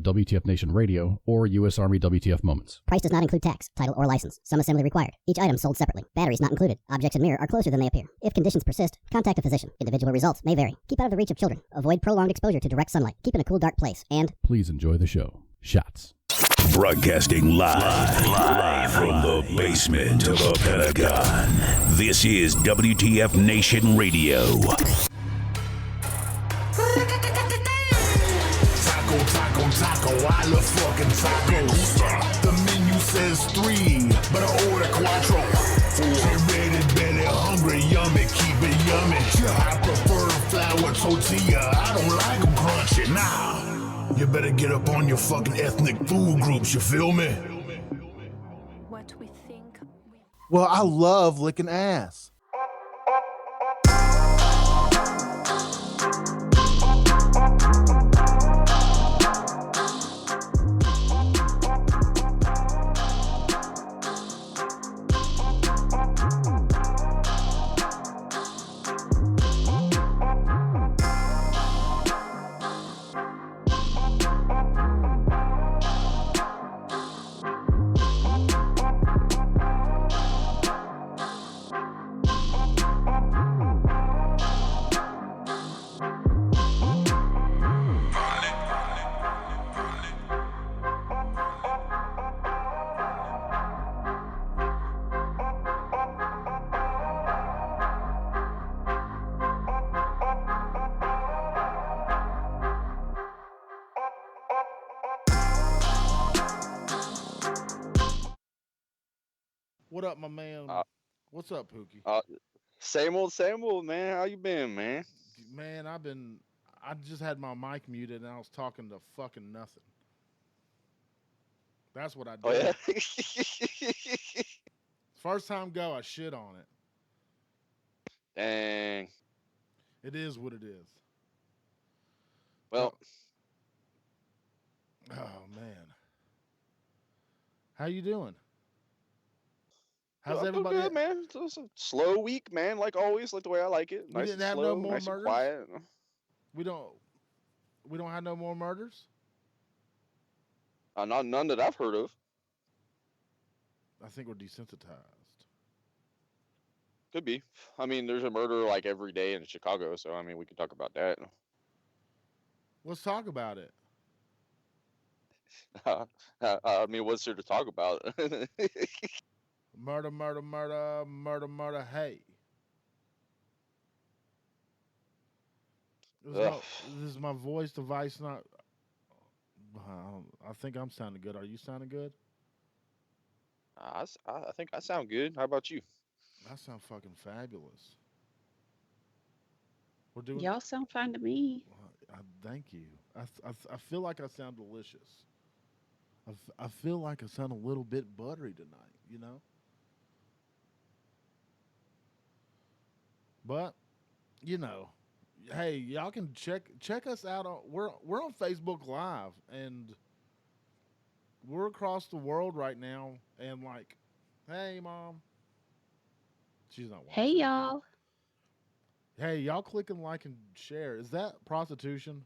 WTF Nation Radio or U.S. Army WTF Moments. Price does not include tax, title, or license. Some assembly required. Each item sold separately. Batteries not included. Objects in mirror are closer than they appear. If conditions persist, contact a physician. Individual results may vary. Keep out of the reach of children. Avoid prolonged exposure to direct sunlight. Keep in a cool, dark place. And please enjoy the show. Shots. Broadcasting live from the basement of a Pentagon. This is WTF Nation Radio. Taco, I love fucking tacos. The menu says 3, but I order quattro. Get ready, belly hungry, yummy, keep it yummy. I prefer flour tortilla, I don't like them crunchy. Nah, you better get up on your fucking ethnic food groups, you feel me? What we think. Well, I love licking ass. What up, my man? What's up, Pookie? Same old, man. How you been, man? Man, I just had my mic muted and I was talking to fucking nothing. That's what I did. Oh, yeah? First time go, I shit on it. Dang. It is what it is. Well. Oh, man. How you doing? How's everybody? Good, man. It's a slow week, man. Like always, like the way I like it. We Nice didn't and have slow, no more nice murders. And quiet. We don't have no more murders. None that I've heard of. I think we're desensitized. Could be. I mean, there's a murder like every day in Chicago, so I mean, we could talk about that. Let's talk about it. I mean, what's there to talk about? Murder, hey. Is my voice device not... I think I'm sounding good. Are you sounding good? I think I sound good. How about you? I sound fucking fabulous. We're doing... Y'all sound fine to me. Thank you. I feel like I sound delicious. I feel like I sound a little bit buttery tonight, you know? But, you know, hey, y'all can check us out on we're on Facebook Live, and we're across the world right now, and like, hey Mom. She's not watching. Hey y'all. Hey, y'all click and like and share. Is that prostitution?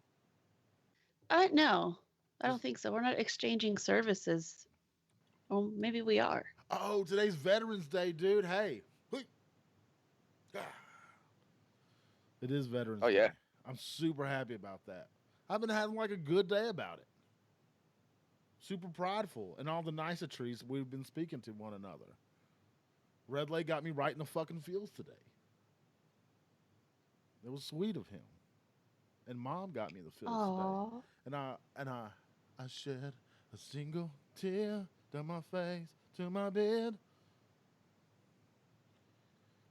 No. I don't think so. We're not exchanging services. Well, maybe we are. Oh, today's Veterans Day, dude. Hey. It is Veterans Day. Oh, yeah. I'm super happy about that. I've been having like a good day about it. Super prideful and all the niceties we've been speaking to one another. Red Lake got me right in the fucking feels today. It was sweet of him. And Mom got me the feels Aww. today. And I shed a single tear down my face to my bed.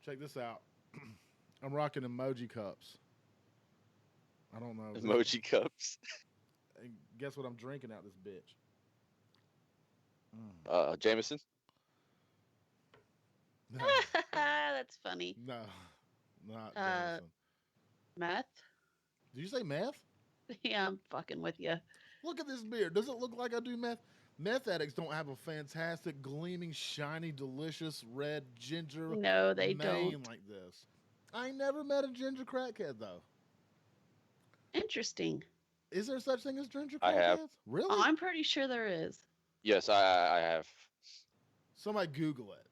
Check this out. I'm rocking emoji cups. I don't know. Emoji cups. And guess what I'm drinking out this bitch? Jameson. No, That's funny. no, not Jameson. Meth? Did you say meth? Yeah, I'm fucking with you. Look at this beard. Does it look like I do meth? Meth addicts don't have a fantastic, gleaming, shiny, delicious red ginger No, they mane don't. like this. I ain't never met a ginger crackhead though. Interesting. Is there such thing as ginger I have. crackheads? Really? I'm pretty sure there is. Yes, I have. Somebody Google it.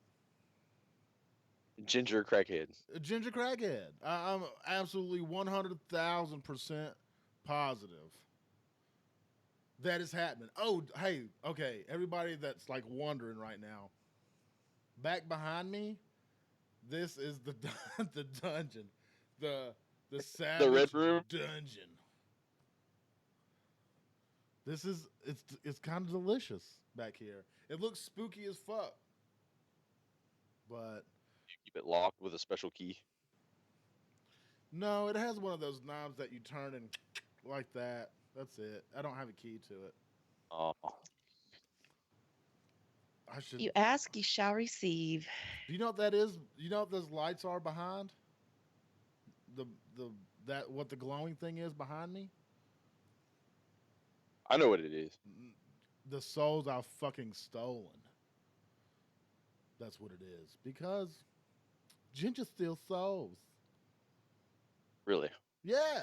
Ginger crackhead. A ginger crackhead. I'm absolutely 100,000% positive that is happening. Oh, hey, okay, everybody that's like wondering right now, back behind me, this is the the dungeon, the The savage red room. dungeon. It's kind of delicious back here. It looks spooky as fuck, but Keep it locked with a special key. no, it has one of those knobs that you turn and like that. That's it. I don't have a key to it. Oh, I should. You ask, you shall receive. Do you know what that is? You know what those lights are behind? The the that what the glowing thing is behind me? I know what it is. The souls I've fucking stolen. That's what it is. Because ginger steals souls. Really. Yeah.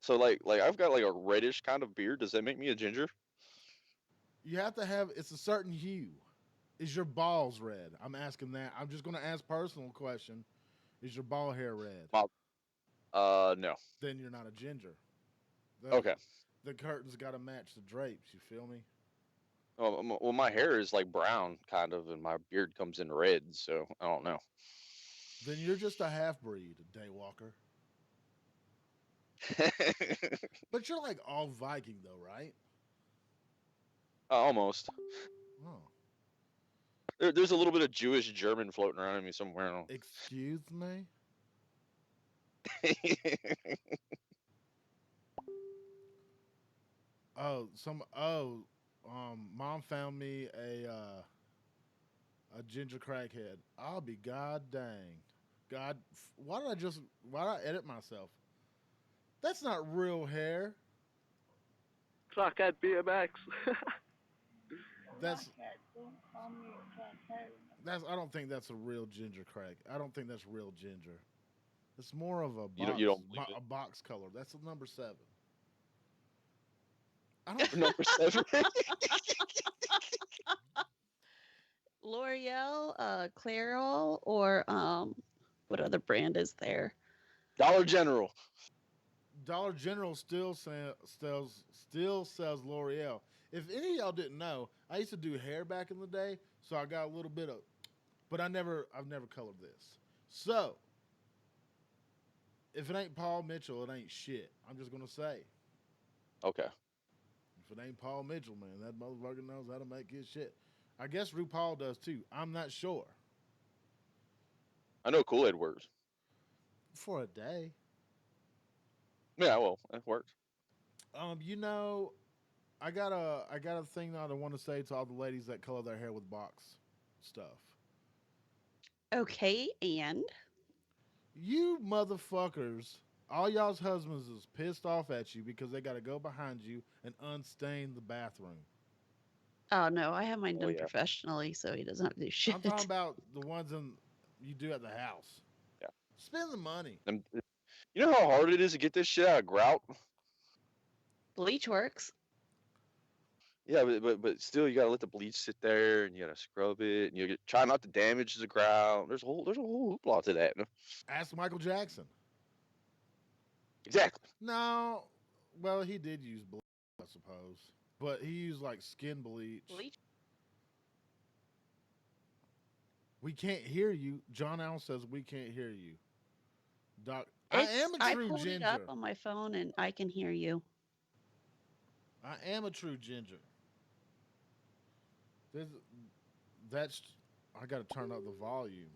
So like I've got like a reddish kind of beard. Does that make me a ginger? You have to have it's a certain hue. Is your balls red? I'm asking that. I'm just gonna ask personal question. Is your ball hair red? No. Then you're not a ginger. The, Okay. The curtains gotta match the drapes, you feel me? Well, my hair is like brown, kind of, and my beard comes in red. So I don't know. Then you're just a half breed, Daywalker. But you're like all Viking though, right? Almost. Oh. There's a little bit of Jewish German floating around in me somewhere. Excuse me? Mom found me a ginger crackhead. I'll be god dang. God, why did I edit myself? That's not real hair. Crackhead BMX. That's I don't think that's a real ginger crack. I don't think that's real ginger. It's more of a box, You don't believe it? a box color. That's a number 7. I don't. Number 7. L'Oreal, Clairol, or what other brand is there? Dollar General. Dollar General still sells L'Oreal. If any of y'all didn't know, I used to do hair back in the day, so I got a little bit of, but I've never colored this. So if it ain't Paul Mitchell, it ain't shit. I'm just gonna say. Okay. If it ain't Paul Mitchell, man, that motherfucker knows how to make his shit. I guess RuPaul does too. I'm not sure. I know Kool-Aid works. For a day. Yeah, well, it works. You know, I got a thing that I want to say to all the ladies that color their hair with box stuff. Okay, and You motherfuckers, all y'all's husbands is pissed off at you because they got to go behind you and unstain the bathroom. oh no, I have mine Oh, done yeah. professionally, so he doesn't have to do shit. I'm talking about the ones you do at the house. Yeah. Spend the money. You know how hard it is to get this shit out of grout? Bleach works. Yeah, but still, you gotta let the bleach sit there, and you gotta scrub it, and you try not to damage the grout. There's a whole hoopla to that. Ask Michael Jackson. Exactly. No, well, he did use bleach, I suppose, but he used like skin bleach. Bleach. We can't hear you. John Allen says we can't hear you. Doc, I am a I true pulled ginger. it up on my phone and I can hear you. I am a true ginger. I got to turn up the volume.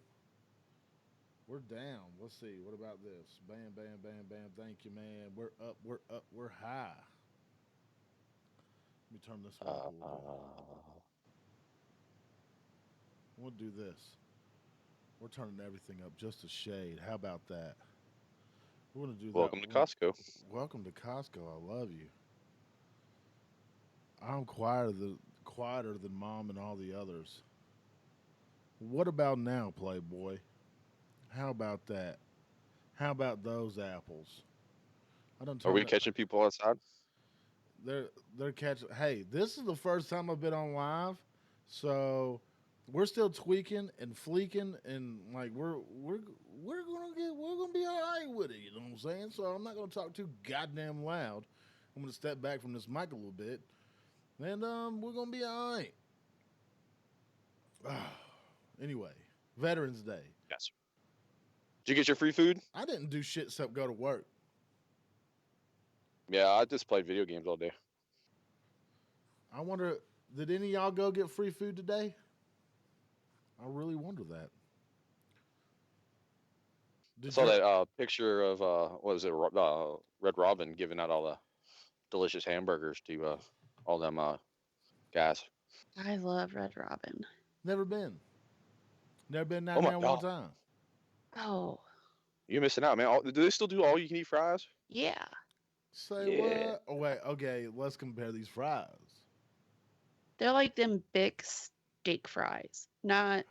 We're down. Let's see. What about this? Bam, bam, bam, bam. Thank you, man. We're up. We're up. We're high. Let me turn this one up a little bit. We'll do this. We're turning everything up just a shade. How about that? We're gonna do Welcome that. to Costco. Welcome to Costco. I love you. I'm quieter than Mom and all the others. What about now, Playboy? How about that? How about those apples? I don't Are turn we it. catching people outside? They're catching. Hey, this is the first time I've been on live, so we're still tweaking and fleeking, and like we're gonna be all right with it. You know what I'm saying? So I'm not gonna talk too goddamn loud. I'm gonna step back from this mic a little bit, and we're gonna be all right. Anyway, Veterans Day. Yes. Did you get your free food? I didn't do shit except go to work. Yeah, I just played video games all day. I wonder, did any of y'all go get free food today? I really wonder that. I Did saw you? that picture of what was it, Red Robin giving out all the delicious hamburgers to all them guys. I love Red Robin. Never been. Never been Oh down my there one god, time. Oh, you're missing out, man. Do they still do all you can eat fries? yeah. Say Yeah. what? Oh wait, okay. Let's compare these fries. They're like them big steak fries, not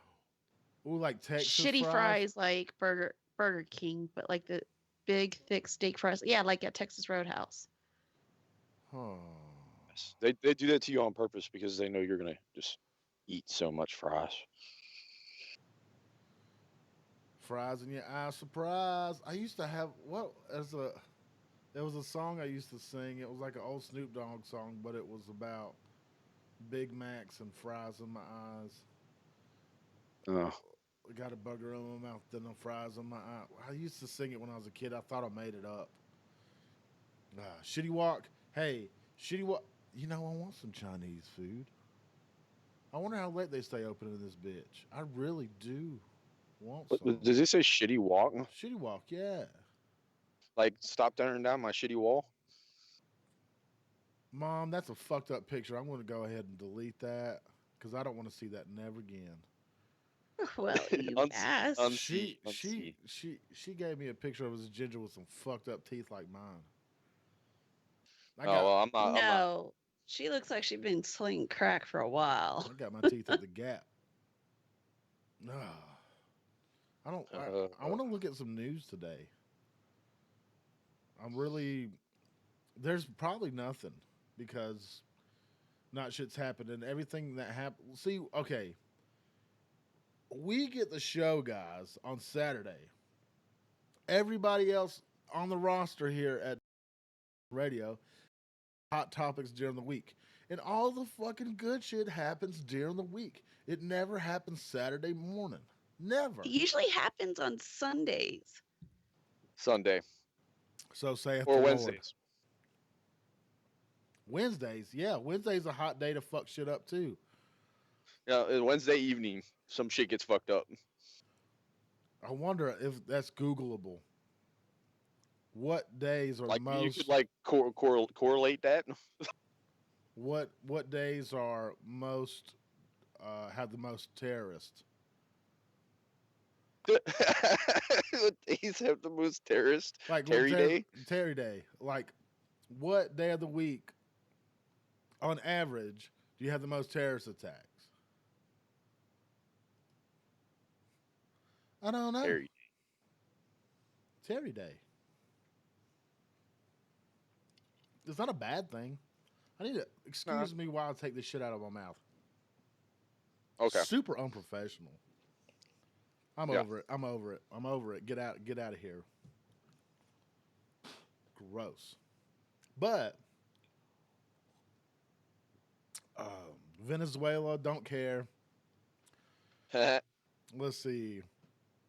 Ooh, like Texas shitty fries. fries like Burger King, but like the big thick steak fries. Yeah, like at Texas Roadhouse. Huh. Yes. They do that to you on purpose because they know you're gonna just eat so much fries. Fries in your eye, surprise. I used to have what as a. There was a song I used to sing. It was like an old Snoop Dogg song, but it was about Big Macs and fries in my eyes. Oh, I got a bugger in my mouth, then the fries in my eye. I used to sing it when I was a kid. I thought I made it up. Shitty Walk. Hey, Shitty Walk. You know, I want some Chinese food. I wonder how late they stay open in this bitch. I really do want some. does it say shitty walk? Shitty Walk, yeah. Like stop tearing down my shitty wall? Mom, that's a fucked up picture. I'm going to go ahead and delete that because I don't want to see that never again. Well, you asked. She gave me a picture of his ginger with some fucked up teeth like mine. I Oh got well, I'm not. No, she looks like she's been slinging crack for a while. I got my teeth at the gap. No, I don't. I want to look at some news today. I'm really. There's probably nothing because not shit's happened and everything that happened. See, okay, we get the show, guys, on Saturday. Everybody else on the roster here at radio, hot topics during the week. And all the fucking good shit happens during the week. It never happens Saturday morning. Never. It usually happens on Sundays. Sunday So saith or the Wednesdays. Lord. Wednesdays, yeah. Wednesday's a hot day to fuck shit up too. Yeah, Wednesday evening, some shit gets fucked up. I wonder if that's Googleable. What days are Like most? you could like correlate that. What days are most have the most terrorists? What days have the most terrorist? Like Terry Day? Terry Day. Like what day of the week, on average, do you have the most terrorist attacks? I don't know. Terry Day. It's not a bad thing. I need to excuse me while I take this shit out of my mouth. Okay. Super unprofessional. I'm Yeah. over it. I'm over it. I'm over it. Get out. Get out of here. Gross. But Venezuela, don't care. Let's see.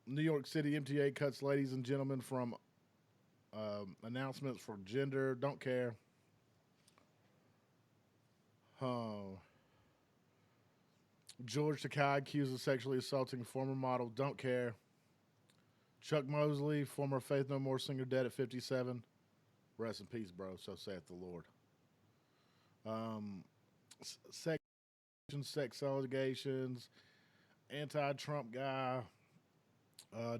New York City MTA cuts ladies and gentlemen from announcements for gender. Don't care. George Takei accused of sexually assaulting former model. Don't care. Chuck Mosley, former Faith No More singer, dead at 57. Rest in peace, bro. So saith the Lord. Sex allegations. Anti-Trump guy.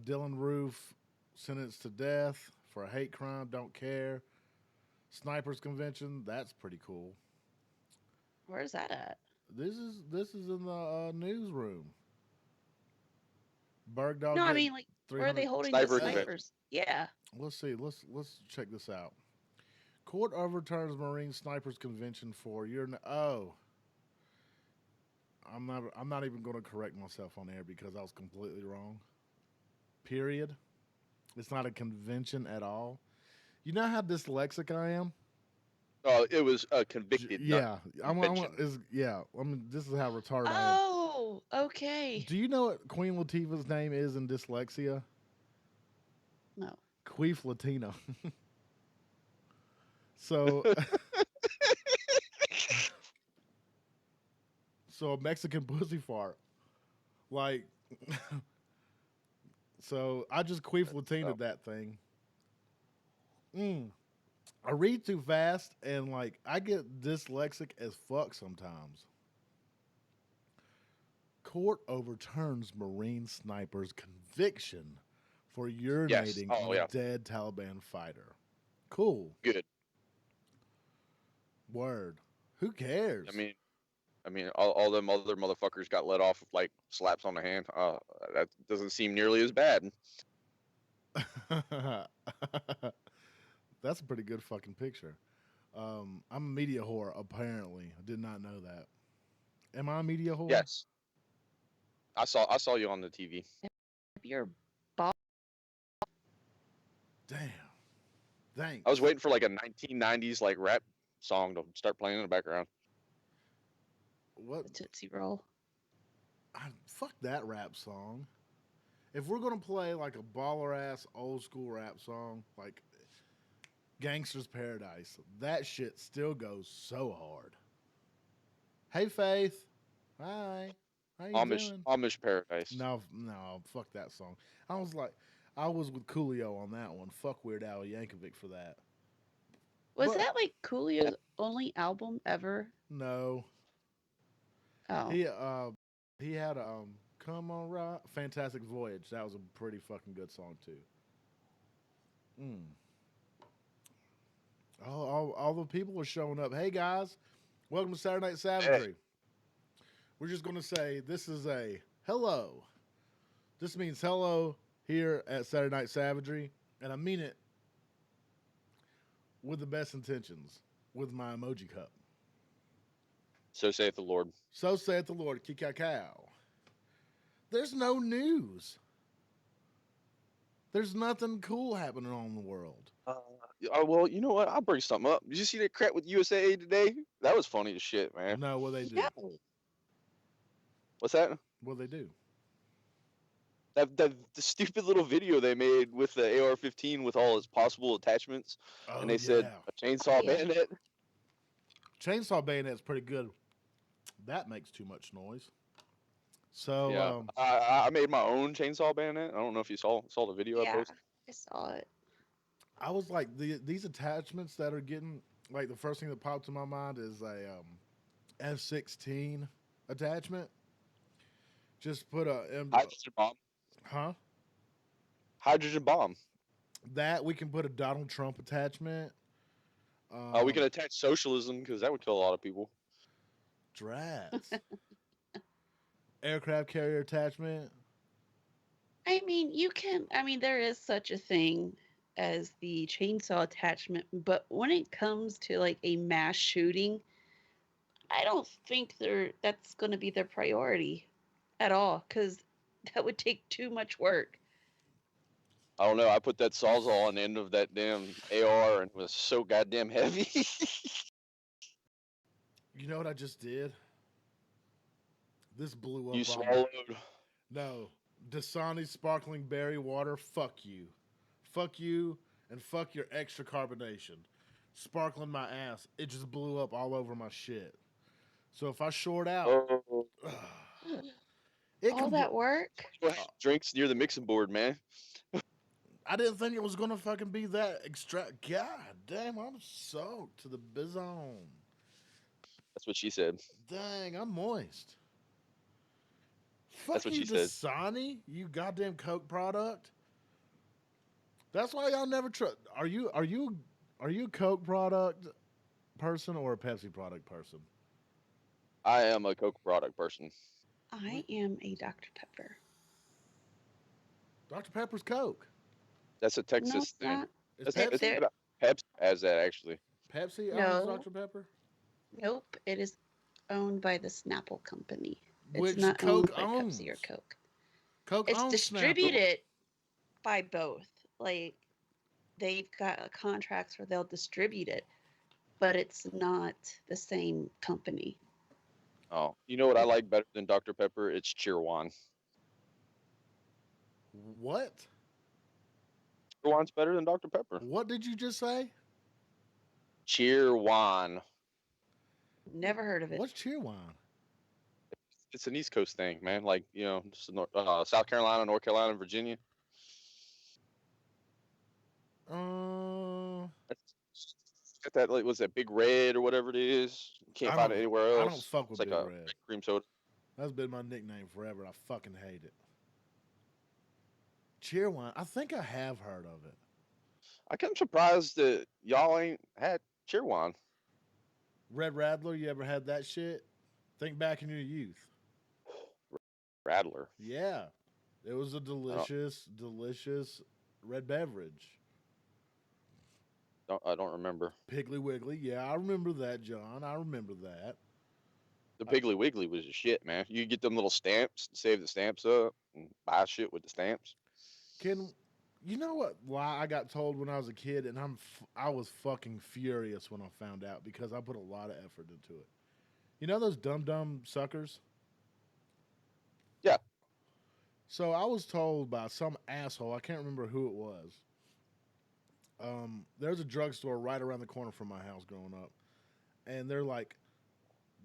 Dylan Roof sentenced to death for a hate crime. Don't care. Snipers convention. That's pretty cool. Where's that at? This is in the newsroom. Bergdahl. No, I mean like where are they holding Sniper the convention. snipers? Yeah. Let's see. Let's check this out. Court overturns Marine snipers convention for oh. I'm not even going to correct myself on air because I was completely wrong. Period. It's not a convention at all. You know how dyslexic I am? Oh, it was convicted. Yeah, convention. This is how retarded I am. Oh, okay. Do you know what Queen Latifah's name is in dyslexia? No. Queef Latina. So, so a Mexican pussy fart. Like, so I just queef Latina that thing. I read too fast and like I get dyslexic as fuck sometimes. Court overturns Marine sniper's conviction for urinating on a dead Taliban fighter. Cool. Good. Word. Who cares? I mean, all them other motherfuckers got let off with like slaps on the hand. That doesn't seem nearly as bad. That's a pretty good fucking picture. I'm a media whore, apparently. I did not know that. Am I a media whore? Yes. I saw you on the TV. You're ball. Damn. Thanks. I was waiting for like a 1990s like rap song to start playing in the background. What? The Tootsie Roll. Fuck that rap song. If we're gonna play like a baller ass old school rap song, like Gangster's Paradise, that shit still goes so hard. Hey Faith. Hi. How you doing? Amish Paradise. No, fuck that song. I was with Coolio on that one. Fuck Weird Al Yankovic for that. Was that like Coolio's only album ever? No. Oh. He had a Come On Rock, Fantastic Voyage. That was a pretty fucking good song too. All the people are showing up. Hey guys, welcome to Saturday Night Savagery. Hey. We're just gonna say this is a hello. This means hello here at Saturday Night Savagery, and I mean it with the best intentions, with my emoji cup. So saith the Lord. So saith the Lord. Kikakao. There's no news. There's nothing cool happening on in the world. Well, you know what? I'll bring something up. Did you see that crap with USA today? That was funny as shit, man. No, what they do? Yeah. What's that? What they do? The stupid little video they made with the AR-15 with all its possible attachments, and they said a chainsaw bayonet. Chainsaw bayonet's pretty good. That makes too much noise. So yeah, I made my own chainsaw bayonet. I don't know if you saw the video I posted. I saw it. I was like, these attachments that are getting, like, the first thing that popped to my mind is a F-16 attachment. Just put a hydrogen bomb. Huh? Hydrogen bomb. That we can put a Donald Trump attachment. We can attach socialism because that would kill a lot of people. Drats. Aircraft carrier attachment. I mean, there is such a thing as the chainsaw attachment, but when it comes to like a mass shooting, I don't think that's going to be their priority at all, because that would take too much work. I don't know. I put that sawzall on the end of that damn AR and it was so goddamn heavy. You know what I just did? This blew up. You swallowed. No. Dasani sparkling berry water. Fuck you. Fuck you and fuck your extra carbonation. Sparkling my ass. It just blew up all over my shit. So if I short out... all that work? Drinks near the mixing board, man. I didn't think it was going to fucking be that extra... God damn, I'm soaked to the bizone. That's what she said. Dang, I'm moist. That's what she said. Dasani, you goddamn Coke product. That's why y'all never trust. Are you a Coke product person or a Pepsi product person? I am a Coke product person. I am a Dr. Pepper. Dr. Pepper's Coke. That's a Texas thing. Not. Pepsi has that actually. Pepsi owns No, Dr. Pepper? nope. It is owned by the Snapple company. It's Which not Coke owned by Pepsi or owns. Coke. Coke It's owns Snapple. distributed by both. Like they've got contracts where they'll distribute it, but it's not the same company. Oh, you know what I like better than Dr. Pepper? It's Cheerwine. What? Cheerwine's better than Dr. Pepper. What did you just say? Cheerwine. Never heard of it. What's Cheerwine? It's an East Coast thing, man. Like, you know, just South Carolina, North Carolina, and Virginia. It's got that, like, what's that, Big Red or whatever it is? You can't find it anywhere else. I don't fuck with it's like Big a Red. cream soda. That's been my nickname forever. I fucking hate it. Cheerwine. I think I have heard of it. I'm surprised that y'all ain't had Cheerwine. Red Rattler, you ever had that shit? Think back in your youth. Rattler. Yeah. It was a delicious red beverage. I don't remember. Piggly Wiggly. Yeah, I remember that, John. I remember that. The Piggly Wiggly was a shit, man. You get them little stamps, save the stamps up, and buy shit with the stamps. You know what? Why I got told when I was a kid, and I was fucking furious when I found out because I put a lot of effort into it. You know those dumb suckers? Yeah. So I was told by some asshole, I can't remember who it was. There's a drugstore right around the corner from my house growing up. And they're like,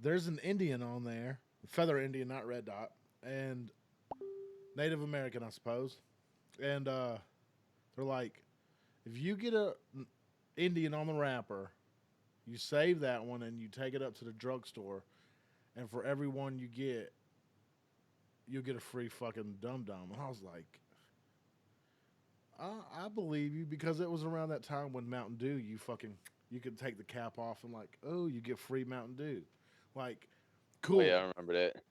there's an Indian on there, feather Indian, not red dot, and Native American, I suppose. And they're like, if you get a Indian on the wrapper, you save that one and you take it up to the drugstore, and for every one you get, you'll get a free fucking dum-dum. And I was like, I believe you, because it was around that time when Mountain Dew, you could take the cap off and like, oh, you get free Mountain Dew. Like, cool. Oh, yeah, I remember that.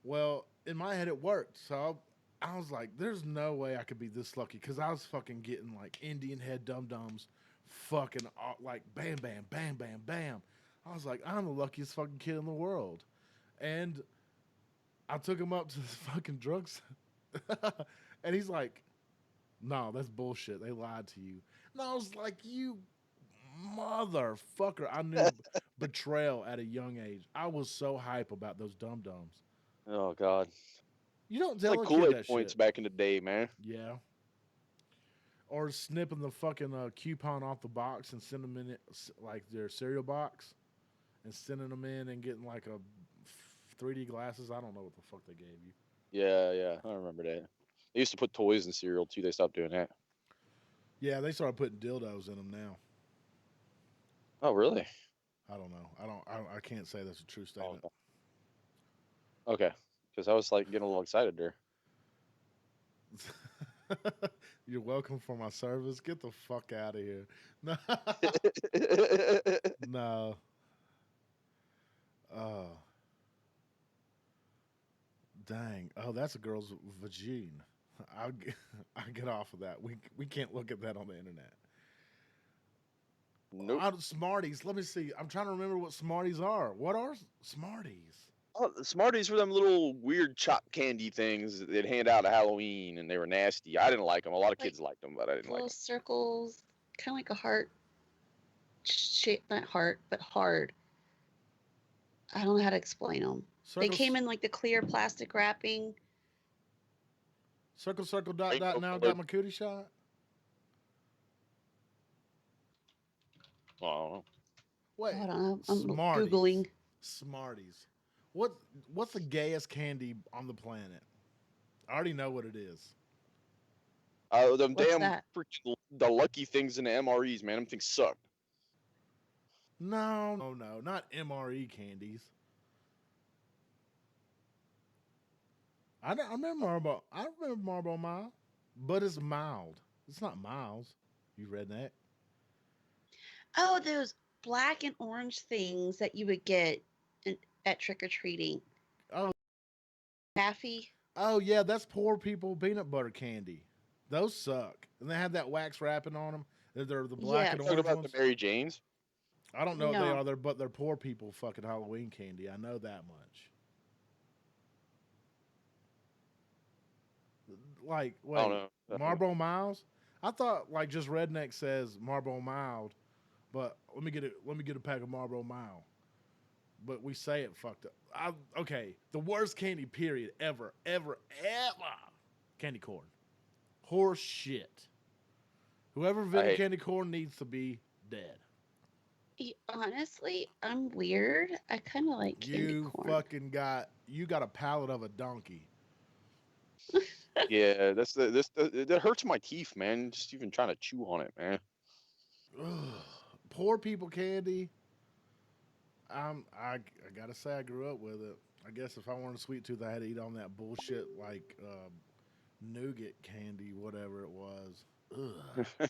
Well, in my head, it worked. So I was like, there's no way I could be this lucky, because I was fucking getting like Indian head dum-dums, fucking like bam, bam, bam, bam, bam. I was like, I'm the luckiest fucking kid in the world. And I took him up to the fucking drugs. And he's like, no, that's bullshit. They lied to you. And I was like, you motherfucker. I knew betrayal at a young age. I was so hype about those dum-dums. Oh, God. You don't It's tell like a kid Kool-Aid that points shit. back in the day, man. Yeah. Or snipping the fucking coupon off the box and send them in it, like their cereal box, and sending them in and getting like a 3D glasses. I don't know what the fuck they gave you. Yeah, I remember that. They used to put toys in cereal, too. They stopped doing that. Yeah, they started putting dildos in them now. Oh, really? I don't know. I can't say that's a true statement. Oh, okay. Because I was like getting a little excited there. You're welcome for my service. Get the fuck out of here. No. No. Oh. Dang. Oh, that's a girl's vagine. I'll get off of that. We can't look at that on the internet. Nope. Smarties. Let me see. I'm trying to remember what Smarties are. What are Smarties? Oh, the Smarties were them little weird chop candy things that they'd hand out at Halloween, and they were nasty. I didn't like them. A lot of kids liked them, but I didn't like Little them. circles, kind of like a heart shape, not heart, but hard. I don't know how to explain them. They came in like the clear plastic wrapping. Circle, dot, now got my cootie shot. Well, I don't know. Wait, Hold on, I'm Smarties. Googling. Smarties. What's the gayest candy on the planet? I already know what it is. Them What's damn that? freaking the lucky things in the MREs, man. Them things suck. No, not MRE candies. I remember Marlboro Mild, but it's mild. It's not Miles. You redneck. Oh, those black and orange things that you would get at trick or treating. Oh. Taffy. Oh yeah, that's poor people peanut butter candy. Those suck, and they have that wax wrapping on them. They're the black and Talking orange about ones. the Mary Janes. I don't know what they No. are, there, but they're poor people fucking Halloween candy. I know that much. Like, I don't wait, know. Marlboro Miles? I thought like just redneck says Marlboro Mild, but let me get a pack of Marlboro Mild. But we say it fucked up. Okay, the worst candy period ever, ever, ever. Candy corn. Horse shit. Whoever I invented hate. candy corn needs to be dead. Honestly, I'm weird. I kind of like candy corn. You got a palate of a donkey. Yeah, that hurts my teeth, man. Just even trying to chew on it, man. Ugh. Poor people candy. I gotta say I grew up with it. I guess if I wanted a sweet tooth, I had to eat on that bullshit like nougat candy, whatever it was. Ugh.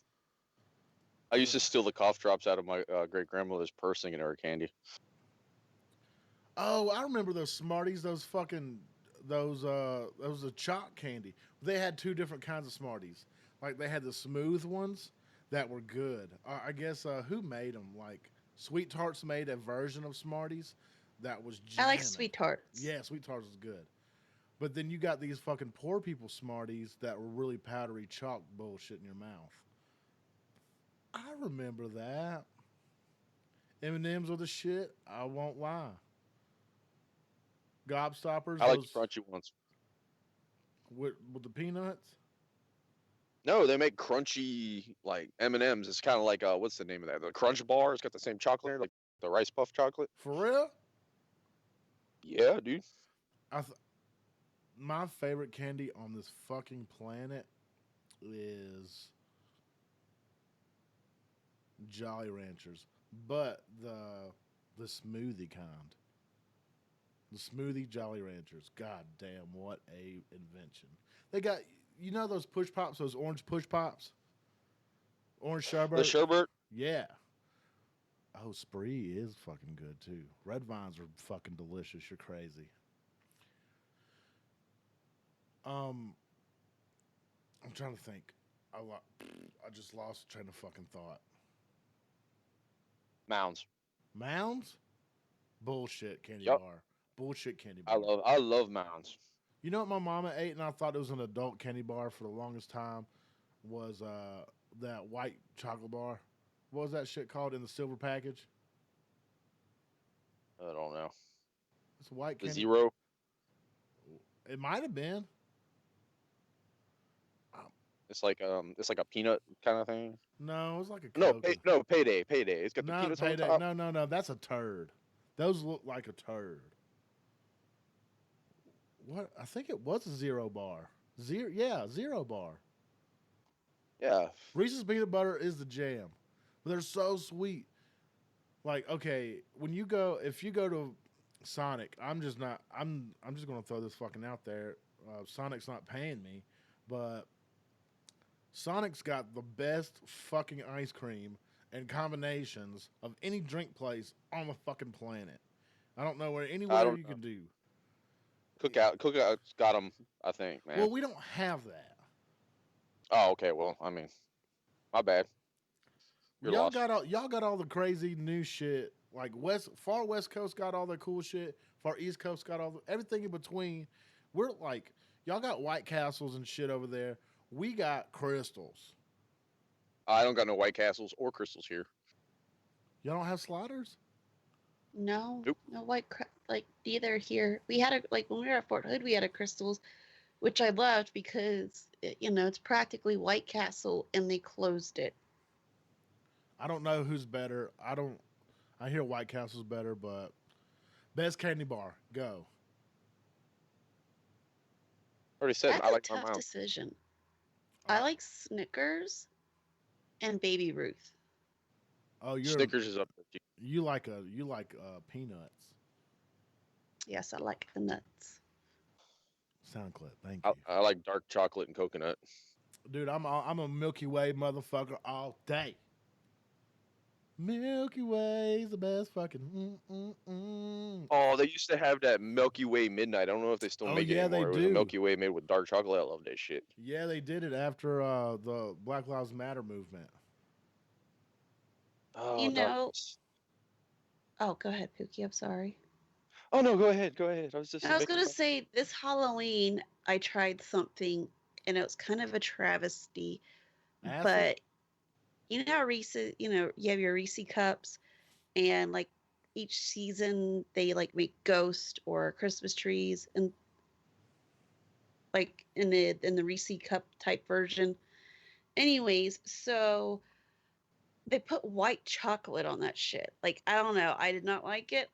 I used to steal the cough drops out of my great grandmother's purse, thinking they were candy. Oh, I remember those Smarties. Those fucking those a chalk candy. They had two different kinds of Smarties. Like they had the smooth ones that were good. I guess who made them? Like Sweet Tarts made a version of Smarties that was I like jamming. sweet tarts. Yeah, Sweet Tarts was good. But then you got these fucking poor people Smarties that were really powdery chalk bullshit in your mouth. I remember that. M&M's were the shit. I won't lie. Gobstoppers, I like the those crunchy ones. with the peanuts. No, they make crunchy like M&Ms. It's kind of like what's the name of that? The Crunch Bar. It's got the same chocolate, like the Rice Puff chocolate. For real? Yeah, dude. I th- my favorite candy on this fucking planet is Jolly Ranchers, but the smoothie kind. The smoothie Jolly Ranchers. God damn, what a invention. They got those push pops, those orange push pops? Orange The sherbet? sherbet. Yeah. Oh, Spree is fucking good too. Red vines are fucking delicious. You're crazy. Um, I'm trying to think. I just lost train of fucking thought. Mounds. Mounds? Bullshit candy Yep. bar. Bullshit candy I bar. love I love mounds. You know what my mama ate and I thought it was an adult candy bar for the longest time was that white chocolate bar. What was that shit called in the silver package? I don't know. It's a white The candy. zero. It might have been. It's like a peanut kind of thing. No, it was like a No, Coke. no, payday, payday. It's got the Not peanuts on payday. top. No, no, no. That's a turd. Those look like a turd. What? I think it was a zero bar. Zero, yeah, zero bar. Yeah, Reese's peanut butter is the jam. They're so sweet. Like, okay, if you go to Sonic, I'm just not. I'm just gonna throw this fucking out there. Sonic's not paying me, but Sonic's got the best fucking ice cream and combinations of any drink place on the fucking planet. I don't know where I anywhere don't you know. can do. Cookout's got them. I think, Well, man. we don't have that. Oh, okay. Well, I mean, my bad. Your loss. Y'all got all the crazy new shit. Like far West Coast got all the cool shit. Far East Coast got everything in between. We're like y'all got White Castles and shit over there. We got crystals. I don't got no White Castles or crystals here. Y'all don't have sliders? No, Nope. no like neither here. We had like when we were at Fort Hood, we had a crystals, which I loved because it's practically White Castle, and they closed it. I don't know who's better. I hear White Castle's better, but best candy bar, go. Already said That's I a like my tough mom. decision. I like Snickers and Baby Ruth. Oh, Snickers is up there. Too. you like peanuts. Yes, I like the nuts. Sound clip. Thank I, you. I like dark chocolate and coconut. Dude, I'm a Milky Way motherfucker all day. Milky Way's the best fucking. Oh, they used to have that Milky Way Midnight. I don't know if they still Oh make it yeah, they anymore. It was a do. Milky Way made with dark chocolate. I love that shit. Yeah, they did it after the Black Lives Matter movement. Oh, You know, darkness. Oh, go ahead, Pookie. I'm sorry. Oh no, go ahead, go ahead. I was just I was making gonna fun. say this Halloween I tried something and it was kind of a travesty, Acid? but you know how Reese, you have your Reese cups and like each season they like make ghost or Christmas trees and like in the Reese cup type version. Anyways, so they put white chocolate on that shit. Like I don't know, I did not like it.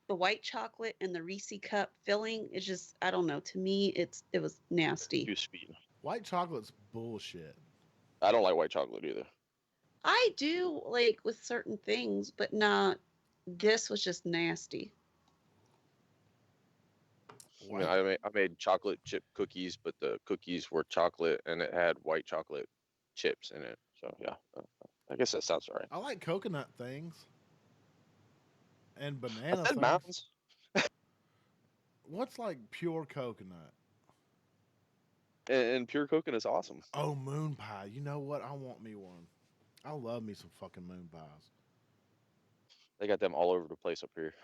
The white chocolate and the Reese cup filling is just I don't know. To me, it was nasty. Too sweet. White chocolate's bullshit. I don't like white chocolate either. I do like with certain things, but not. This was just nasty. I mean, White. I made chocolate chip cookies, but the cookies were chocolate and it had white chocolate chips in it. So yeah, I guess that sounds all right. I like coconut things and I banana said things. mounds. What's like pure coconut? And pure coconut is awesome. Oh, moon pie. You know what? I want me one. I love me some fucking moon pies. They got them all over the place up here.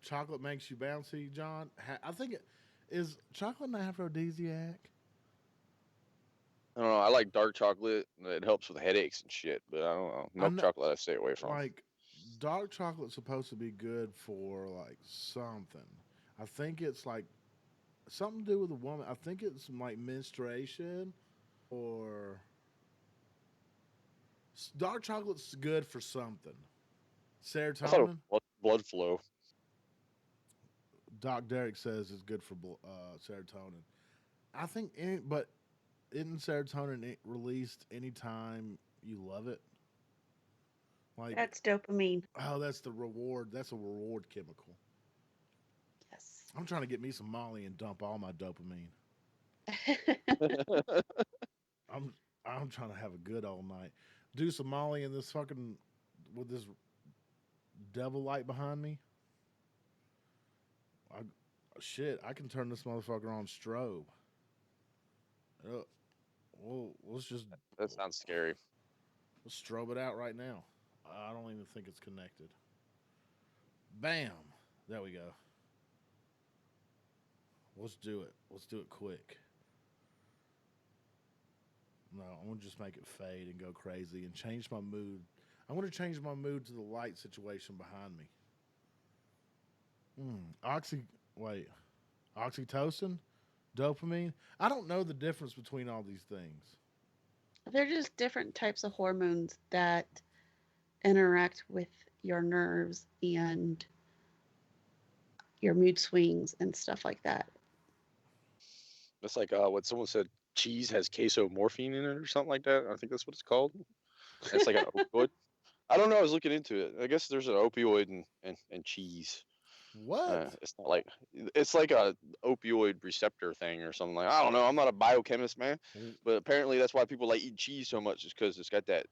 Chocolate makes you bouncy, John. I think it is chocolate an aphrodisiac. I don't know. I like dark chocolate. It helps with headaches and shit. But I don't know. I Milk know, chocolate I stay away from. like dark chocolate's supposed to be good for like something. I think it's like something to do with a woman. I think it's like menstruation or dark chocolate's good for something. I thought it Serotonin. was blood flow. Doc Derek says is good for serotonin. I think, but isn't serotonin released anytime you love it? Like, That's dopamine. oh, that's the reward. That's a reward chemical. Yes. I'm trying to get me some Molly and dump all my dopamine. I'm I'm trying to have a good all night. Do some Molly in this fucking with this devil light behind me. I, shit, I can turn this motherfucker on strobe. Uh, well, let's just That sounds scary. let's strobe it out right now. I don't even think it's connected. Bam. There we go. Let's do it. Let's do it quick. No, I'm gonna just make it fade and go crazy and change my mood. I'm gonna change my mood to the light situation behind me. Oxy, wait, oxytocin, dopamine. I don't know the difference between all these things. They're just different types of hormones that interact with your nerves and your mood swings and stuff like that. That's like what someone said. Cheese has queso morphine in it or something like that. I think that's what it's called. It's like an opioid. I don't know. I was looking into it. I guess there's an opioid and cheese. What? It's not like it's like a opioid receptor thing or something like. I don't know. I'm not a biochemist, man, but apparently that's why people like eat cheese so much is because it's got that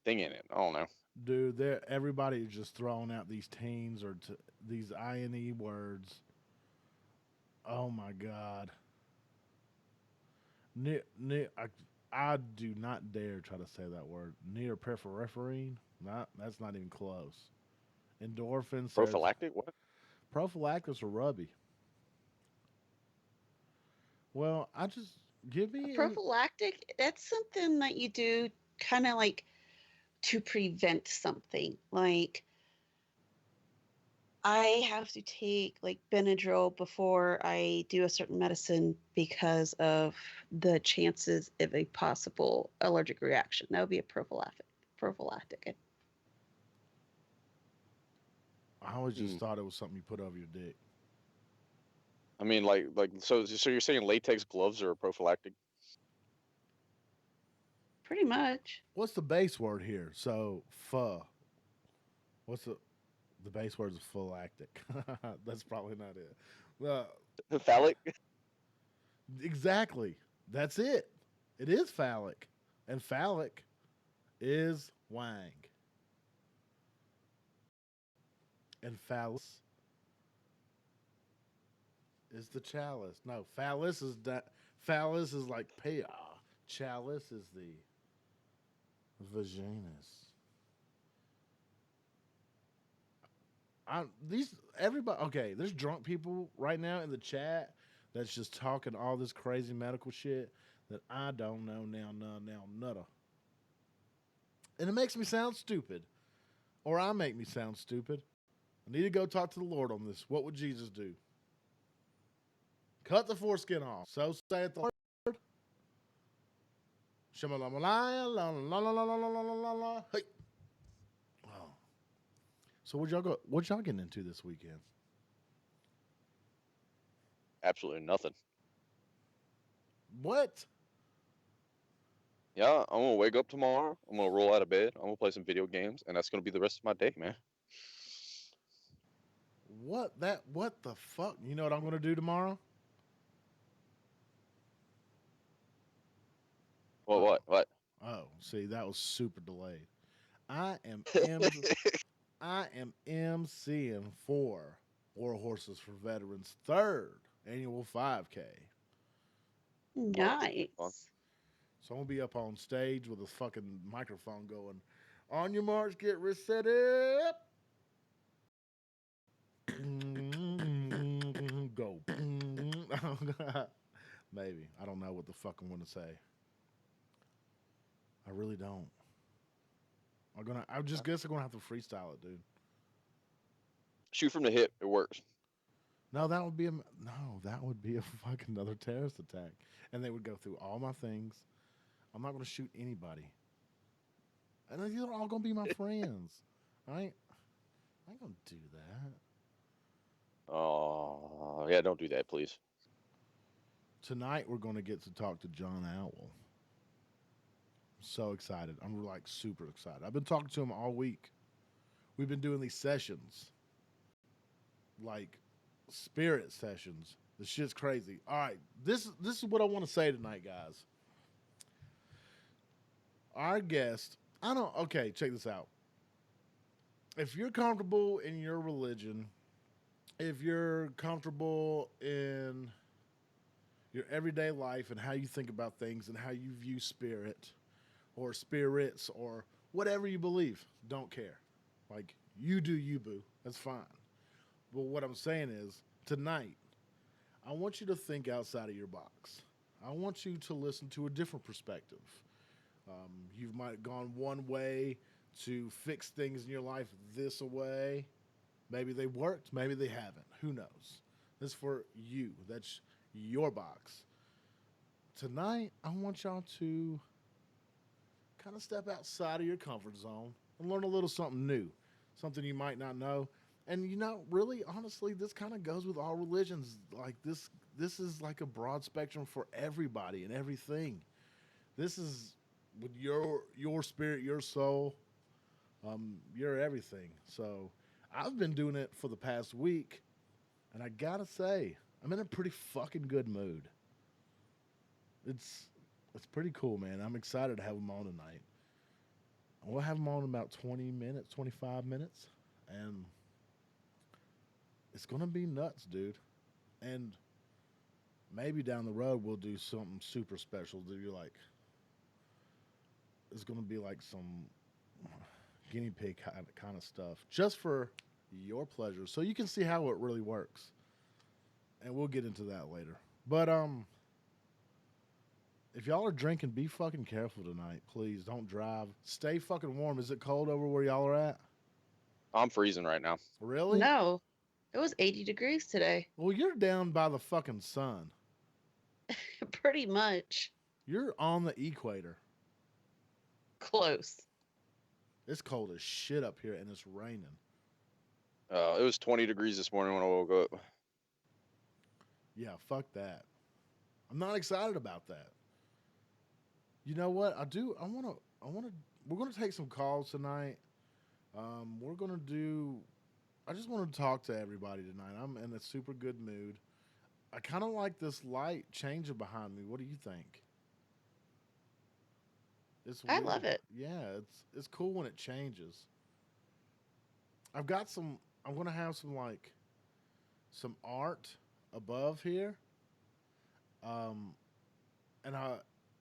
thing in it. I don't know. Dude, everybody is just throwing out these teens or these INE words. Oh my god. I do not dare try to say that word. Neoperipherin? Not that's not even close. Endorphins. Prophylactic? What? Prophylactics are rubby. Well, I just give A me prophylactic, that's something that you do kind of like to prevent something. Like I have to take like Benadryl before I do a certain medicine because of the chances of a possible allergic reaction. That would be a prophylactic. Prophylactic. I always just Hmm. thought it was something you put over your dick. I mean, like so you're saying latex gloves are prophylactic? Pretty much. What's the base word here? So pho. What's the base word is phylactic. That's probably not it. Well, Phallic? exactly. That's it. It is phallic. And phallic is wang. And phallus is the chalice. No, phallus is that. Phallus is like pay. Chalice is the vaginus. Everybody. Okay, there's drunk people right now in the chat that's just talking all this crazy medical shit that I don't know now nutter, and it makes me sound stupid, or I make me sound stupid. I need to go talk to the Lord on this. What would Jesus do? Cut the foreskin off. So saith the Lord. Shema-la-ma-la, la-la-la-la-la-la-la-la. Hey. Oh. So what y'all getting into this weekend? Absolutely nothing. What? Yeah, I'm gonna wake up tomorrow. I'm gonna roll out of bed. I'm gonna play some video games, and that's gonna be the rest of my day, man. What the fuck? You know what I'm gonna do tomorrow? What? Oh, see, that was super delayed. I am I am MCing for War Horses for Veterans third annual 5K. Nice. So I'm gonna be up on stage with a fucking microphone going, "On your march, get reset up, go." Maybe I don't know what the fuck I'm gonna say. I really don't. I just guess I'm gonna have to freestyle it, dude. Shoot from the hip. It works. No, that would be a fucking another terrorist attack, and they would go through all my things. I'm not gonna shoot anybody, and these are all gonna be my friends. I ain't gonna do that. Oh, yeah, don't do that, please. Tonight we're gonna get to talk to John Owl. So excited! I'm like super excited. I've been talking to him all week. We've been doing these sessions, like spirit sessions. The shit's crazy. All right, this is what I want to say tonight, guys. Our guest, okay, check this out. If you're comfortable in your religion, if you're comfortable in your everyday life and how you think about things and how you view spirit or spirits or whatever you believe, don't care. Like, you do you, boo. That's fine. But what I'm saying is, tonight, I want you to think outside of your box. I want you to listen to a different perspective. You might have gone one way to fix things in your life this way. Maybe they worked, maybe they haven't. Who knows? This is for you. That's your box. Tonight, I want y'all to kind of step outside of your comfort zone and learn a little something new, something you might not know. And really, honestly, this kind of goes with all religions. Like this is like a broad spectrum for everybody and everything. This is with your spirit, your soul, your everything. So I've been doing it for the past week, and I gotta say, I'm in a pretty fucking good mood. It's pretty cool, man. I'm excited to have him on tonight. We'll have him on in about 20 minutes, 25 minutes, and it's gonna be nuts, dude. And maybe down the road we'll do something super special that you're like, it's gonna be like some guinea pig kind of stuff, just for your pleasure, so you can see how it really works. And we'll get into that later. But if y'all are drinking, be fucking careful tonight. Please don't drive. Stay fucking warm. Is it cold over where y'all are at? I'm freezing right now. Really? No, it was 80 degrees today. Well, you're down by the fucking sun. Pretty much. You're on the equator. Close. It's cold as shit up here, and it's raining. It was 20 degrees this morning when I woke up. Yeah, fuck that. I'm not excited about that. You know what? We're gonna take some calls tonight. I just want to talk to everybody tonight. I'm in a super good mood. I kind of like this light changing behind me. What do you think? I love it. Yeah, it's cool when it changes. I'm gonna have some art above here. And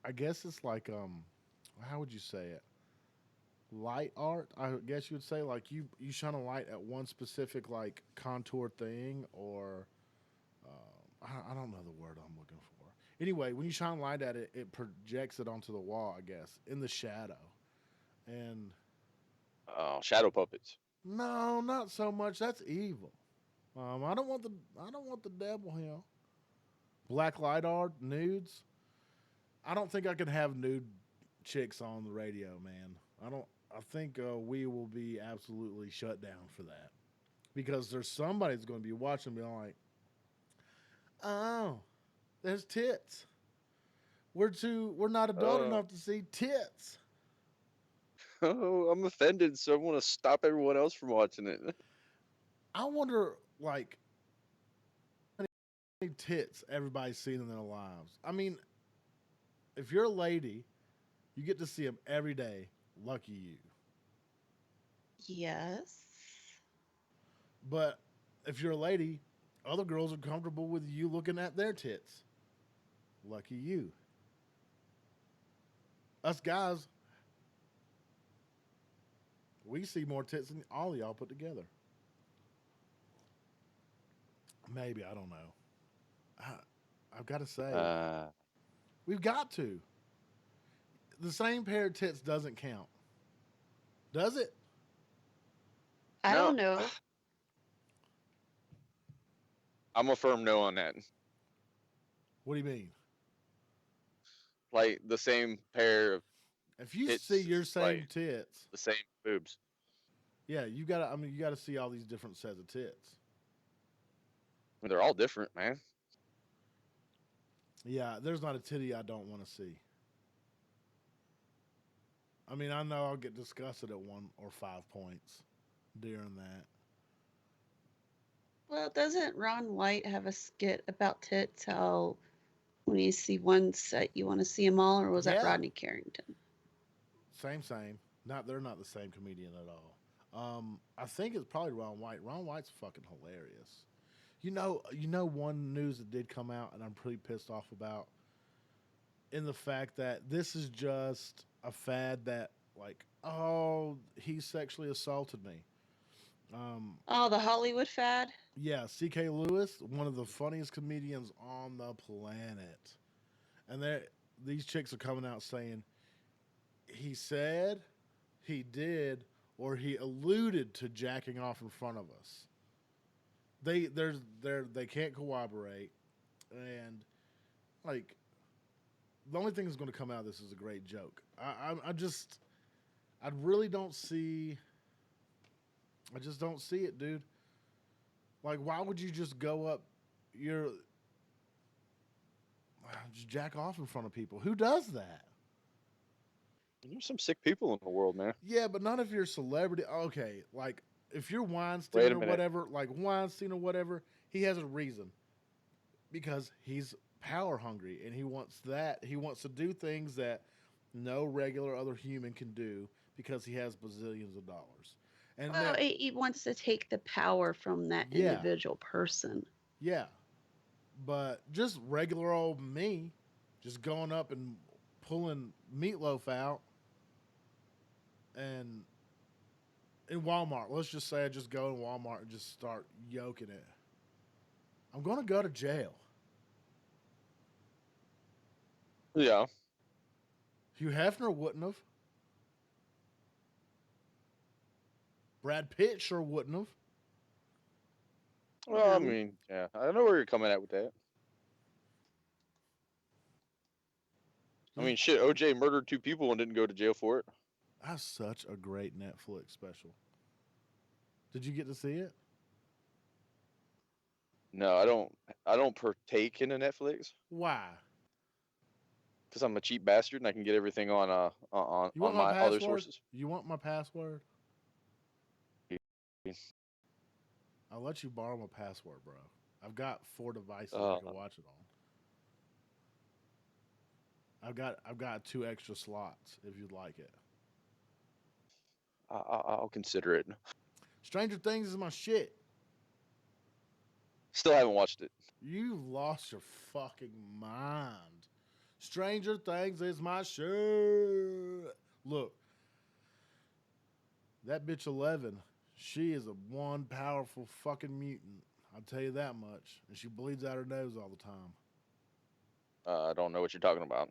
I guess it's like how would you say it? light art, I guess you would say. Like you shine a light at one specific like contour thing, or I don't know the word I'm looking for. Anyway, when you shine light at it, it projects it onto the wall, I guess, in the shadow. And Shadow puppets. no, not so much. That's evil. I don't want the devil here. Black light art, nudes. I don't think I can have nude chicks on the radio, man. I don't. I think we will be absolutely shut down for that because there's somebody's going to be watching, me like, oh, there's tits. We're not adult Oh, enough to see tits. oh, I'm offended, so I want to stop everyone else from watching it. I wonder, like, how many tits everybody's seen in their lives. I mean, if you're a lady, you get to see them every day. Lucky you. Yes. But if you're a lady, other girls are comfortable with you looking at their tits. Lucky you. Us guys, we see more tits than all of y'all put together. Maybe, I don't know. I, I've got to say, Uh, we've got to. The same pair of tits doesn't count. Does it? I no, don't know. I'm a firm no on that. What do you mean? Like the same pair of If you see tits, your is like same tits, the same boobs. yeah, you gotta. I mean, you gotta see all these different sets of tits. I mean, they're all different, man. Yeah, there's not a titty I don't want to see. I mean, I know I'll get disgusted at 1 or 5 points during that. Well, doesn't Ron White have a skit about tits? How when you see one set, you want to see them all, or was that Yeah, Rodney Carrington? same. Not they're not the same comedian at all. I think it's probably Ron White. Ron White's fucking hilarious. One news that did come out, and I'm pretty pissed off about, in the fact that this is just a fad that, like, oh, he sexually assaulted me. Um, Oh, the Hollywood fad. yeah, C.K. Lewis, one of the funniest comedians on the planet, and these chicks are coming out saying he said, he did, or he alluded to jacking off in front of us. They can't corroborate, and like the only thing that's going to come out of this is a great joke. I really don't see. I just don't see it, dude. Like, why would you just go up your just jack off in front of people? Who does that? There's some sick people in the world, man. Yeah, but not if you're a celebrity. Okay, like if you're Wait Weinstein a or minute. whatever, like Weinstein or whatever, he has a reason because he's power hungry and he wants that. He wants to do things that no regular other human can do because he has bazillions of dollars. And Well, now, he wants to take the power from that yeah, individual person. yeah, but just regular old me, just going up and pulling meatloaf out and in Walmart. Let's just say I just go in Walmart and just start yoking it. I'm gonna go to jail. Yeah. Hugh Hefner wouldn't have. Brad Pitt sure wouldn't have. Well, I No. mean, yeah, I know where you're coming at with that. I mean, shit, OJ murdered 2 people and didn't go to jail for it. That's such a great Netflix special. Did you get to see it? No, I don't. I don't partake in a Netflix Why? because I'm a cheap bastard and I can get everything on You want my my other password? sources. You want my password? I'll let you borrow my password, bro. I've got 4 devices I Uh, can watch it on. I've got 2 extra slots if you'd like it. I'll consider it. Stranger Things is my shit. Still haven't watched it. You've lost your fucking mind. Stranger Things is my shit. Look, That bitch 11, she is a one powerful fucking mutant. I'll tell you that much. And she bleeds out her nose all the time. I don't know what you're talking about.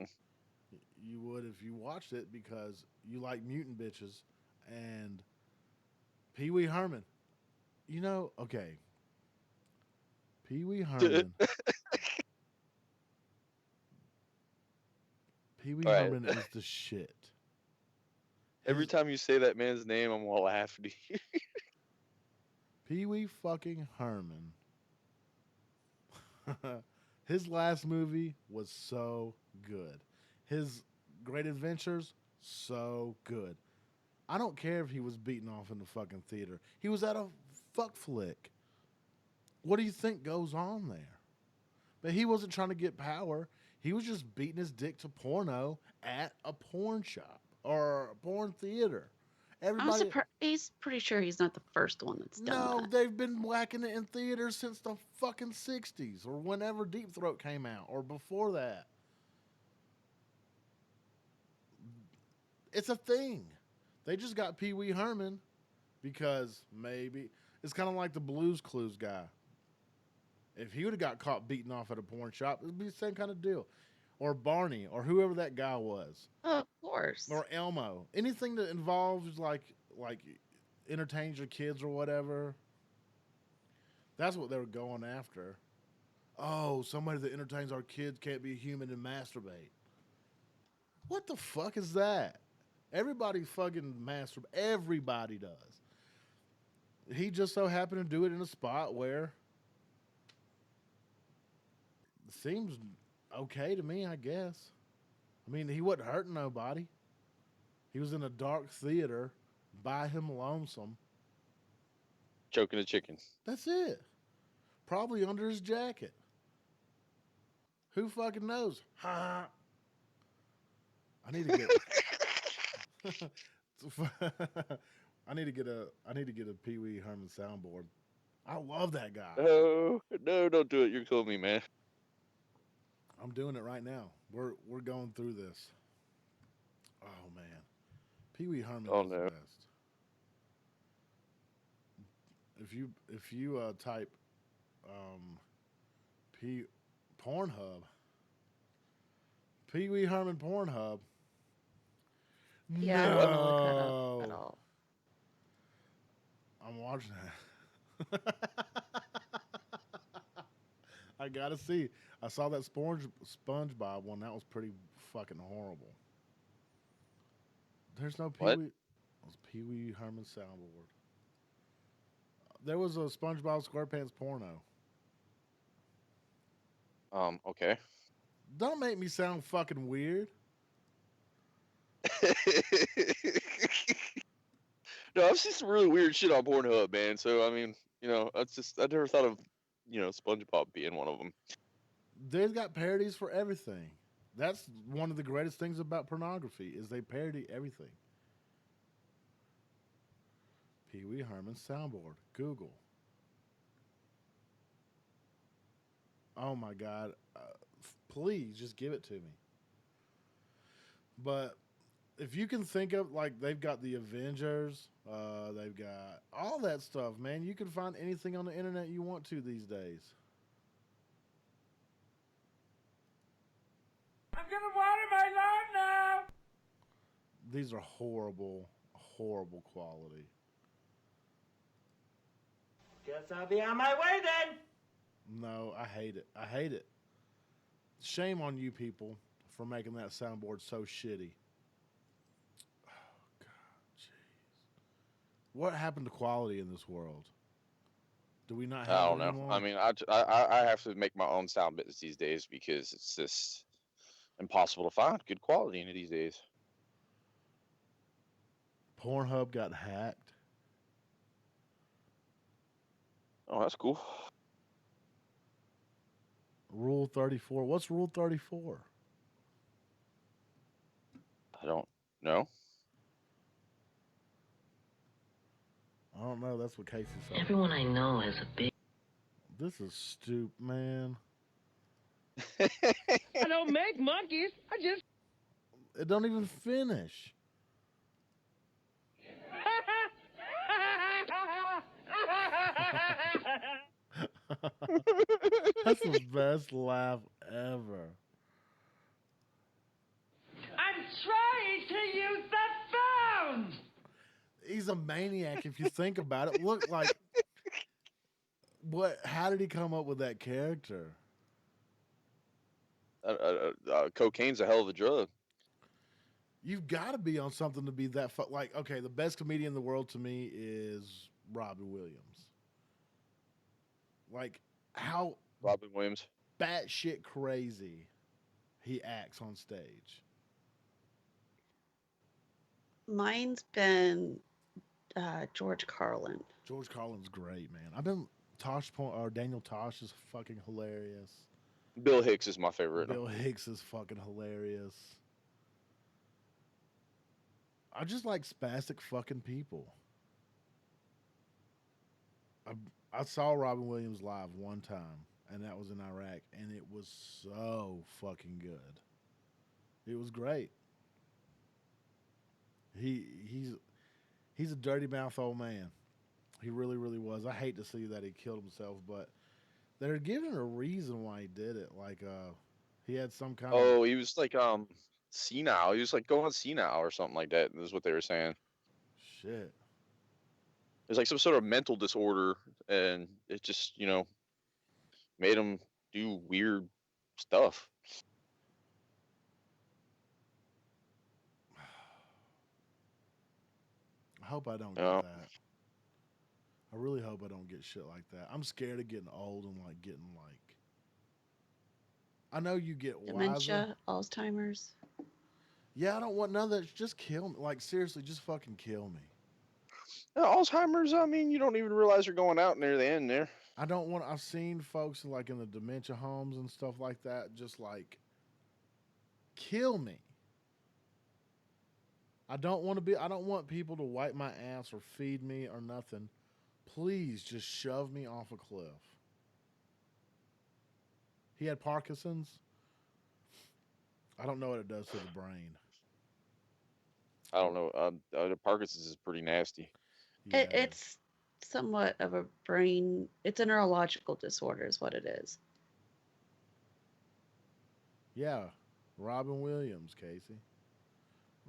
You would if you watched it because you like mutant bitches. And Pee Wee Herman. You know, okay. Pee Wee Herman. Pee Wee All right. Herman is the shit. Every time you say that man's name, I'm gonna laugh. Pee Wee fucking Herman. His last movie was so good. His Great Adventures, so good. I don't care if he was beaten off in the fucking theater. He was at a fuck flick. What do you think goes on there? But he wasn't trying to get power. He was just beating his dick to porno at a porn shop or a porn theater. Everybody. He's pretty sure he's not the first one that's done No, that. they've been whacking it in theaters since the fucking 60s or whenever Deep Throat came out or before that. It's a thing. They just got Pee Wee Herman because maybe it's kind of like the Blues Clues guy. If he would have got caught beating off at a porn shop, it'd be the same kind of deal. Or Barney or whoever that guy was. Of course. Or Elmo. Anything that involves like entertains your kids or whatever. That's what they were going after. Oh, somebody that entertains our kids can't be human and masturbate. What the fuck is that? Everybody fucking masturbate. Everybody does. He just so happened to do it in a spot where it seems okay to me, I guess. I mean, he wasn't hurting nobody. He was in a dark theater by him lonesome. Choking a chicken. That's it. Probably under his jacket. Who fucking knows? Ha! I need to get. I need to get a Pee Wee Herman soundboard. I love that guy. No, don't do it. You're killing me, man. I'm doing it right now. We're going through this. Oh man, Pee Wee Herman is the best. If you type Pornhub, Pee Wee Herman Pornhub. Yeah, I don't look that up at all. I'm watching that. I gotta see. I saw that SpongeBob one. That was pretty fucking horrible. There's no Pee Wee. It was Pee Wee Herman soundboard. There was a SpongeBob SquarePants porno. Okay. Don't make me sound fucking weird. No, I've seen some really weird shit on Pornhub, man. So I mean, I never thought of, SpongeBob being one of them. They've got parodies for everything. That's one of the greatest things about pornography is they parody everything. Pee Wee Herman soundboard. Google. Oh my God. Please just give it to me. But if you can think of, like, they've got the Avengers, they've got all that stuff, man. You can find anything on the internet you want to these days. I'm gonna water my lawn now. These are horrible, horrible quality. Guess I'll be on my way then. No, I hate it. I hate it. Shame on you people for making that soundboard so shitty. Oh, God, jeez. What happened to quality in this world? Do we not have I don't it know. anymore? I mean, I have to make my own sound bits these days because it's just impossible to find good quality in it these days. Pornhub got hacked. Oh, that's cool. Rule 34. What's Rule 34? I don't know. I don't know. That's what Casey said. Everyone I know has a big... This is stupid, man. I don't make monkeys. I just... It don't even finish. That's the best laugh ever. I'm trying to use the phone! He's a maniac if you think about it. Look, like, what? How did he come up with that character? Cocaine's a hell of a drug. You've got to be on something to be that like. Okay, the best comedian in the world to me is Robin Williams. Like how Robin Williams. batshit crazy he acts on stage. Mine's been George Carlin. George Carlin's great, man. I've been Tosh Point or Daniel Tosh is fucking hilarious. Bill Hicks is my favorite. Bill Hicks is fucking hilarious. I just like spastic fucking people. I saw Robin Williams live one time, and that was in Iraq, and it was so fucking good. It was great. He's a dirty mouth old man. He really, really was. I hate to see that he killed himself, but they're giving a reason why he did it. Like, he had some kind of. Oh, he was like senile. He was like going senile or something like that. Is what they were saying. Shit. It was like some sort of mental disorder, and it just made him do weird stuff. I hope I don't get that. I really hope I don't get shit like that. I'm scared of getting old and like getting like. I know you get Dementia, wiser. Alzheimer's. Yeah, I don't want none of that. Just kill me. Like seriously, just fucking kill me. Alzheimer's. I mean, you don't even realize you're going out near the end there. I don't want. I've seen folks like in the dementia homes and stuff like that. Just like kill me. I don't want to be. I don't want people to wipe my ass or feed me or nothing. Please just shove me off a cliff. He had Parkinson's. I don't know what it does to the brain. I don't know. Parkinson's is pretty nasty. Yeah. It's somewhat of a brain. It's a neurological disorder, is what it is. Yeah, Robin Williams, Casey.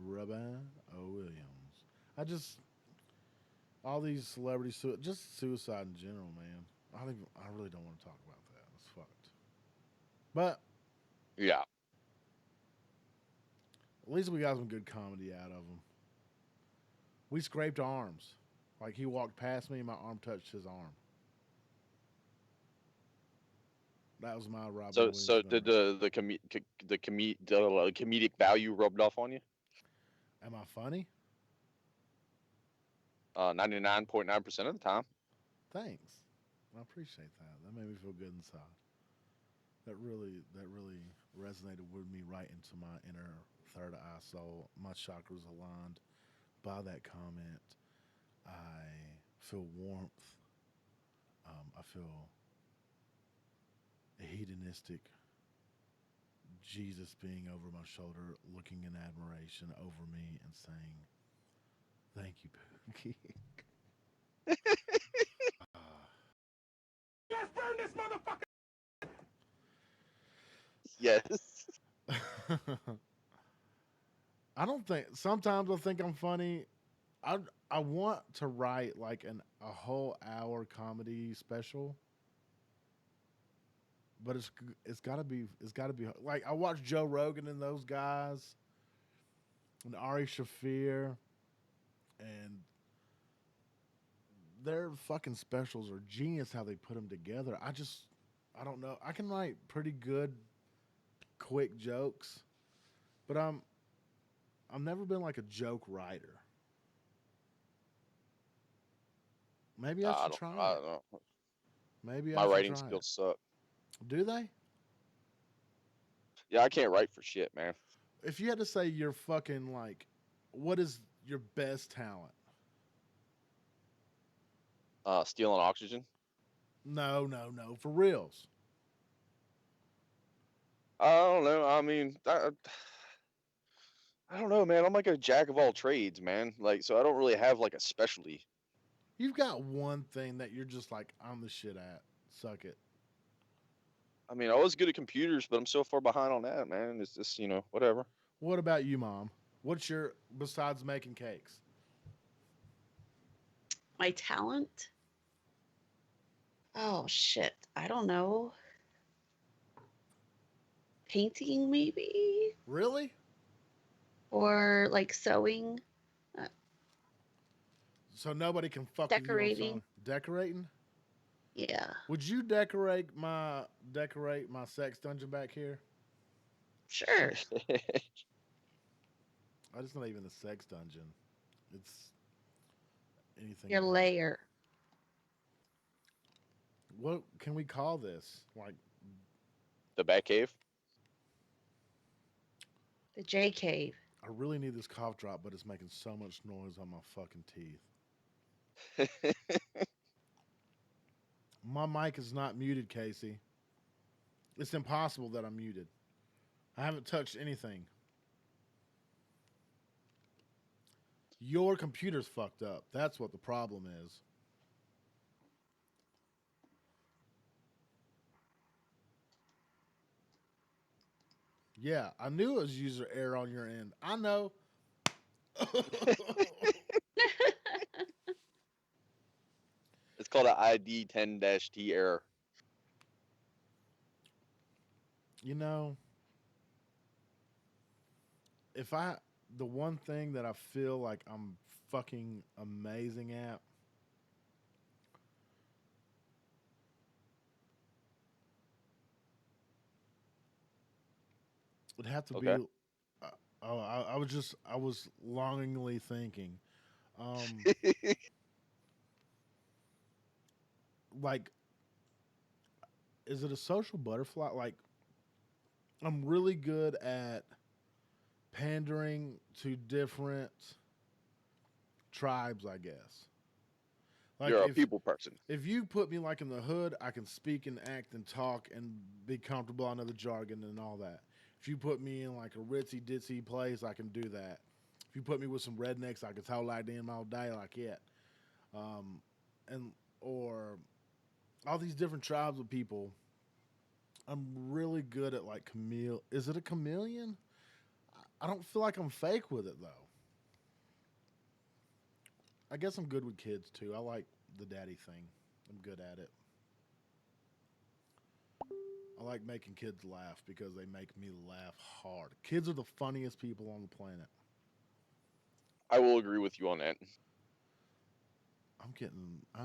Robin O. Williams. All these celebrities, just suicide in general, man. I really don't want to talk about that. It's fucked. But yeah, at least we got some good comedy out of them. We scraped arms. Like he walked past me, and my arm touched his arm. That was my Robin. So did the comedic value rubbed off on you? Am I funny? 99.9% of the time. Thanks. I appreciate that. That made me feel good inside. That really resonated with me right into my inner third eye soul. My chakras aligned by that comment. I feel warmth. I feel a hedonistic Jesus being over my shoulder, looking in admiration over me and saying, "Thank you, Pookie." Yes, burn this motherfucker! Yes. I don't think. Sometimes I think I'm funny. I want to write like a whole hour comedy special, but it's gotta be like I watch Joe Rogan and those guys, and Ari Shaffir, and their fucking specials are genius. How they put them together. I don't know. I can write pretty good, quick jokes, but I've never been like a joke writer. Maybe I should try. I don't know. Maybe my I should writing try skills suck. Do they? Yeah, I can't write for shit, man. If you had to say your fucking like, what is your best talent? Stealing oxygen. No, for reals. I don't know. I mean, I don't know, man. I'm like a jack of all trades, man. Like, so I don't really have like a specialty. You've got one thing that you're just like, I'm the shit at. Suck it. I mean, I was good at computers, but I'm so far behind on that, man. It's just, whatever. What about you, Mom? What's your, besides making cakes? My talent? Oh shit. I don't know. Painting maybe? Really? Or like sewing, So nobody can fuck with you on decorating. something? Decorating? Yeah. Would you decorate my sex dungeon back here? Sure. It's not even a sex dungeon. It's anything. Your else. layer. What can we call this? Like The Batcave. The J Cave. I really need this cough drop, but it's making so much noise on my fucking teeth. My mic is not muted, Casey. It's impossible that I'm muted. I haven't touched anything. Your computer's fucked up. That's what the problem is. Yeah, I knew it was user error on your end. I know. It's called an ID 10-T error. You know, the one thing that I feel like I'm fucking amazing at would have to Okay. be. I was longingly thinking, um, like, is it a social butterfly? Like, I'm really good at pandering to different tribes, I guess. Like You're a people person. if you put me like in the hood, I can speak and act and talk and be comfortable. I know the jargon and all that. If you put me in like a ritzy ditzy place, I can do that. If you put me with some rednecks, I can talk like them all day, like it. And or all these different tribes of people. I'm really good at like chameleon. Is it a chameleon? I don't feel like I'm fake with it though. I guess I'm good with kids too. I like the daddy thing. I'm good at it. I like making kids laugh because they make me laugh hard. Kids are the funniest people on the planet. I will agree with you on that. I'm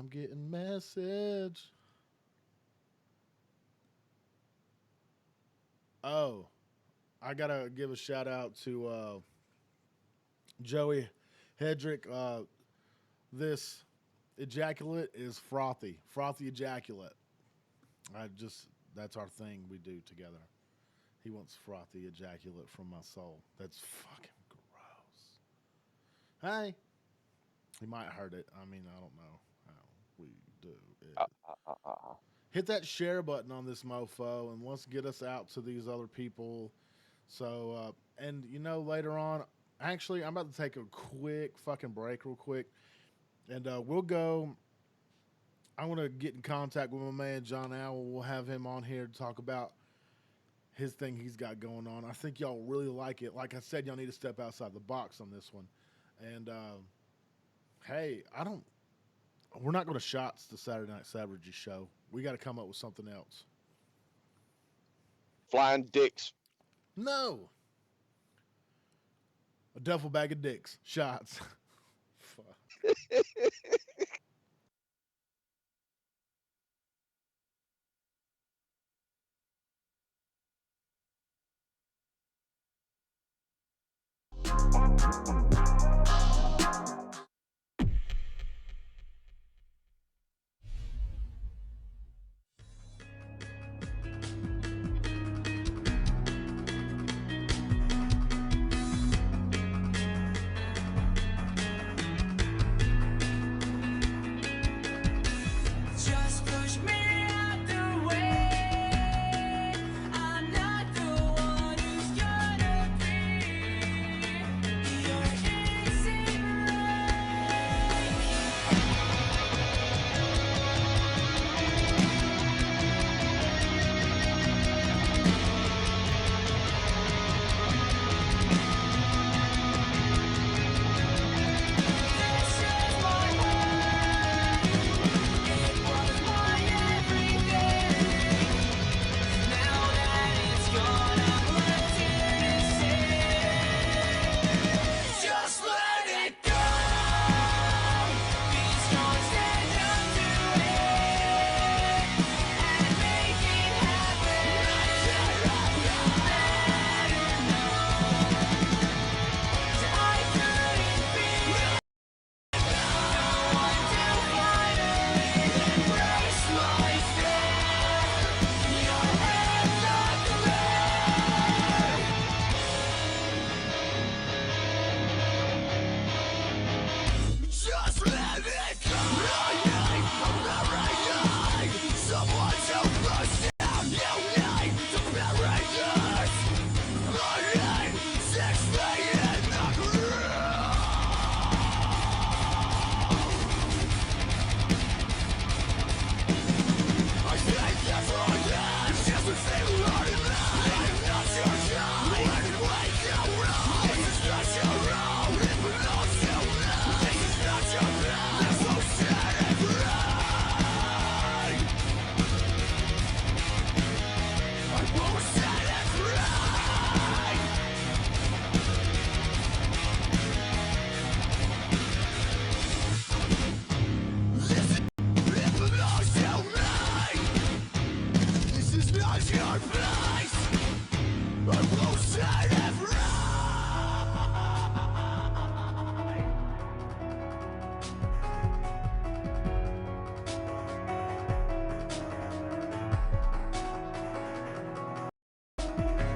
getting message. Oh, I gotta give a shout out to Joey Hedrick. This ejaculate is frothy. Frothy ejaculate. That's our thing we do together. He wants frothy ejaculate from my soul. That's fucking gross. Hey. He might hurt it. I mean, I don't know how we do it. Hit that share button on this mofo and let's get us out to these other people. So, and later on, actually, I'm about to take a quick fucking break real quick. And we'll go. I want to get in contact with my man, John Owl. We'll have him on here to talk about his thing he's got going on. I think y'all really like it. Like I said, y'all need to step outside the box on this one. And, hey, we're not going to shots the Saturday Night Savagery show. We got to come up with something else. Flying dicks. No. A duffel bag of dicks. Shots. Fuck. Just push me out the way. I'm not the one who's gonna be your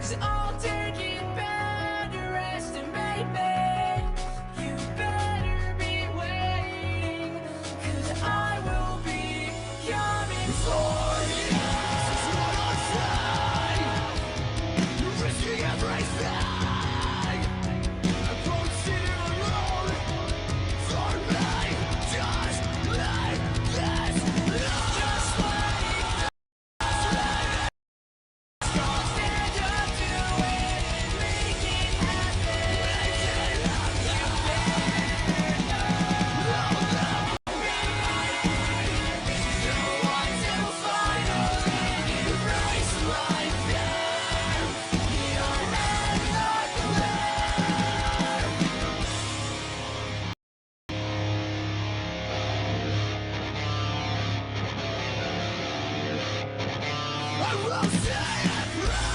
'Cause I'll take it bad to rest and baby, you better be waiting, 'cause I will be coming for you. This is what I say. You're risking everything. I won't sit here alone. For me, just like this. Just like stand up to it and make it happen. No one to finally embrace my fear. You're not I will say it right.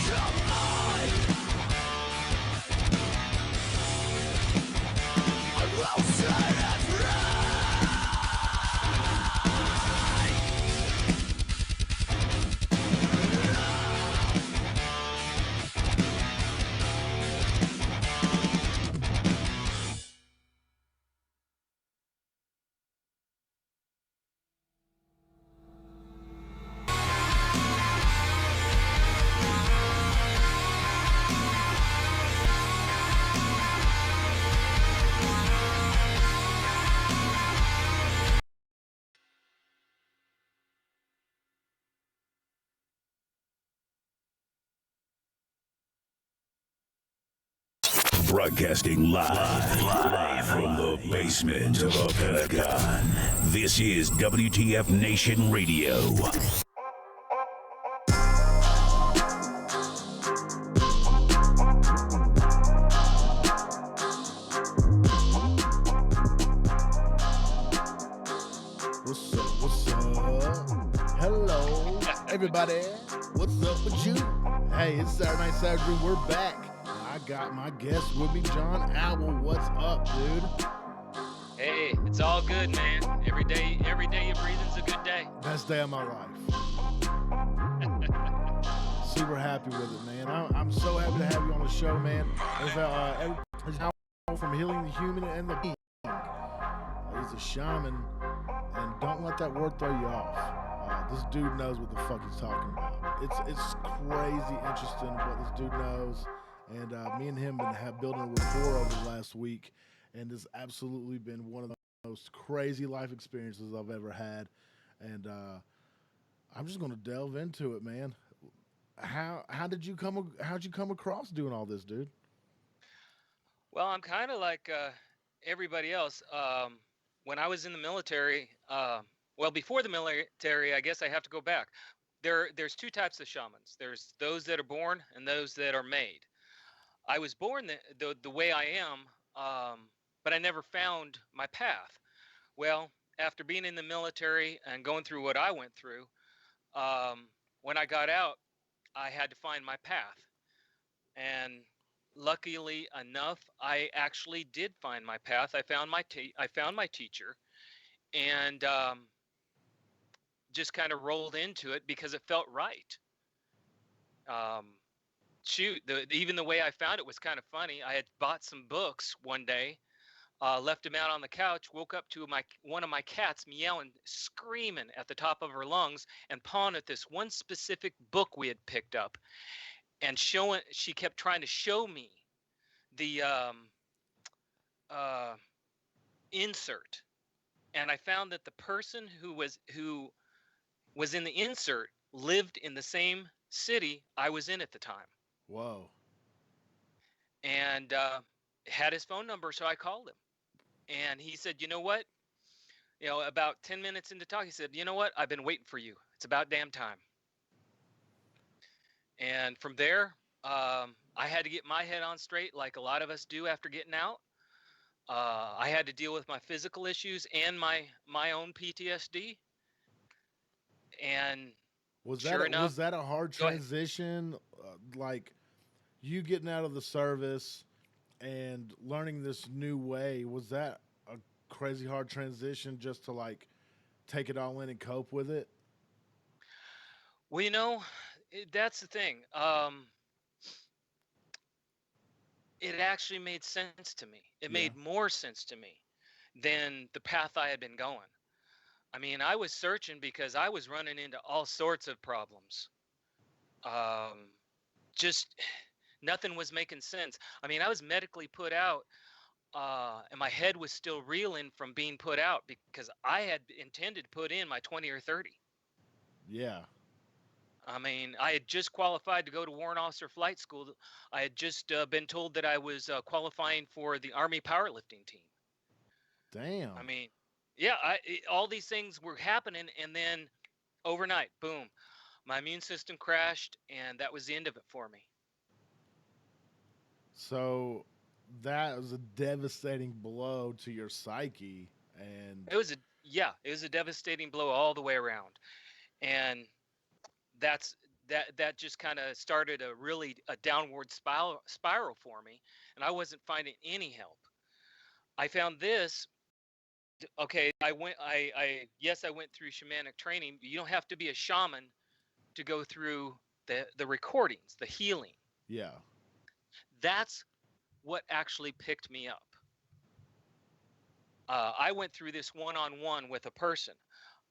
Come on. I will say it Broadcasting live from the basement of a Pentagon. This is WTF Nation Radio. What's up? What's up? Hello, everybody. What's up with you? Hey, it's Saturday Night Savagery. We're back. I got my guest with me, John Owl. What's up, dude? Hey, it's all good, man. Every day you breathing's a good day. Best day of my life. Super happy with it, man. I'm so happy to have you on the show, man. It's how from Healing the Human and the Being. He's a shaman, and don't let that word throw you off. This dude knows what the fuck he's talking about. It's crazy interesting what this dude knows, and me and him have built a rapport over the last week, and it's absolutely been one of the most crazy life experiences I've ever had, and I'm just gonna delve into it, man. How'd you come across doing all this, dude? Well, I'm kind of like everybody else. When I was in the military, well, before the military, I guess I have to go back. There's two types of shamans. There's those that are born and those that are made. I was born the way I am, but I never found my path. Well, after being in the military and going through what I went through, when I got out, I had to find my path. And luckily enough, I actually did find my path. I found my teacher, and just kind of rolled into it because it felt right. Shoot, even the way I found it was kind of funny. I had bought some books one day, left them out on the couch, woke up to one of my cats meowing, screaming at the top of her lungs, and pawing at this one specific book we had picked up, and she kept trying to show me the insert, and I found that the person who was in the insert lived in the same city I was in at the time. Whoa. And had his phone number, so I called him. And he said, you know what? About 10 minutes into talk, he said, you know what? I've been waiting for you. It's about damn time. And from there, I had to get my head on straight like a lot of us do after getting out. I had to deal with my physical issues and my own PTSD. And sure enough, was that a hard go ahead. transition? Like you getting out of the service and learning this new way, was that a crazy hard transition just to like take it all in and cope with it? Well, that's the thing. It actually made sense to me. It Yeah. made more sense to me than the path I had been going. I mean, I was searching because I was running into all sorts of problems. Um, just nothing was making sense. I mean, I was medically put out, and my head was still reeling from being put out because I had intended to put in my 20 or 30. Yeah. I mean, I had just qualified to go to Warrant Officer Flight School. I had just been told that I was qualifying for the Army powerlifting team. Damn. I mean, yeah, all these things were happening, and then overnight, boom, my immune system crashed, and that was the end of it for me. So that was a devastating blow to your psyche, and It was a devastating blow all the way around, and that's that just kind of started a downward spiral for me, and I wasn't finding any help. I found this. Okay, I went through shamanic training. You don't have to be a shaman to go through the recordings, the healing. yeah. That's what actually picked me up. I went through this one-on-one with a person.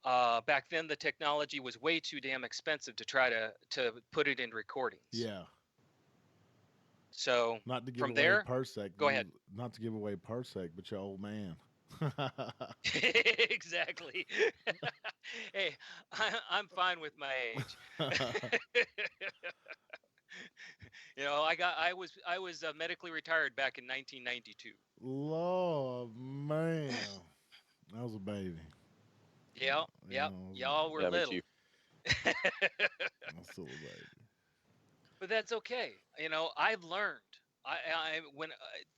Back then, the technology was way too damn expensive to try to put it in recordings. Yeah. So Not to give from away there, Persec. go ahead. Not to give away Persec, but your old man. Exactly. Hey, I'm fine with my age. I was medically retired back in 1992. Lord, man. That was a baby. Yep, Yeah, y'all were Yeah, me little. too. that's still a baby. But that's okay. I've learned. When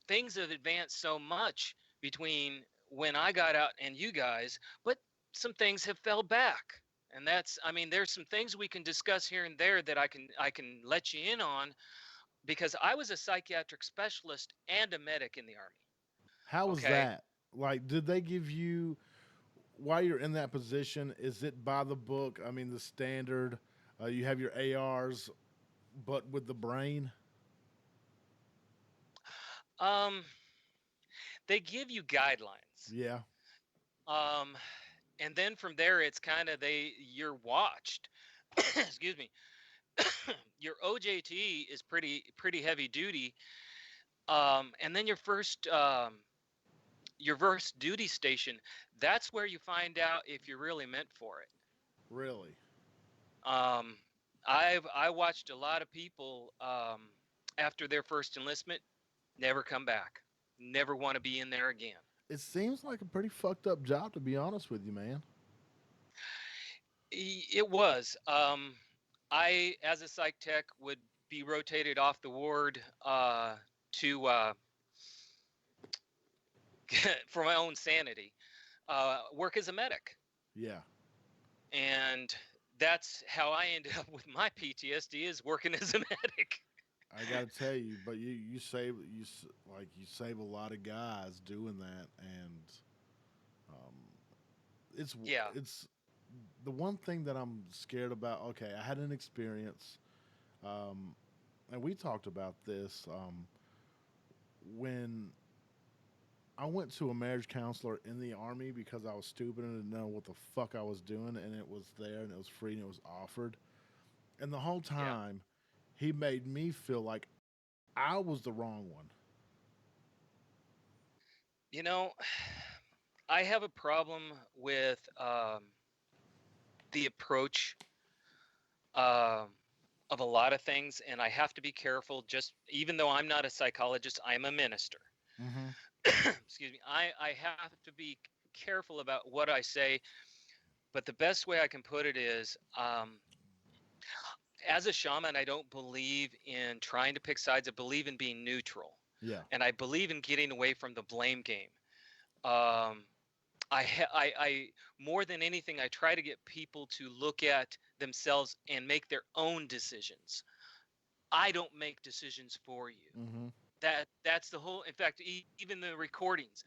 things have advanced so much between when I got out and you guys, but some things have fell back. And there's some things we can discuss here and there that I can let you in on, because I was a psychiatric specialist and a medic in the Army. How was Okay. that? Like, did they give you, while you're in that position, is it by the book? I mean, the standard, you have your ARs, but with the brain? They give you guidelines. Yeah. And then from there, it's kind of you're watched. Excuse me. Your OJT is pretty heavy duty. And then your first duty station, that's where you find out if you're really meant for it. Really? I watched a lot of people after their first enlistment never come back, never want to be in there again. It seems like a pretty fucked up job, to be honest with you, man. It was. I, as a psych tech, would be rotated off the ward to for my own sanity, work as a medic. Yeah. And that's how I ended up with my PTSD, is working as a medic. I gotta tell you, but you save a lot of guys doing that, and it's the one thing that I'm scared about. Okay, I had an experience, and we talked about this when I went to a marriage counselor in the Army because I was stupid and didn't know what the fuck I was doing, and it was there and it was free and it was offered, and the whole time. He made me feel like I was the wrong one. I have a problem with the approach of a lot of things, and I have to be careful. Just even though I'm not a psychologist, I'm a minister. Mm-hmm. Excuse me. I have to be careful about what I say, but the best way I can put it is, as a shaman, I don't believe in trying to pick sides. I believe in being neutral. Yeah. and I believe in getting away from the blame game. Um, I more than anything, I try to get people to look at themselves and make their own decisions. I don't make decisions for you. Mm-hmm. That's the whole. In fact, even the recordings,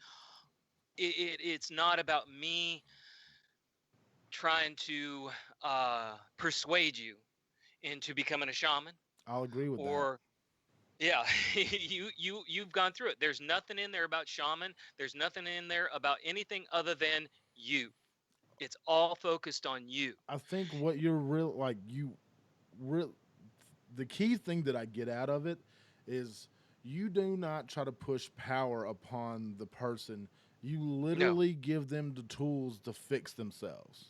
it's not about me trying to persuade you into becoming a shaman, I'll agree with that. or yeah, you've gone through it. There's nothing in there about shaman. There's nothing in there about anything other than you. It's all focused on you. I think what you're real the key thing that I get out of it is you do not try to push power upon the person. You No, literally give them the tools to fix themselves.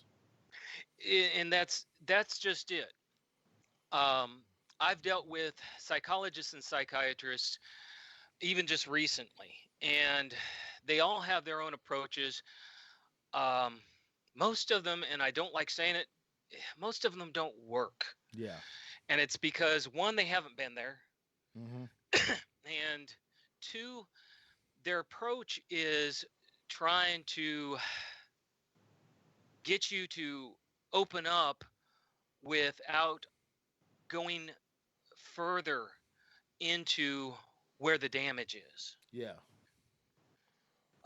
and that's just it. Um, I've dealt with psychologists and psychiatrists even just recently, and they all have their own approaches. Um, most of them, and I don't like saying it, most of them don't work. Yeah. And it's because one, they haven't been there, Mm-hmm. and two, their approach is trying to get you to open up without going further into where the damage is. Yeah.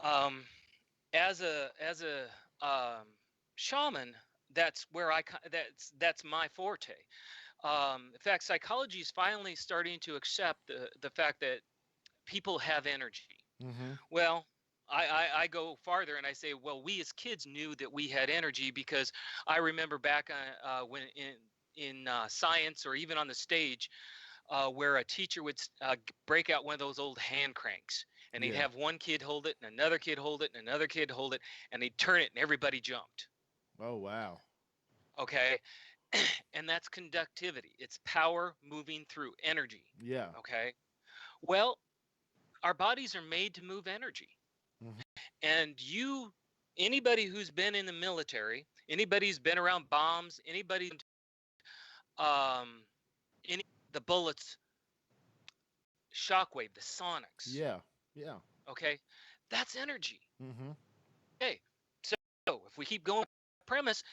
Um, as a shaman, that's where that's my forte. In fact, psychology is finally starting to accept the fact that people have energy. Mm-hmm. Well, I go farther and I say, well, we as kids knew that we had energy because I remember back when in science or even on the stage where a teacher would break out one of those old hand cranks, and he'd Yeah. have one kid hold it and another kid hold it and another kid hold it, and he'd turn it and everybody jumped. Oh wow. Okay. And that's conductivity. It's power moving through energy. Yeah. Okay. Well, our bodies are made to move energy. Mhm. And anybody who's been in the military, anybody who's been around bombs, anybody, um, any the bullets, shockwave, the sonics. Yeah. Yeah. Okay, that's energy. Mm-hmm. Okay, so if we keep going with that premise,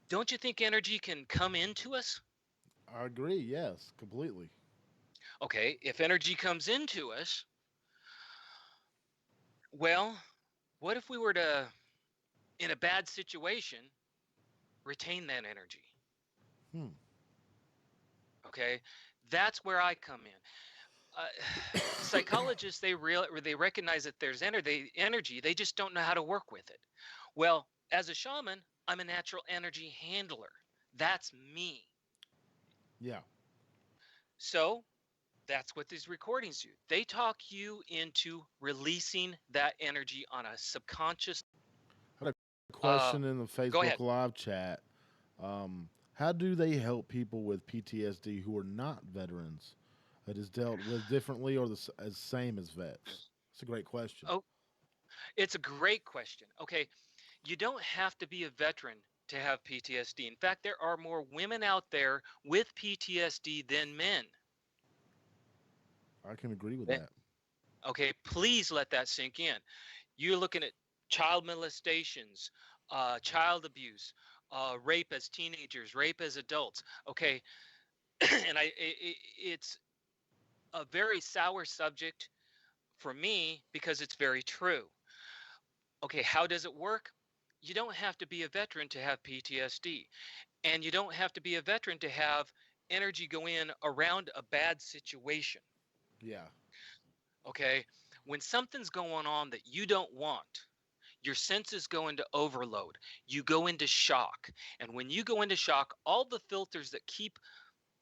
don't you think energy can come into us? I agree. Yes, completely. Okay, if energy comes into us, well, what if we were to, in a bad situation, retain that energy? Hmm. Okay, that's where I come in. Psychologists, they recognize that there's energy, they just don't know how to work with it. Well, as a shaman, I'm a natural energy handler. That's me. Yeah. So that's what these recordings do. They talk you into releasing that energy on a subconscious. I had a question in the Go ahead. Facebook Live chat. How do they help people with PTSD who are not veterans? That is dealt with differently or as same as vets? It's a great question. Oh, it's a great question. Okay, you don't have to be a veteran to have PTSD. In fact, there are more women out there with PTSD than men. I can agree with Eh, that. Okay, please let that sink in. You're looking at child molestations, child abuse, rape as teenagers, rape as adults. Okay, and it's a very sour subject for me because it's very true. Okay, how does it work? You don't have to be a veteran to have PTSD, and you don't have to be a veteran to have energy go in around a bad situation. Yeah. Okay, when something's going on that you don't want, your senses go into overload. You go into shock. And when you go into shock, all the filters that keep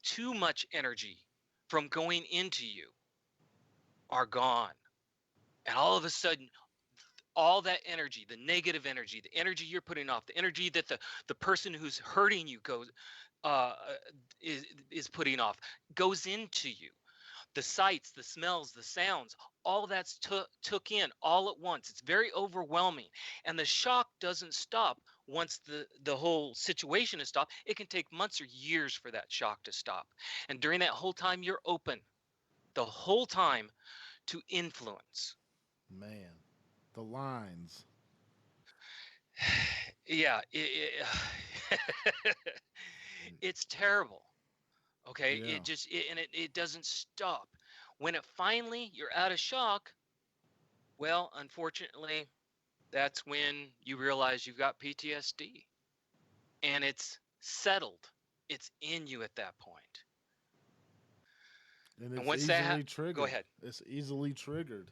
too much energy from going into you are gone. And all of a sudden, all that energy, the negative energy, the energy you're putting off, the energy that the person who's hurting you uh, is putting off, goes into you. The sights, the smells, the sounds, all that's took in all at once. It's very overwhelming. And the shock doesn't stop once the whole situation is stopped. It can take months or years for that shock to stop. And during that whole time, you're open the whole time to influence. Man, the lines. Yeah, it's terrible. Okay, Yeah. it doesn't stop. When it finally you're out of shock, well, unfortunately, that's when you realize you've got PTSD, and it's settled. It's in you at that point. And And it's once that easily go triggered. ahead. It's easily triggered.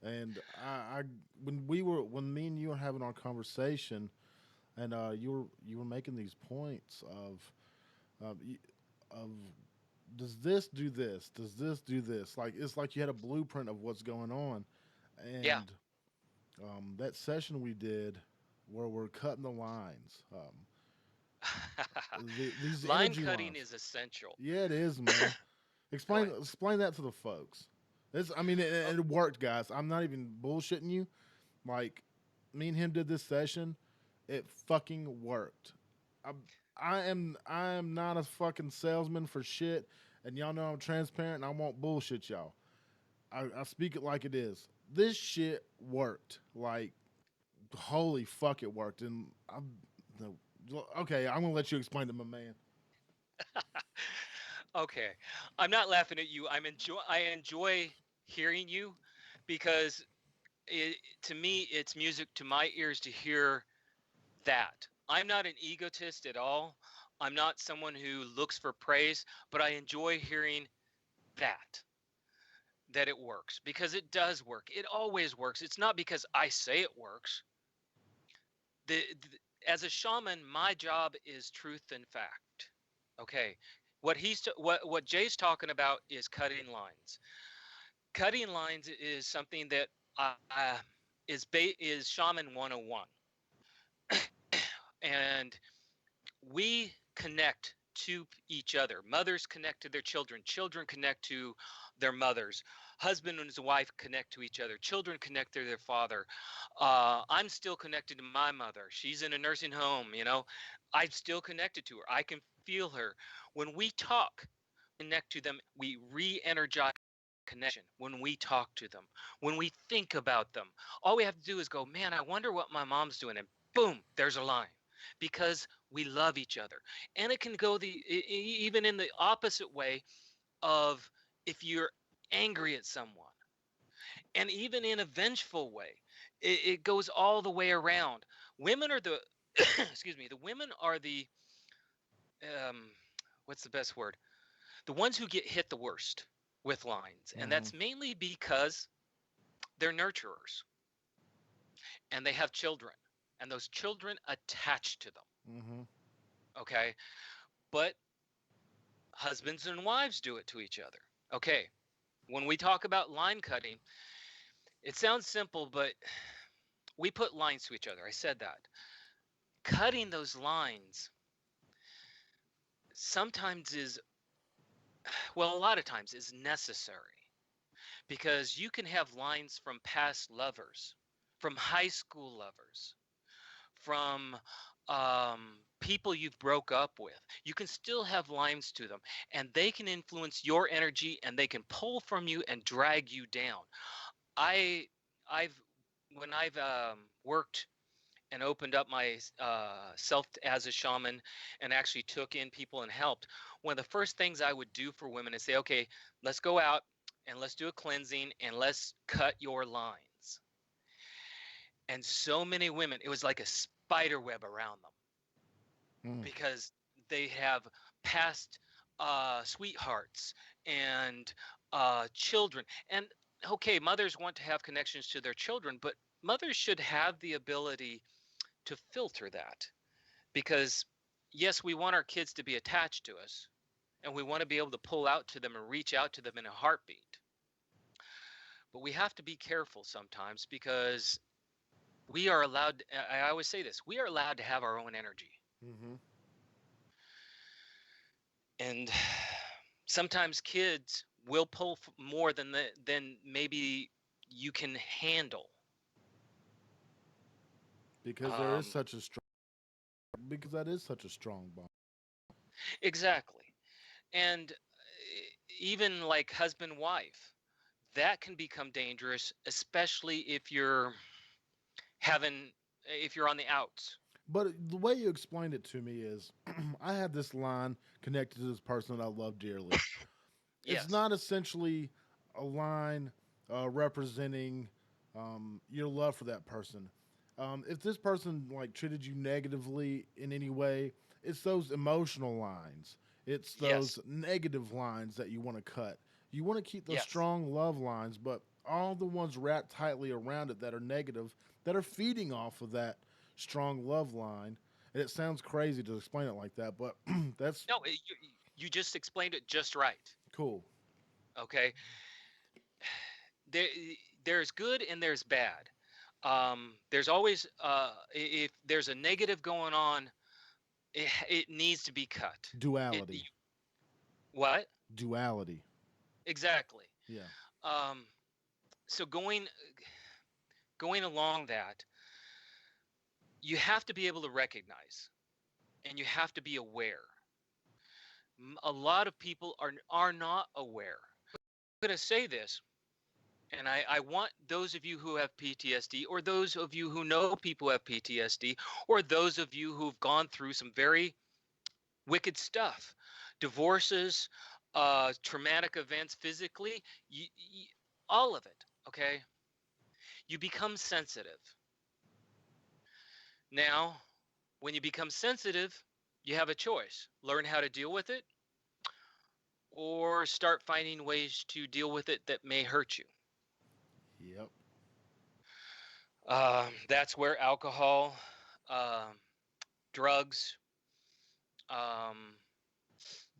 And I when me and you were having our conversation, and you were making these points of does this do this? Does this do this? Like it's like you had a blueprint of what's going on, Yeah. and that session we did where we're cutting the lines, these Line energy cutting lines. is essential. Yeah, it is, man. Go ahead. Explain that to the folks. I mean, Oh, it worked, guys. I'm not even bullshitting you. Like, me and him did this session. It fucking worked. I, I am not a fucking salesman for shit, and y'all know I'm transparent and I won't bullshit y'all. I speak it like it is. This shit worked. Like, holy fuck, it worked. And okay, I'm gonna let you explain to my man. okay. I'm not laughing at you. I enjoy hearing you because to me it's music to my ears to hear that. I'm not an egotist at all. I'm not someone who looks for praise, but I enjoy hearing that it works because it does work. It always works. It's not because I say it works. As a shaman, my job is truth and fact. Okay. What Jay's talking about is cutting lines. Cutting lines is something that is shaman 101. And we connect to each other. Mothers connect to their children. Children connect to their mothers. Husband and his wife connect to each other. Children connect to their father. I'm still connected to my mother. She's in a nursing home, you know. I'm still connected to her. I can feel her. When we talk, connect to them, we re-energize connection when we talk to them, when we think about them. All we have to do is go, man, I wonder what my mom's doing. And boom, there's a line because we love each other. And it can go even in the opposite way of if you're angry at someone, and even in a vengeful way, it goes all the way around. Women are the, excuse me, the women are the, um, what's the best word? The ones who get hit the worst with lines. And Hmm. that's mainly because they're nurturers and they have children, and those children attach to them. Hmm. Okay. But husbands and wives do it to each other. Okay. When we talk about line cutting, it sounds simple, but we put lines to each other. I said that. Cutting those lines sometimes is, well, a lot of times is necessary because you can have lines from past lovers, from high school lovers, from people you've broke up with. You can still have lines to them, and they can influence your energy, and they can pull from you and drag you down. I, I've when I've worked and opened up my self as a shaman, and actually took in people and helped. One of the first things I would do for women is say, okay, let's go out and let's do a cleansing and let's cut your lines. And so many women, it was like a spider web around them Mm. because they have past sweethearts and children. And okay, mothers want to have connections to their children, but mothers should have the ability to filter that because, yes, we want our kids to be attached to us and we want to be able to pull out to them and reach out to them in a heartbeat. But we have to be careful sometimes because we are allowed, I always say this, we are allowed to have our own energy. Hmm. And sometimes kids will pull more than maybe you can handle. Because there is Um, such a strong. Because that is such a strong bond. exactly. And even like husband wife, that can become dangerous, especially if you're having if you're on the outs. But the way you explained it to me is I had this line connected to this person that I love dearly. It's Yes. not essentially a line representing your love for that person. If this person like treated you negatively in any way, it's those emotional lines. It's those Yes. negative lines that you want to cut. You want to keep those Yes. strong love lines, but all the ones wrapped tightly around it that are negative, that are feeding off of that strong love line. And it sounds crazy to explain it like that, but that's No, you just explained it just right. cool. Okay. There, there's good and there's bad. There's always if there's a negative going on, it needs to be cut. Duality. What? Duality. Exactly. Yeah. Um, so going along that, you have to be able to recognize and you have to be aware. A lot of people are not aware. I'm going to say this, and I want those of you who have PTSD, or those of you who know people who have PTSD, or those of you who've gone through some very wicked stuff, divorces, traumatic events physically, all of it, okay? You become sensitive. Now, when you become sensitive, you have a choice. Learn how to deal with it or start finding ways to deal with it that may hurt you. Yep. That's where alcohol, um, drugs, um,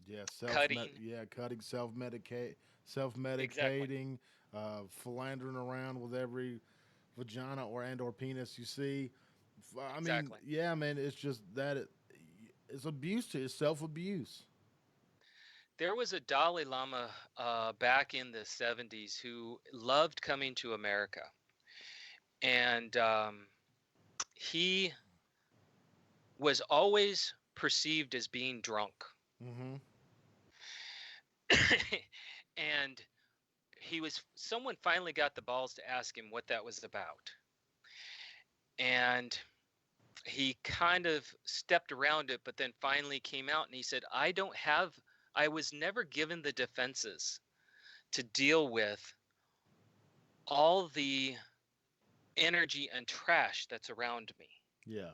Yeah, cutting, cutting, self exactly, medicating, philandering around with every vagina or penis you see. I mean, exactly. yeah, man, it's just that it's abuse to it's self abuse. There was a Dalai Lama back in the 70s who loved coming to America. And he was always perceived as being drunk. Mm-hmm. And someone finally got the balls to ask him what that was about. And he kind of stepped around it, but then finally came out and he said, I was never given the defenses to deal with all the energy and trash that's around me. Yeah.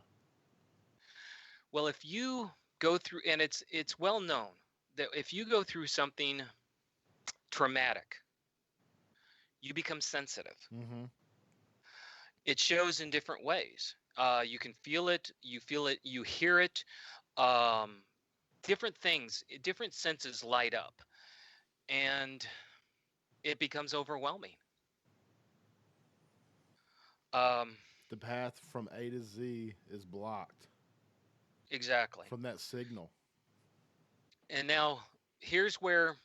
Well, if you go through, and it's well known that if you go through something traumatic, you become sensitive. Mm-hmm. It shows in different ways. You can feel it, you hear it. Um, Different things, different senses light up, and it becomes overwhelming. Um, The path from A to Z is blocked exactly. from that signal. And now here's where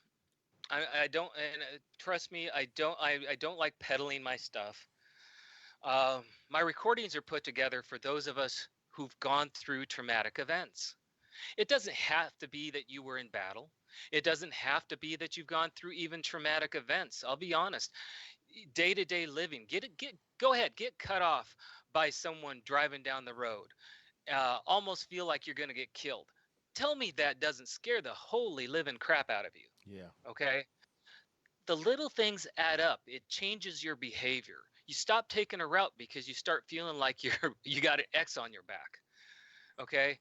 I don't, and trust me, I don't like peddling my stuff. My recordings are put together for those of us who've gone through traumatic events. It doesn't have to be that you were in battle. It doesn't have to be that you've gone through even traumatic events. I'll be honest. Day-to-day living, go ahead, get cut off by someone driving down the road. Almost feel like you're going to get killed. Tell me that doesn't scare the holy living crap out of you. Yeah. Okay? The little things add up. It changes your behavior. You stop taking a route because you start feeling like you got an X on your back. Okay?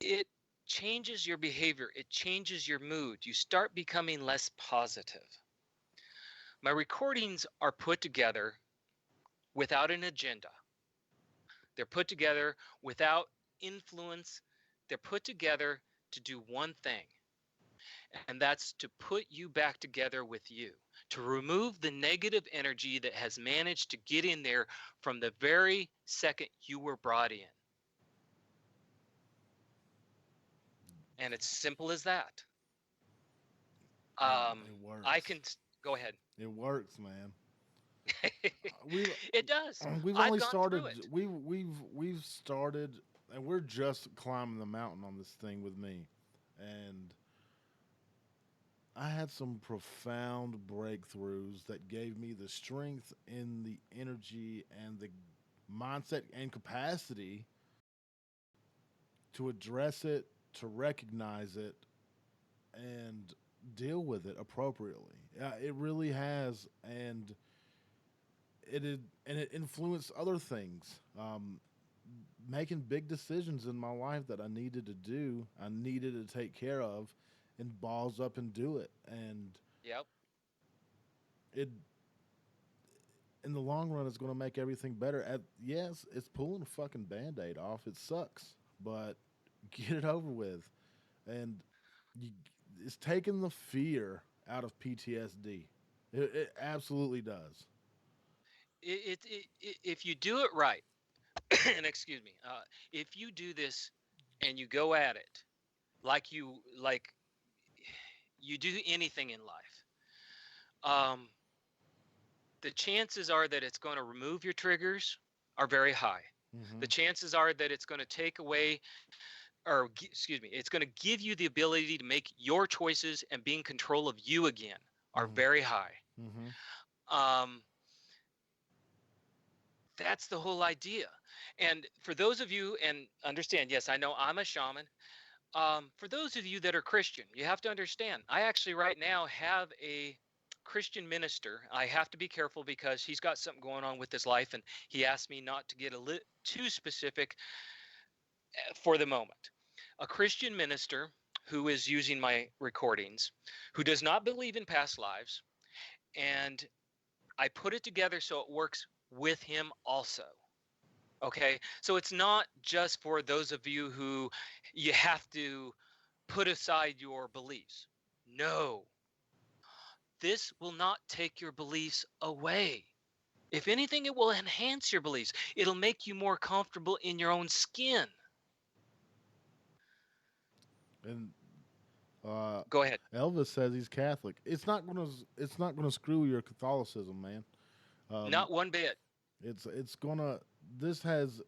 It changes your behavior. It changes your mood. You start becoming less positive. My recordings are put together without an agenda. They're put together without influence. They're put together to do one thing, and that's to put you back together with you, to remove the negative energy that has managed to get in there from the very second you were brought in. And it's simple as that. It works. I can go ahead. It works, man. It does. We've I've only gone started. through it. We've started, and we're just climbing the mountain on this thing with me, and I had some profound breakthroughs that gave me the strength and the energy and the mindset and capacity to address it, to recognize it, and deal with it appropriately. It really has, and it influenced other things. Making big decisions in my life that I needed to do, I needed to take care of, and balls up and do it. And Yep. it, in the long run, it's going to make everything better. Yes, it's pulling a fucking band aid off. It sucks, but get it over with. And you, it's taking the fear out of PTSD. It absolutely does. If you do it right, and excuse me, if you do this and you go at it like you do anything in life, um, the chances are that it's going to remove your triggers are very high. The Hmm. chances are that it's going to take away, or excuse me, it's going to give you the ability to make your choices and be in control of you again are Hmm. very high. Hmm. Um, that's the whole idea. And for those of you, and understand, yes, I know I'm a shaman. For those of you that are Christian, you have to understand, I actually right now have a Christian minister. I have to be careful because he's got something going on with his life, and he asked me not to get too specific for the moment. A Christian minister who is using my recordings, who does not believe in past lives, and I put it together so it works with him also. Okay, so it's not just for those of you who you have to put aside your beliefs. No, this will not take your beliefs away. If anything, it will enhance your beliefs. It'll make you more comfortable in your own skin. And uh, Go ahead. Elvis says he's Catholic. It's not gonna screw your Catholicism, man. Um, Not one bit. it's gonna. This has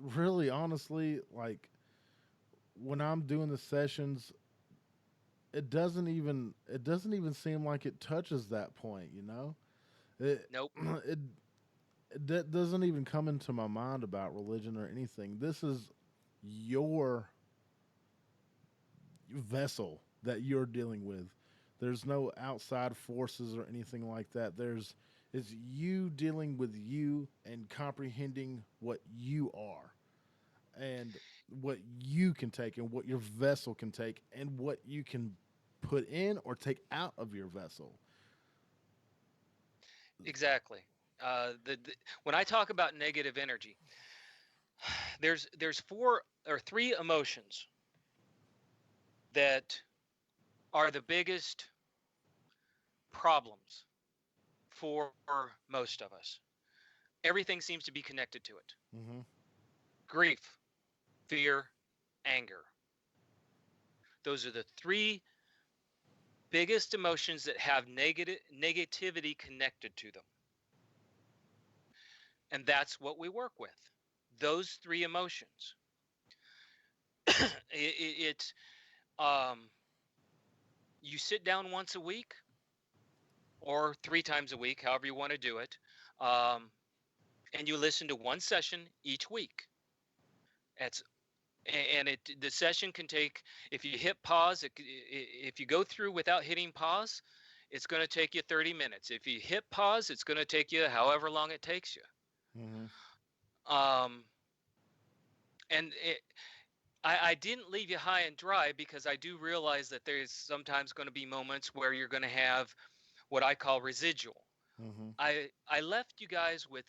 really, honestly, like when I'm doing the sessions, it doesn't even seem like it touches that point. It Nope. it that doesn't even come into my mind about religion or anything. This is your vessel that you're dealing with. There's no outside forces or anything like that. It's you dealing with you and comprehending what you are and what you can take and what your vessel can take and what you can put in or take out of your vessel. Exactly. The when I talk about negative energy, there's four or three emotions that are the biggest problems for most of us. Everything seems to be connected to it. Mm-hmm. Grief, fear, anger. Those are the three biggest emotions that have negativity connected to them. And that's what we work with. Those three emotions. It's you sit down once a week or 3 times a week, however you want to do it, um, and you listen to one session each week. It's and the session can take, if you hit pause, if you go through without hitting pause, it's going to take you 30 minutes. If you hit pause, it's going to take you however long it takes you. Mm-hmm. Um, and I didn't leave you high and dry because I do realize that there's sometimes going to be moments where you're going to have what I call residual. Mm-hmm. I left you guys with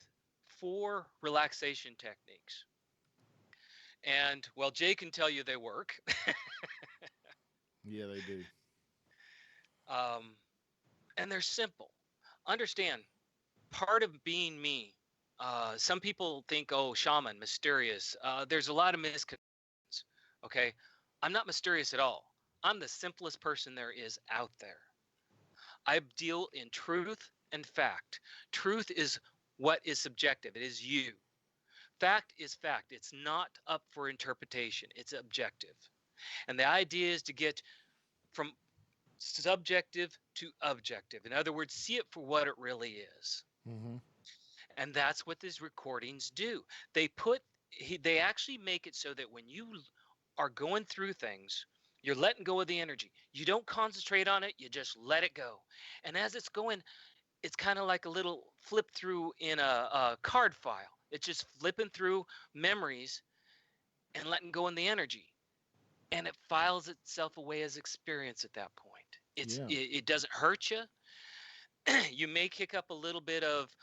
4 relaxation techniques. And well, Jay can tell you they work. Yeah, they do. um, and they're simple. Understand, part of being me, some people think, oh, shaman, mysterious. There's a lot of misconceptions. Okay. I'm not mysterious at all. I'm the simplest person there is out there. I deal in truth and fact. Truth is what is subjective, it is you. Fact is fact. It's not up for interpretation, it's objective. And the idea is to get from subjective to objective. In other words, see it for what it really is. Mm-hmm. And that's what these recordings do. They actually make it so that when you are going through things, you're letting go of the energy. You don't concentrate on it, you just let it go. And as it's going, it's kind of like a little flip through in a card file. It's just flipping through memories and letting go in the energy. And it files itself away as experience at that point. It doesn't hurt you. You may kick up a little bit of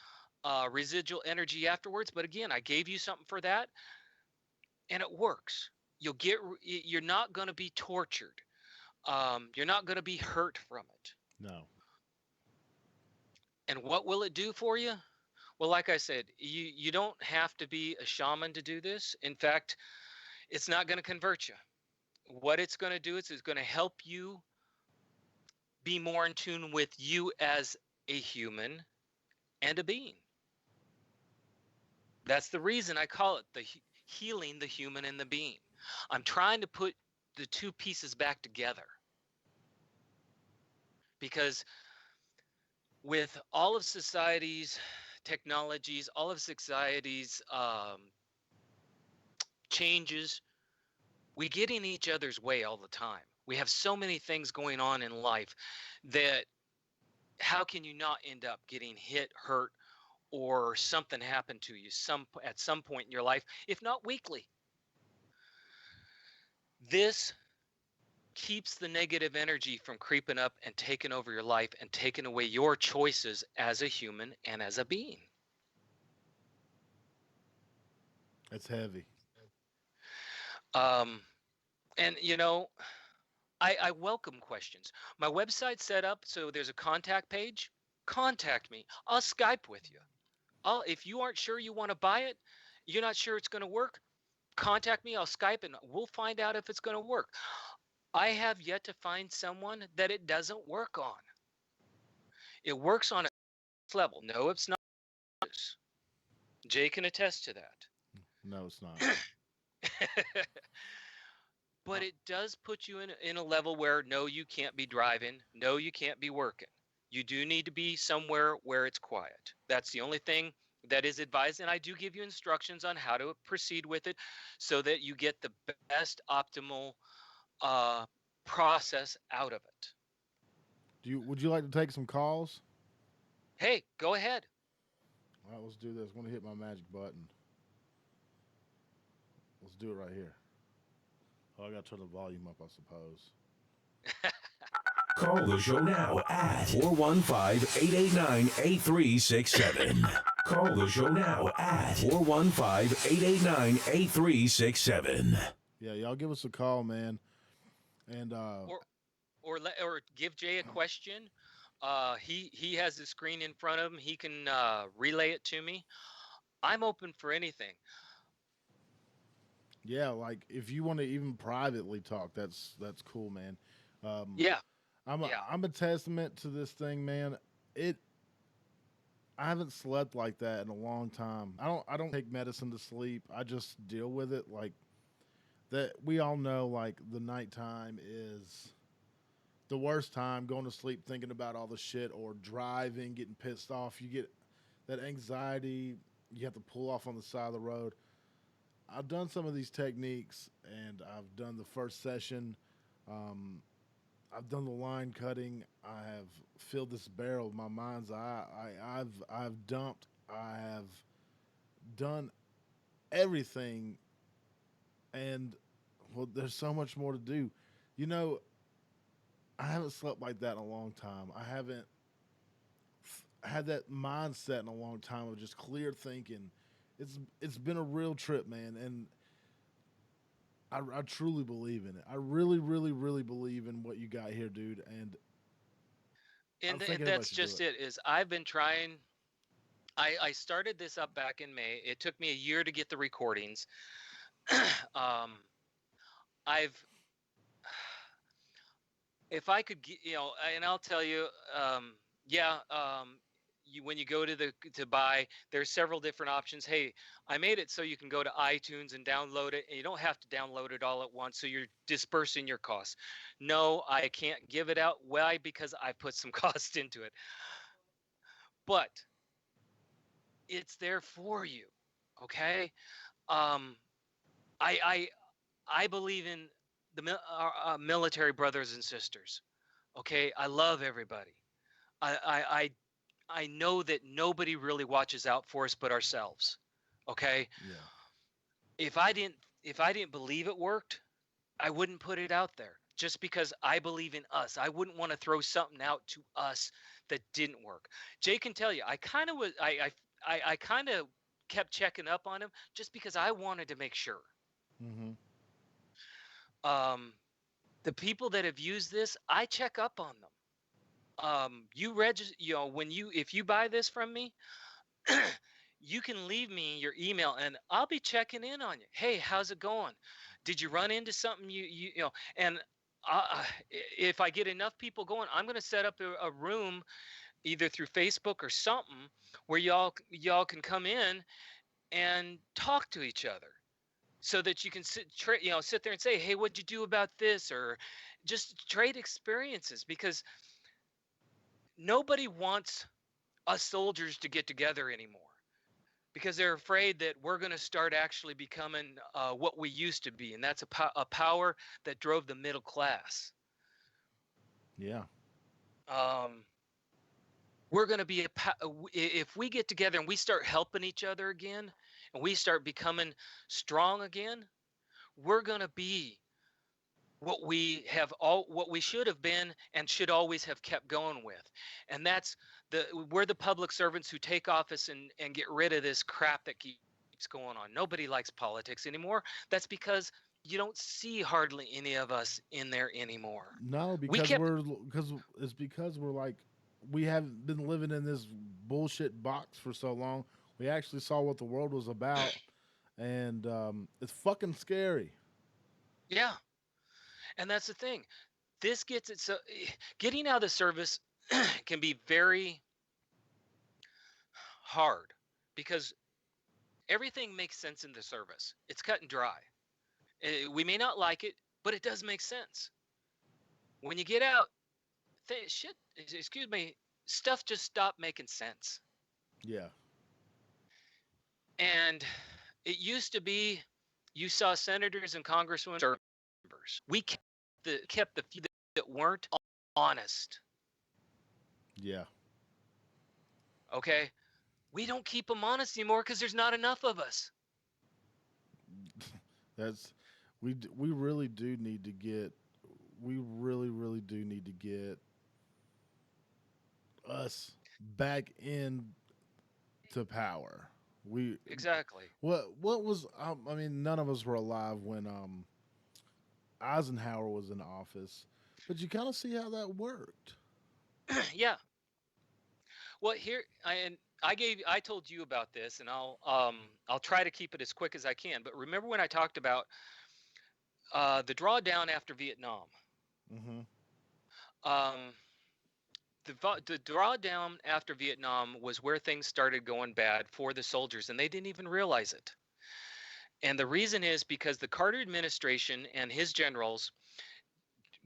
residual energy afterwards, but again, I gave you something for that, and it works. You're not going to be tortured. You're not going to be hurt from it. No. And what will it do for you? Well, like I said, you don't have to be a shaman to do this. In fact, it's not going to convert you. What it's going to do is it's going to help you be more in tune with you as a human and a being. That's the reason I call it the healing the human and the being. I'm trying to put the two pieces back together. Because with all of society's technologies, all of society's changes, we get in each other's way all the time. We have so many things going on in life that how can you not end up getting hit, hurt, or something happen to you at some point in your life, if not weekly? This keeps the negative energy from creeping up and taking over your life and taking away your choices as a human and as a being. It's heavy. And I welcome questions. My website's set up so there's a contact page. Contact me. I'll Skype with you. If you aren't sure you want to buy it, you're not sure it's going to work, contact me. I'll Skype and we'll find out if it's going to work. I have yet to find someone that it doesn't work on. It works on a level. No, it's not. Jay can attest to that. No, it's not. But it does put you in a level where no, you can't be driving. No, you can't be working. You do need to be somewhere where it's quiet. That's the only thing that is advised. And I do give you instructions on how to proceed with it so that you get the best optimal process out of it. Would you like to take some calls? Hey, go ahead. All right, let's do this. I'm going to hit my magic button. Let's do it right here. Oh, I got to turn the volume up, I suppose. Call the show now at 415-889-8367. Call the show now at 415-889-8367. Yeah, y'all give us a call, man. And or give Jay a question. He has the screen in front of him. He can relay it to me. I'm open for anything. Yeah, like if you want to even privately talk, that's cool, man. Yeah. I'm a testament to this thing, man. I haven't slept like that in a long time. I don't take medicine to sleep. I just deal with it like that. We all know like the nighttime is the worst time, going to sleep thinking about all the shit or driving, getting pissed off. You get that anxiety. You have to pull off on the side of the road. I've done some of these techniques, and I've done the first session. I've done the line cutting. I have filled this barrel with my mind's eye. I've dumped. I have done everything, and well, there's so much more to do. You know, I haven't slept like that in a long time. I haven't had that mindset in a long time of just clear thinking. It's been a real trip, man, and I truly believe in it. I really, really, really believe in what you got here, dude. And that's just it. Is I've been trying. I started this up back in May. It took me a year to get the recordings. If I could, and I'll tell you, when you go to buy, there's several different options. Hey, I made it so you can go to iTunes and download it, and you don't have to download it all at once, so you're dispersing your costs. No, I can't give it out. Why? Because I put some cost into it. But it's there for you. Okay. Um, I I believe in the military brothers and sisters. Okay, I love everybody. I I I know that nobody really watches out for us but ourselves. Okay, Yeah. if I didn't if I didn't believe it worked, I wouldn't put it out there. Just because I believe in us, I wouldn't want to throw something out to us that didn't work. Jay can tell you, I kind of was I kind of kept checking up on him just because I wanted to make sure. Mm-hmm. Um, the people that have used this, I check up on them. You register, when if you buy this from me, you can leave me your email and I'll be checking in on you. Hey, how's it going? Did you run into something and if I get enough people going, I'm going to set up a room either through Facebook or something where y'all can come in and talk to each other so that you can sit there and say, hey, what'd you do about this? Or just trade experiences, because nobody wants us soldiers to get together anymore because they're afraid that we're going to start actually becoming what we used to be. And that's a power that drove the middle class. Yeah. We're going to be if we get together and we start helping each other again and we start becoming strong again, we're going to be what we should have been and should always have kept going with. And that's we're the public servants who take office and get rid of this crap that keeps going on. Nobody likes politics anymore. That's because you don't see hardly any of us in there anymore. No, because we're like, we haven't been living in this bullshit box for so long. We actually saw what the world was about, and it's fucking scary. Yeah. And that's the thing. This gets it so getting out of the service can be very hard because everything makes sense in the service. It's cut and dry. We may not like it, but it does make sense. When you get out, stuff just stopped making sense. Yeah. And it used to be you saw senators and congressmen members. We kept the few that weren't honest. Yeah. Okay? We don't keep them honest anymore because there's not enough of us. We really do need to get we really do need to get us back in to power. Exactly. What was I mean, none of us were alive when Eisenhower was in office, but you kind of see how that worked. Yeah. Well, I told you about this, and I'll try to keep it as quick as I can. But remember when I talked about the drawdown after Vietnam? Mm-hmm. The drawdown after Vietnam was where things started going bad for the soldiers, and they didn't even realize it. And the reason is because the Carter administration and his generals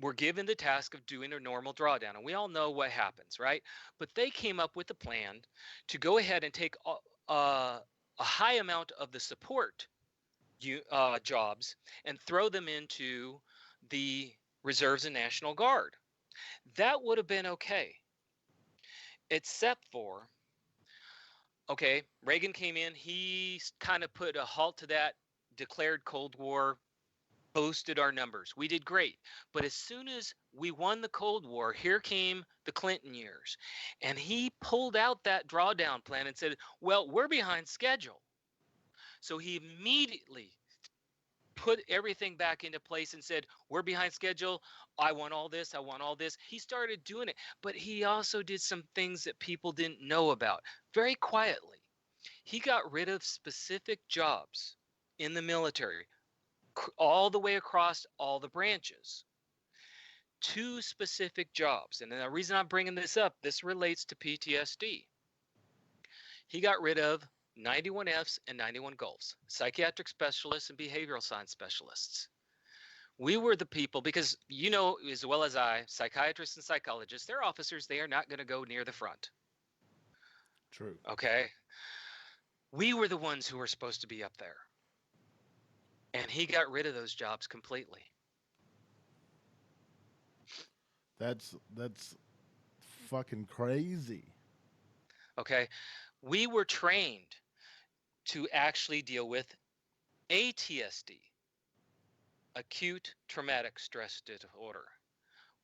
were given the task of doing a normal drawdown. And we all know what happens, right? But they came up with a plan to go ahead and take a high amount of the support jobs and throw them into the Reserves and National Guard. That would have been okay. Except for, okay, Reagan came in, he kind of put a halt to that, declared Cold War, boosted our numbers. We did great. But as soon as we won the Cold War, here came the Clinton years. And he pulled out that drawdown plan and said, well, we're behind schedule. So he immediately put everything back into place and said, we're behind schedule. I want all this. I want all this. He started doing it. But he also did some things that people didn't know about very quietly. He got rid of specific jobs in the military all the way across all the branches. 2 specific jobs. And the reason I'm bringing this up, this relates to PTSD. He got rid of 91 Fs and 91 Golfs, psychiatric specialists and behavioral science specialists. We were the people, because you know as well as I, psychiatrists and psychologists, they're officers, they are not going to go near the front. True. Okay? We were the ones who were supposed to be up there. And he got rid of those jobs completely. That's fucking crazy. Okay? We were trained to actually deal with ATSD, acute traumatic stress disorder.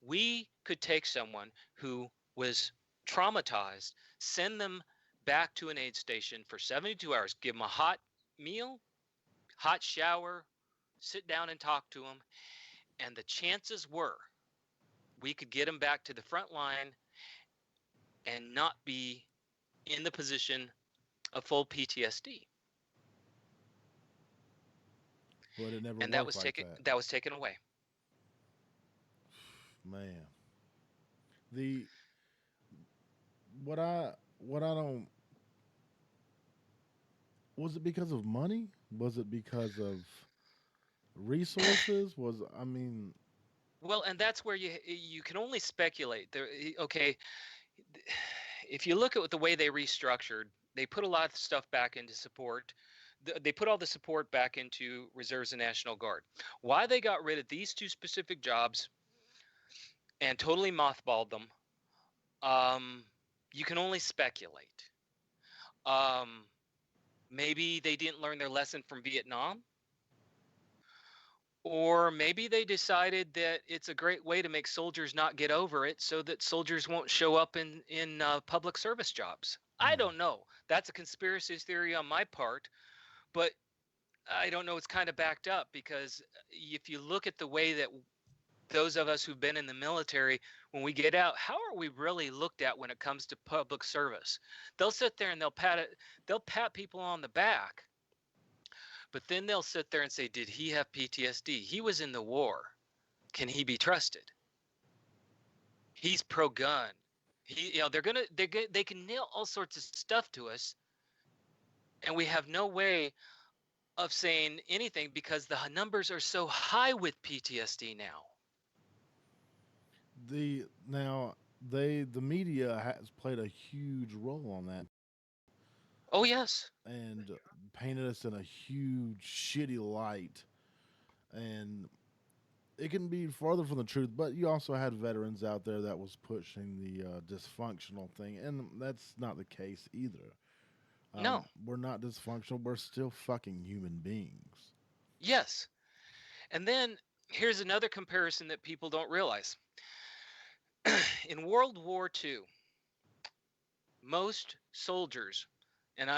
We could take someone who was traumatized, send them back to an aid station for 72 hours, give them a hot meal, hot shower, sit down and talk to them, and the chances were we could get them back to the front line and not be in the position of full PTSD. But it never And that worked was like taken that. that was taken away. Man. The what I don't, was it because of money? Was it because of resources? I mean, Well, and that's where you can only speculate. Okay, if you look at the way they restructured, they put a lot of stuff back into support. They put all the support back into Reserves and National Guard. Why they got rid of these two specific jobs and totally mothballed them, you can only speculate. Maybe they didn't learn their lesson from Vietnam. Or maybe they decided that it's a great way to make soldiers not get over it so that soldiers won't show up in public service jobs. I don't know. That's a conspiracy theory on my part, but I don't know. It's kind of backed up, because if you look at the way that those of us who've been in the military, when we get out, how are we really looked at when it comes to public service? They'll sit there and they'll pat people on the back. But then they'll sit there and say, did he have PTSD? He was in the war. Can he be trusted? He's pro-gun. They can nail all sorts of stuff to us, and we have no way of saying anything because the numbers are so high with PTSD now. the media has played a huge role on that. Oh, yes. And painted us in a huge shitty light, and it can be farther from the truth. But you also had veterans out there that was pushing the dysfunctional thing, and that's not the case either. No. We're not dysfunctional. We're still fucking human beings. Yes. And then here's another comparison that people don't realize. In World War II, most soldiers, and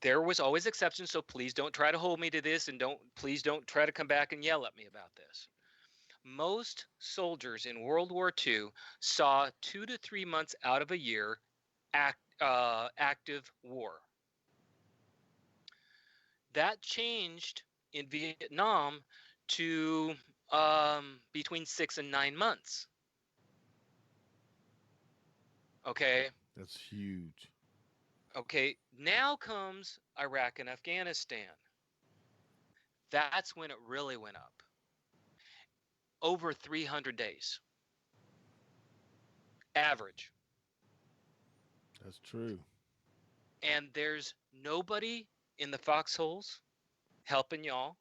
there was always exceptions, so please don't try to hold me to this, and please don't try to come back and yell at me about this. Most soldiers in World War II saw 2 to 3 months out of a year active war. That changed in Vietnam to between 6 and 9 months. Okay. That's huge. Okay, now comes Iraq and Afghanistan. That's when it really went up. Over 300 days. Average. That's true. And there's nobody in the foxholes helping y'all.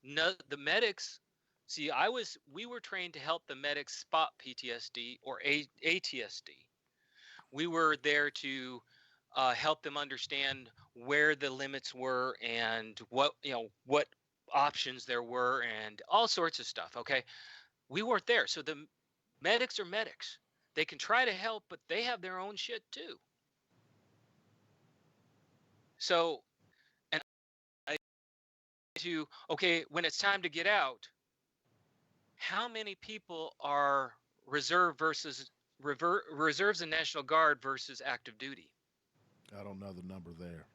No, the medics, see, we were trained to help the medics spot PTSD or ATSD. We were there to help them understand where the limits were and what options there were and all sorts of stuff. Okay, we weren't there, so the medics are medics. They can try to help, but they have their own shit too. So, and when it's time to get out, how many people are reserves and National Guard versus active duty? I don't know the number there.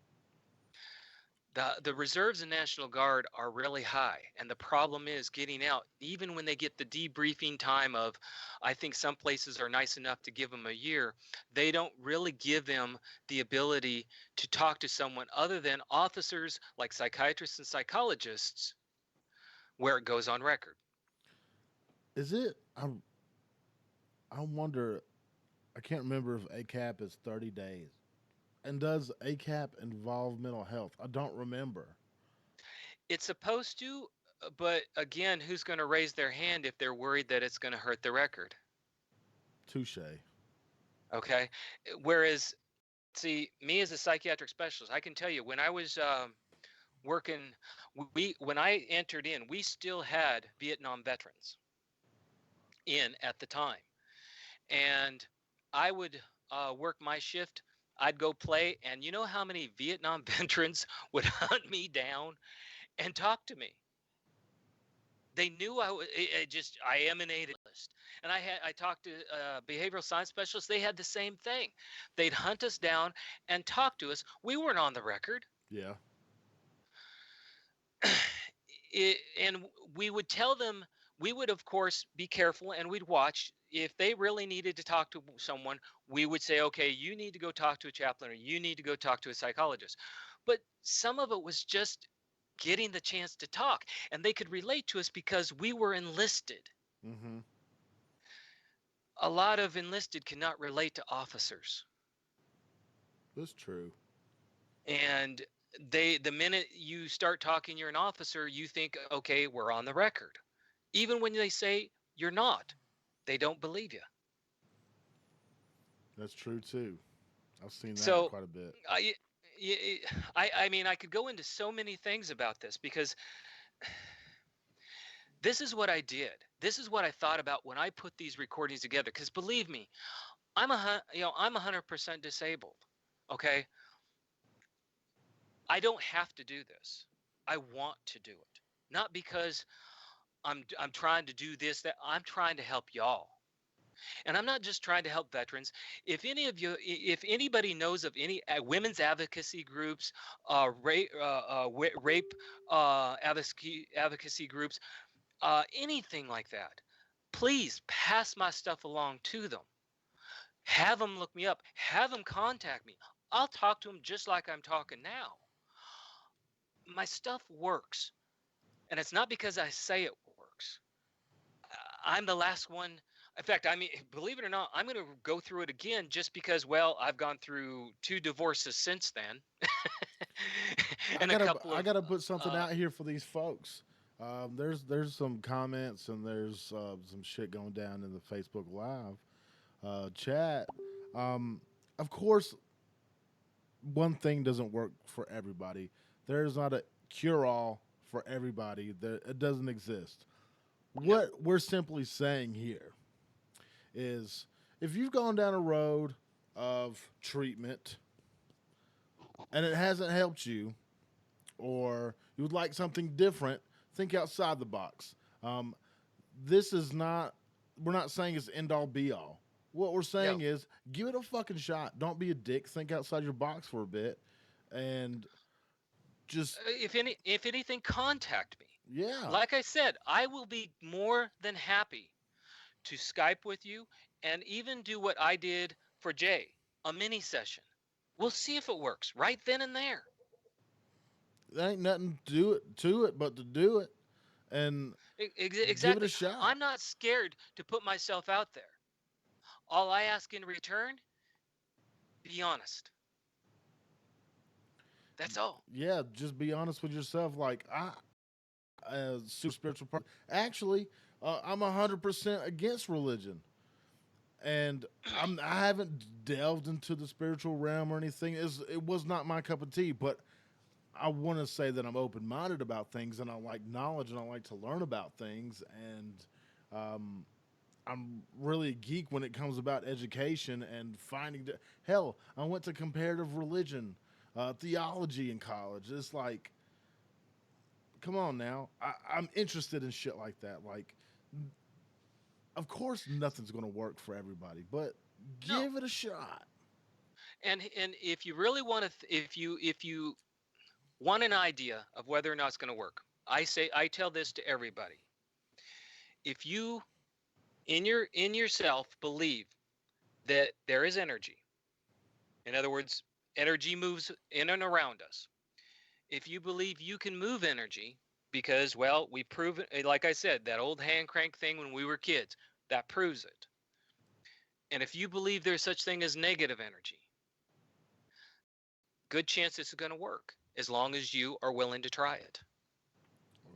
The reserves and National Guard are really high, and the problem is getting out. Even when they get the debriefing time of, I think some places are nice enough to give them a year, they don't really give them the ability to talk to someone other than officers like psychiatrists and psychologists, where it goes on record. Is it? I wonder. I can't remember if ACAP is 30 days. And does ACAP involve mental health? I don't remember. It's supposed to, but again, who's going to raise their hand if they're worried that it's going to hurt the record? Touche. Okay. Whereas, see, me as a psychiatric specialist, I can tell you when I was working, when I entered in, we still had Vietnam veterans in at the time. And I would work my shift. I'd go play, and you know how many Vietnam veterans would hunt me down and talk to me? They knew I emanated. And I talked to behavioral science specialists. They had the same thing. They'd hunt us down and talk to us. We weren't on the record. Yeah. And we would tell them, we would of course be careful, and we'd watch. If they really needed to talk to someone, we would say, okay, you need to go talk to a chaplain, or you need to go talk to a psychologist. But some of it was just getting the chance to talk, and they could relate to us because we were enlisted. Mm-hmm. A lot of enlisted cannot relate to officers. That's true. And the minute you start talking, you're an officer, you think, okay, we're on the record. Even when they say you're not, they don't believe you. That's true too. I've seen that So quite a bit. I mean, I could go into so many things about this, because this is what I did. This is what I thought about when I put these recordings together. Because believe me, I'm 100% disabled. Okay, I don't have to do this. I want to do it, not because I'm trying to do this, that I'm trying to help y'all. And I'm not just trying to help veterans. If anybody knows of any women's advocacy groups, rape advocacy groups, anything like that, please pass my stuff along to them. Have them look me up. Have them contact me. I'll talk to them just like I'm talking now. My stuff works. And it's not because I say it works. I'm the last one. In fact, I mean, believe it or not, I'm going to go through it again just because, well, I've gone through 2 divorces since then. And I gotta put something out here for these folks. There's some comments, and there's some shit going down in the Facebook Live chat. Of course, one thing doesn't work for everybody. There's not a cure-all for everybody. It doesn't exist. What we're simply saying here is, if you've gone down a road of treatment and it hasn't helped you, or you would like something different, think outside the box. This is not, we're not saying it's end all be all. What we're saying is, give it a fucking shot. Don't be a dick. Think outside your box for a bit, and just if anything, contact me. Yeah. Like I said, I will be more than happy to Skype with you, and even do what I did for Jay, a mini session. We'll see if it works right then and there. There ain't nothing to it but to do it, and Exactly. give it a shot. I'm not scared to put myself out there. All I ask in return, be honest. That's all. Yeah, just be honest with yourself. Like, super spiritual part. Actually, I'm 100% against religion, and I haven't delved into the spiritual realm or anything. It was not my cup of tea, but I want to say that I'm open-minded about things, and I like knowledge, and I like to learn about things, and I'm really a geek when it comes about education and finding. Hell, I went to comparative religion, theology in college. It's like, come on now. I'm interested in shit like that. Like, of course, nothing's going to work for everybody, but give it a shot. And if you really want to, if you want an idea of whether or not it's going to work, I tell this to everybody. If you in yourself believe that there is energy, in other words, energy moves in and around us. If you believe you can move energy, because, well, we've proven, like I said, that old hand crank thing when we were kids, that proves it. And if you believe there's such thing as negative energy, good chance it's going to work as long as you are willing to try it.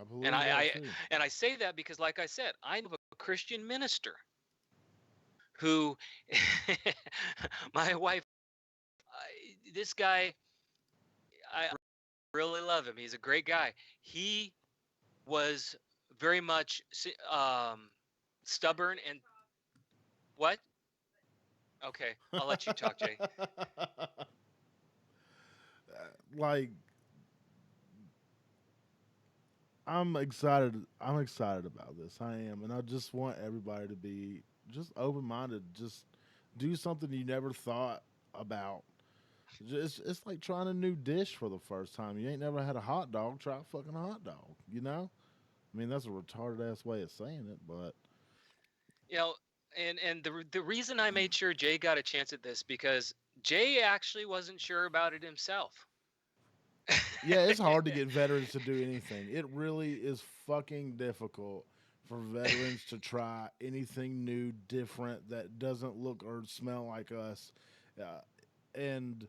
I believe And that I too. and I say that because, like I said, I know a Christian minister who, my wife, this guy, I really love him. He's a great guy. He was very much stubborn and what? Okay, I'll let you talk, Jay. Like, I'm excited. I'm excited about this. I am, and I just want everybody to be just open minded. Just do something you never thought about. It's like trying a new dish for the first time. You ain't never had a hot dog. Try a fucking hot dog. You know. I mean, that's a retarded ass way of saying it, but You know, and the reason I made sure Jay got a chance at this because Jay actually wasn't sure about it himself. yeah, it's hard to get veterans to do anything. It really is fucking difficult for veterans to try anything new, different that doesn't look or smell like us. And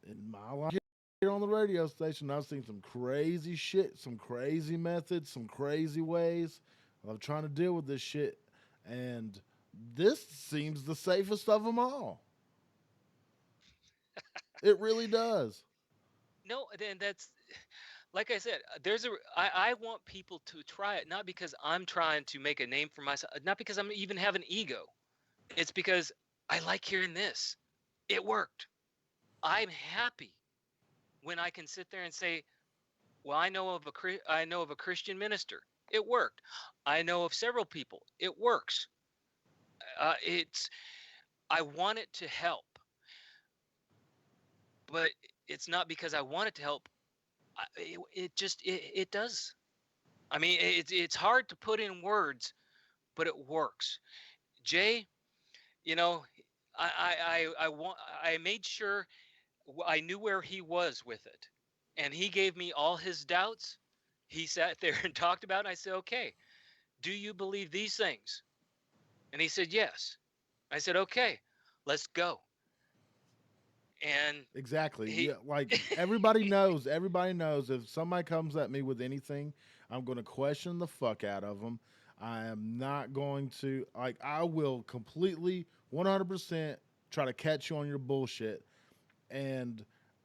in my life here on the radio station, I've seen some crazy shit, some crazy methods, some crazy ways of trying to deal with this shit. And this seems the safest of them all. It really does. No, then that's like I said. I want people to try it, not because I'm trying to make a name for myself, not because I'm even have an ego. It's because I like hearing this. It worked. I'm happy when I can sit there and say, "Well, I know of a Christian minister. It worked. I know of several people. It works." It's I want it to help, but it's not because I want it to help. It does. I mean, it's hard to put in words, but it works. Jay, you know, I made sure I knew where he was with it, and he gave me all his doubts. He sat there and talked about it. And I said, "Okay, do you believe these things?" And he said, "Yes." I said, "Okay, let's go." And Exactly. he Yeah, like everybody knows if somebody comes at me with anything, I'm going to question the fuck out of them. I am not going to I will completely 100% try to catch you on your bullshit. And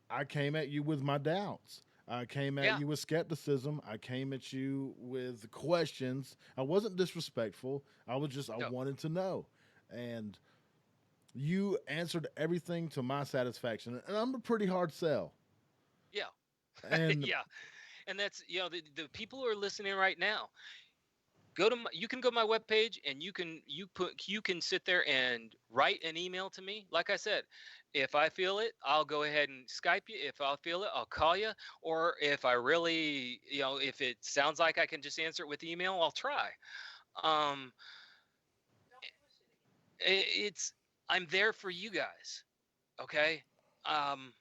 I came at you with my doubts. I came at yeah, you with skepticism. I came at you with questions. I wasn't disrespectful. I no, wanted to know. And you answered everything to my satisfaction. And I'm a pretty hard sell. yeah, And yeah. And that's the people who are listening right now. You can go to my webpage and you can sit there and write an email to me. Like I said, if I feel it, I'll go ahead and Skype you. If I feel it, I'll call you. Or if I really, if it sounds like I can just answer it with email, I'll try. Um, it's I'm there for you guys. Okay. Um,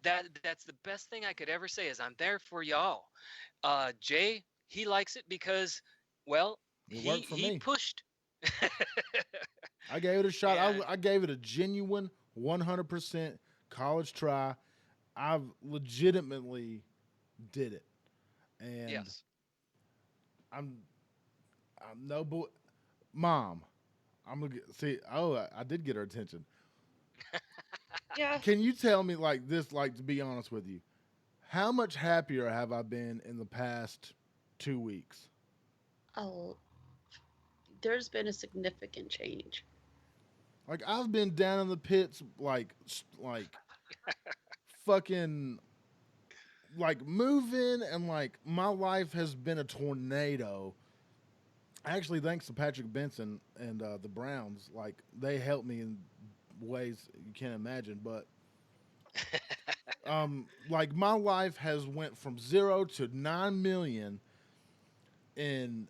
that's the best thing I could ever say is I'm there for y'all. Jay, he likes it because, well, it worked for he me. pushed. I gave it a shot. And I gave it a genuine 100% college try. I've legitimately did it. And yes, I'm I'm no boy. Mom, I'm gonna see. Oh, I did get her attention. Yeah. Can you tell me like this? Like to be honest with you, how much happier have I been in the past 2 weeks? Oh, there's been a significant change. Like I've been down in the pits, like fucking like moving, and like my life has been a tornado. Actually, thanks to Patrick Benson and the Browns, like they helped me in ways you can't imagine. But Like my life has went from 0 to 9 million in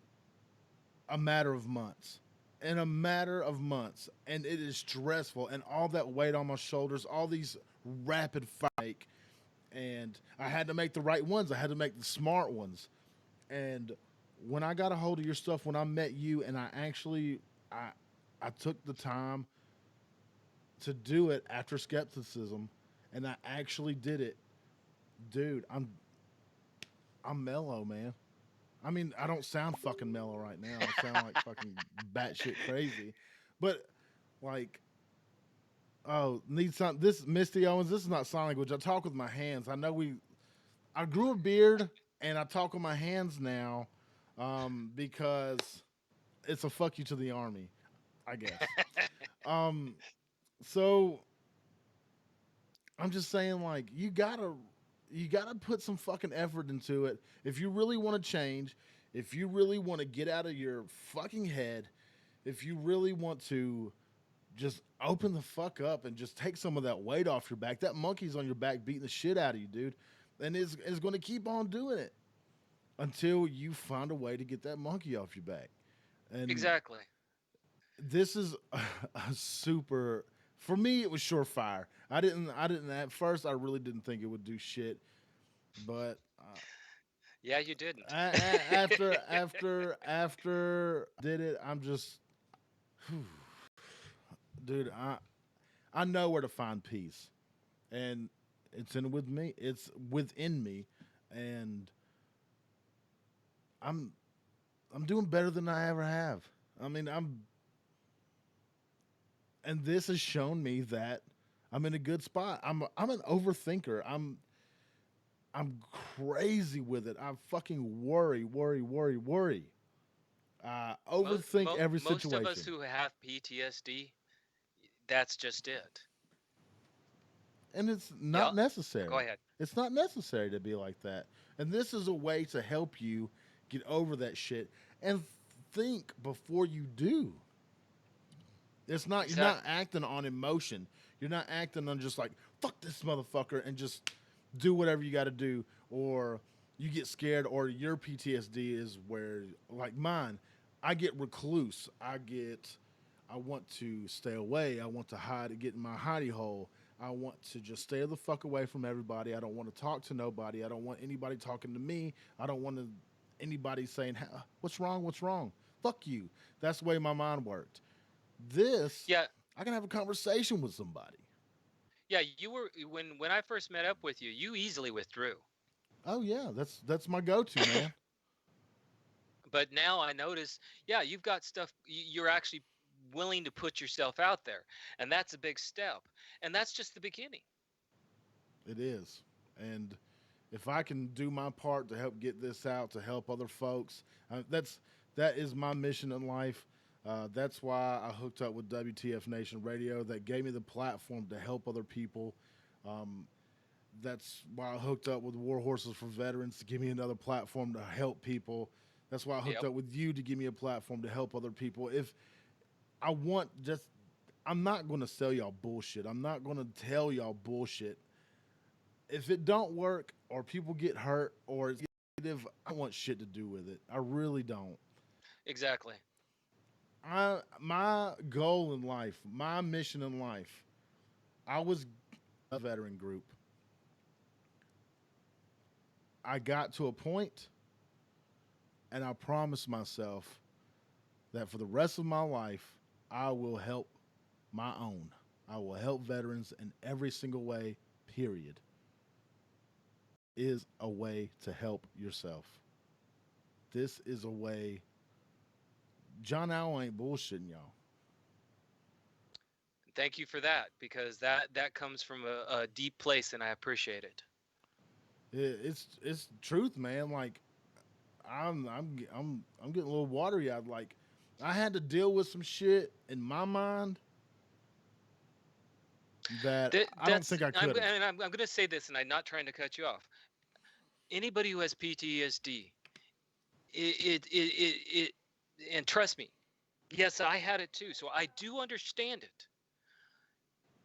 a matter of months. In a matter of months, and it is stressful, and all that weight on my shoulders, all these rapid fake, and I had to make the right ones. I had to make the smart ones. And when I got a hold of your stuff, when I met you, and I I took the time to do it after skepticism, and I actually did it, dude. I'm mellow, man. I mean, I don't sound fucking mellow right now. I sound like fucking batshit crazy, but like, oh, need some. This Misty Owens. This is not sign language. I talk with my hands. I know we. I grew a beard, and I talk with my hands now, because it's a fuck you to the army, I guess. Um, so I'm just saying, like, you gotta put some fucking effort into it if you really want to change. If you really want to get out of your fucking head, if you really want to just open the fuck up and just take some of that weight off your back. That monkey's on your back beating the shit out of you, dude. And is going to keep on doing it until you find a way to get that monkey off your back. And Exactly. this is a super, for me it was surefire. I didn't at first, I really didn't think it would do shit, but Yeah, you didn't. after did it, I'm just, dude, I know where to find peace, and it's within me, and I'm I'm doing better than I ever have. I mean, and this has shown me that I'm in a good spot. I'm an overthinker. I'm crazy with it. I fucking worry. Overthink every Most of us situation. who have PTSD, that's just it. And it's Yeah. not Go necessary. ahead. It's not necessary to be like that. And this is a way to help you get over that shit and think before you do. It's not You're not Exactly. acting on emotion. You're not acting on just like fuck this motherfucker and just do whatever you got to do, or you get scared, or your PTSD is where, like mine, I get recluse. I want to stay away. I want to hide, get in my hidey hole. I want to just stay the fuck away from everybody. I don't want to talk to nobody. I don't want anybody talking to me. I don't want anybody saying, "What's wrong? What's wrong?" Fuck you. That's the way my mind worked. This, Yeah. I can have a conversation with somebody. Yeah, you were when I first met up with you, you easily withdrew. Oh yeah, that's my go-to, man. But now I notice, yeah, you've got stuff you're actually willing to put yourself out there. And that's a big step. And that's just the beginning. It is. And if I can do my part to help get this out, to help other folks, that is my mission in life. That's why I hooked up with WTF Nation Radio. That gave me the platform to help other people. Um, that's why I hooked up with War Horses for Veterans to give me another platform to help people. That's why I hooked Yep. up with you to give me a platform to help other people. If I want just, I'm not going to sell y'all bullshit. I'm not going to tell y'all bullshit. If it don't work or people get hurt or it's negative, I don't want shit to do with it. I really don't. Exactly. My goal in life, my mission in life, I was a veteran group. I got to a point and I promised myself that for the rest of my life, I will help my own. I will help veterans in every single way, period. Is a way to help yourself. This is a way. John Owl ain't bullshitting y'all. Thank you for that, because that comes from a deep place, and I appreciate it. It's truth, man. Like I'm getting a little watery eyed. Like I had to deal with some shit in my mind that I don't think I could have. I'm going to say this, and I'm not trying to cut you off. Anybody who has PTSD, it and trust me, yes, I had it too, so I do understand it.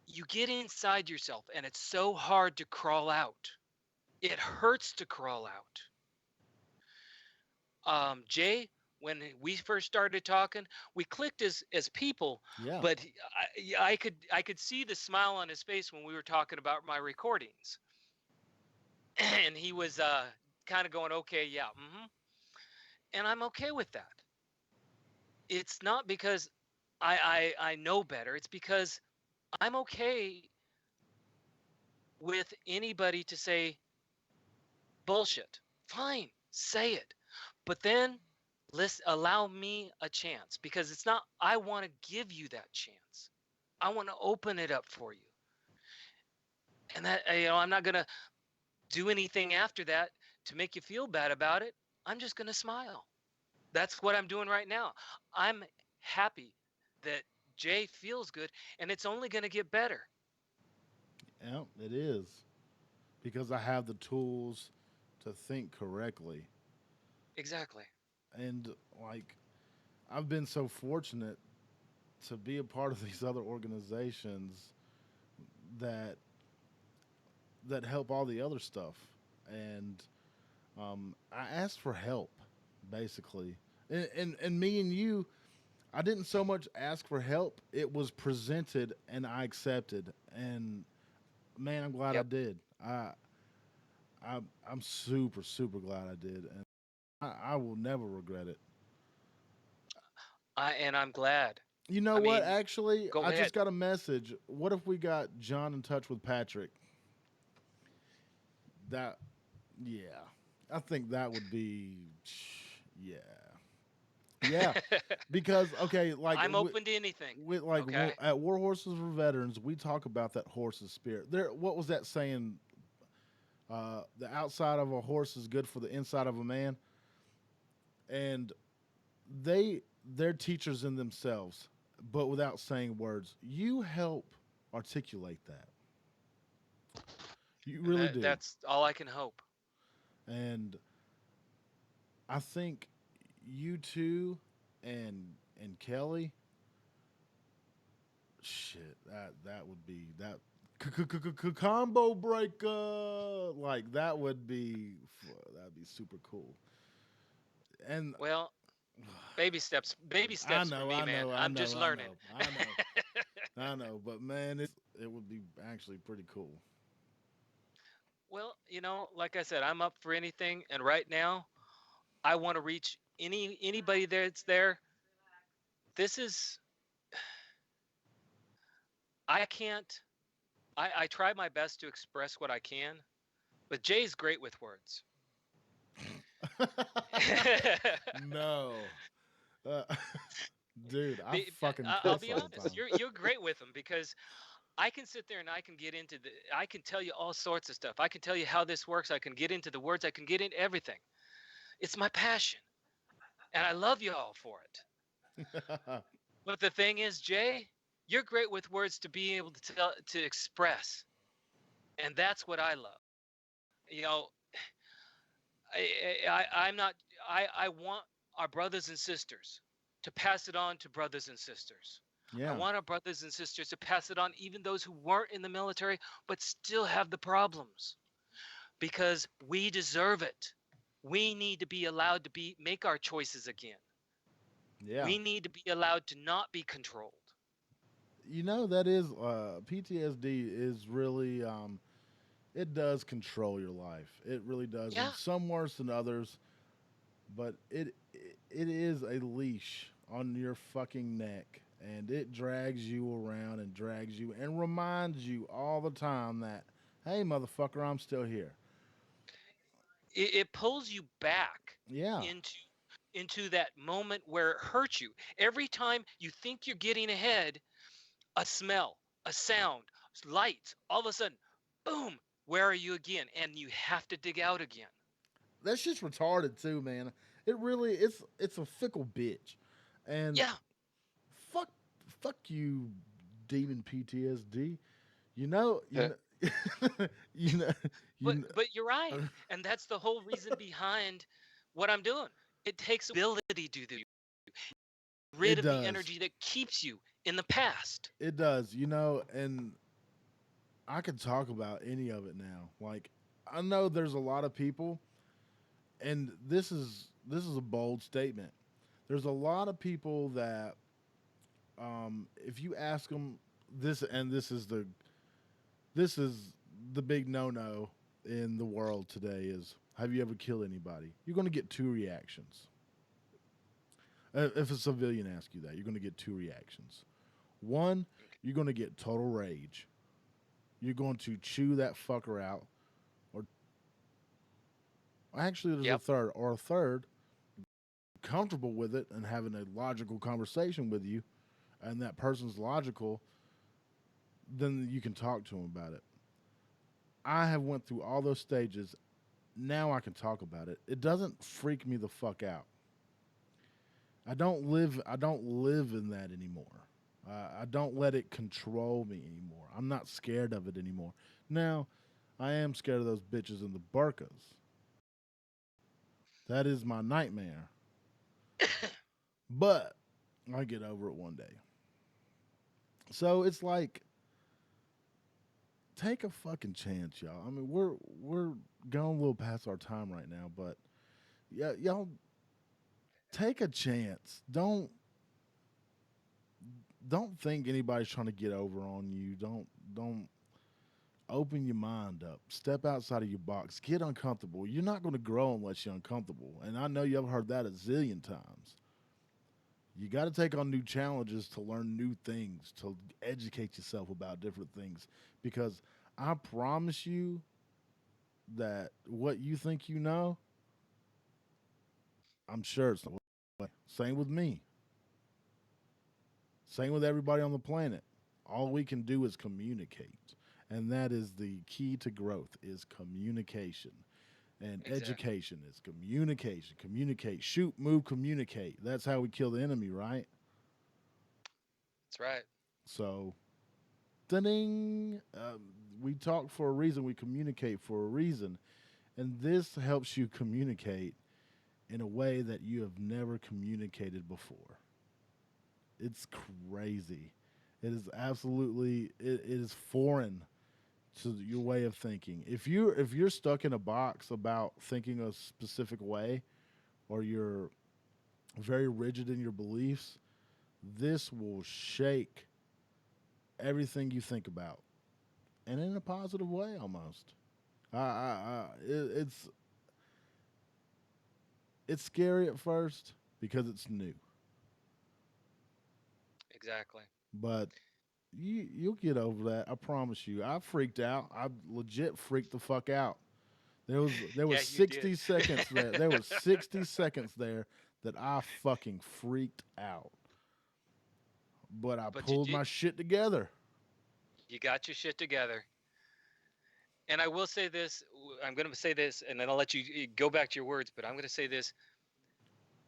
you get inside yourself, and it's so hard to crawl out. It hurts to crawl out. Jay, when we first started talking, we clicked as people, Yeah. but I could see the smile on his face when we were talking about my recordings, and he was kind of going, okay, yeah, and I'm okay with that. It's not because I know better. It's because I'm okay with anybody to say bullshit. Fine, say it. But then allow me a chance, because it's not I want to give you that chance. I want to open it up for you. And that I'm not going to do anything after that to make you feel bad about it. I'm just going to smile. That's what I'm doing right now. I'm happy that Jay feels good, and it's only going to get better. Yeah, it is. Because I have the tools to think correctly. Exactly. And like I've been so fortunate to be a part of these other organizations that help all the other stuff. And I asked for help, basically. And me and you, I didn't so much ask for help. It was presented and I accepted. And man, I'm glad I Yep. did. I'm super, super glad I did. And I will never regret it. I'm glad. You know I what? mean, Actually, go I ahead. just got a message. What if we got John in touch with Patrick? That, yeah. I think that would be, yeah. Yeah. Because, okay, like, I'm open to anything. Okay. at War Horses for Veterans, we talk about that horse's spirit. What was that saying? The outside of a horse is good for the inside of a man. And they're teachers in themselves, but without saying words. You help articulate that. You really do. That's all I can hope. And I think you two and Kelly, shit, that would be that combo breaker. Like that'd be super cool. And Well, baby steps I for know, me, I man. know, I I'm know, just I learning. know, I know, I know. But man, it would be actually pretty cool. Well, like I said, I'm up for anything, and right now, I want to reach anybody that's there. This is I can't. I try my best to express what I can, but Jay's great with words. No, uh, dude, I fucking I'll cuss be all the honest. time. You're great with them, because I can sit there and I can get into I can tell you all sorts of stuff. I can tell you how this works. I can get into the words. I can get into everything. It's my passion, and I love you all for it. But the thing is, Jay, you're great with words to be able to express, and that's what I love. You know, I'm not. I want our brothers and sisters to pass it on to brothers and sisters. I Yeah, want our brothers and sisters to pass it on, even those who weren't in the military but still have the problems, because we deserve it. We need to be allowed to make our choices again. yeah. We need to be allowed to not be controlled. You know that is PTSD is really it does control your life. It really does, and Yeah. some worse than others. But it is a leash on your fucking neck, and it drags you around and drags you and reminds you all the time that, hey, motherfucker, I'm still here. It pulls you back Yeah, into that moment where it hurts you. Every time you think you're getting ahead, a smell, a sound, lights, all of a sudden, boom, where are you again? And you have to dig out again. that's just retarded too, man. It really it's a fickle bitch, and Yeah. fuck fuck you, demon PTSD. You know you know you know you know, But you're right. And that's the whole reason behind what I'm doing. It takes ability to do rid it of the does. energy that keeps you in the past. It does, you know, and I could talk about any of it now. Like, I know there's a lot of people, and this is a bold statement. There's a lot of people that, if you ask them this, and this is the big no-no in the world today is, have you ever killed anybody? You're going to get two reactions. If a civilian asks you that, you're going to get two reactions. One, you're going to get total rage. You're going to chew that fucker out. Or actually, there's Yep. a third, comfortable with it and having a logical conversation with you, and that person's logical, then you can talk to them about it. I have went through all those stages. Now I can talk about it. It doesn't freak me the fuck out. I don't live in that anymore. I don't let it control me anymore. I'm not scared of it anymore. Now, I am scared of those bitches in the burkas. That is my nightmare. But I get over it one day. So it's like, take a fucking chance, y'all. I mean, we're going a little past our time right now, but yeah, y'all take a chance. Don't think anybody's trying to get over on you. Don't open your mind up. Step outside of your box. Get uncomfortable. You're not going to grow unless you're uncomfortable. And I know you've heard that a zillion times. You got to take on new challenges to learn new things, to educate yourself about different things. Because I promise you that what you think you know, I'm sure it's not. Same with me. Same with everybody on the planet. All we can do is communicate. And that is the key to growth is communication. And Exactly. education is communication. Communicate. Shoot, move, communicate. That's how we kill the enemy, right? That's right. So, ding. We talk for a reason. We communicate for a reason. And this helps you communicate in a way that you have never communicated before. It's crazy. It is foreign to your way of thinking. If you're stuck in a box about thinking a specific way, or you're very rigid in your beliefs, this will shake everything you think about, and in a positive way almost. It's scary at first because it's new, Exactly. but you'll get over that. I promise you. I freaked out. I legit freaked the fuck out. There was Yeah, you did. 60 seconds there. There was 60 seconds there that I fucking freaked out. But I But you pulled did. my shit together. You got your shit together. And I will say this. I'm going to say this, and then I'll let you go back to your words. But I'm going to say this: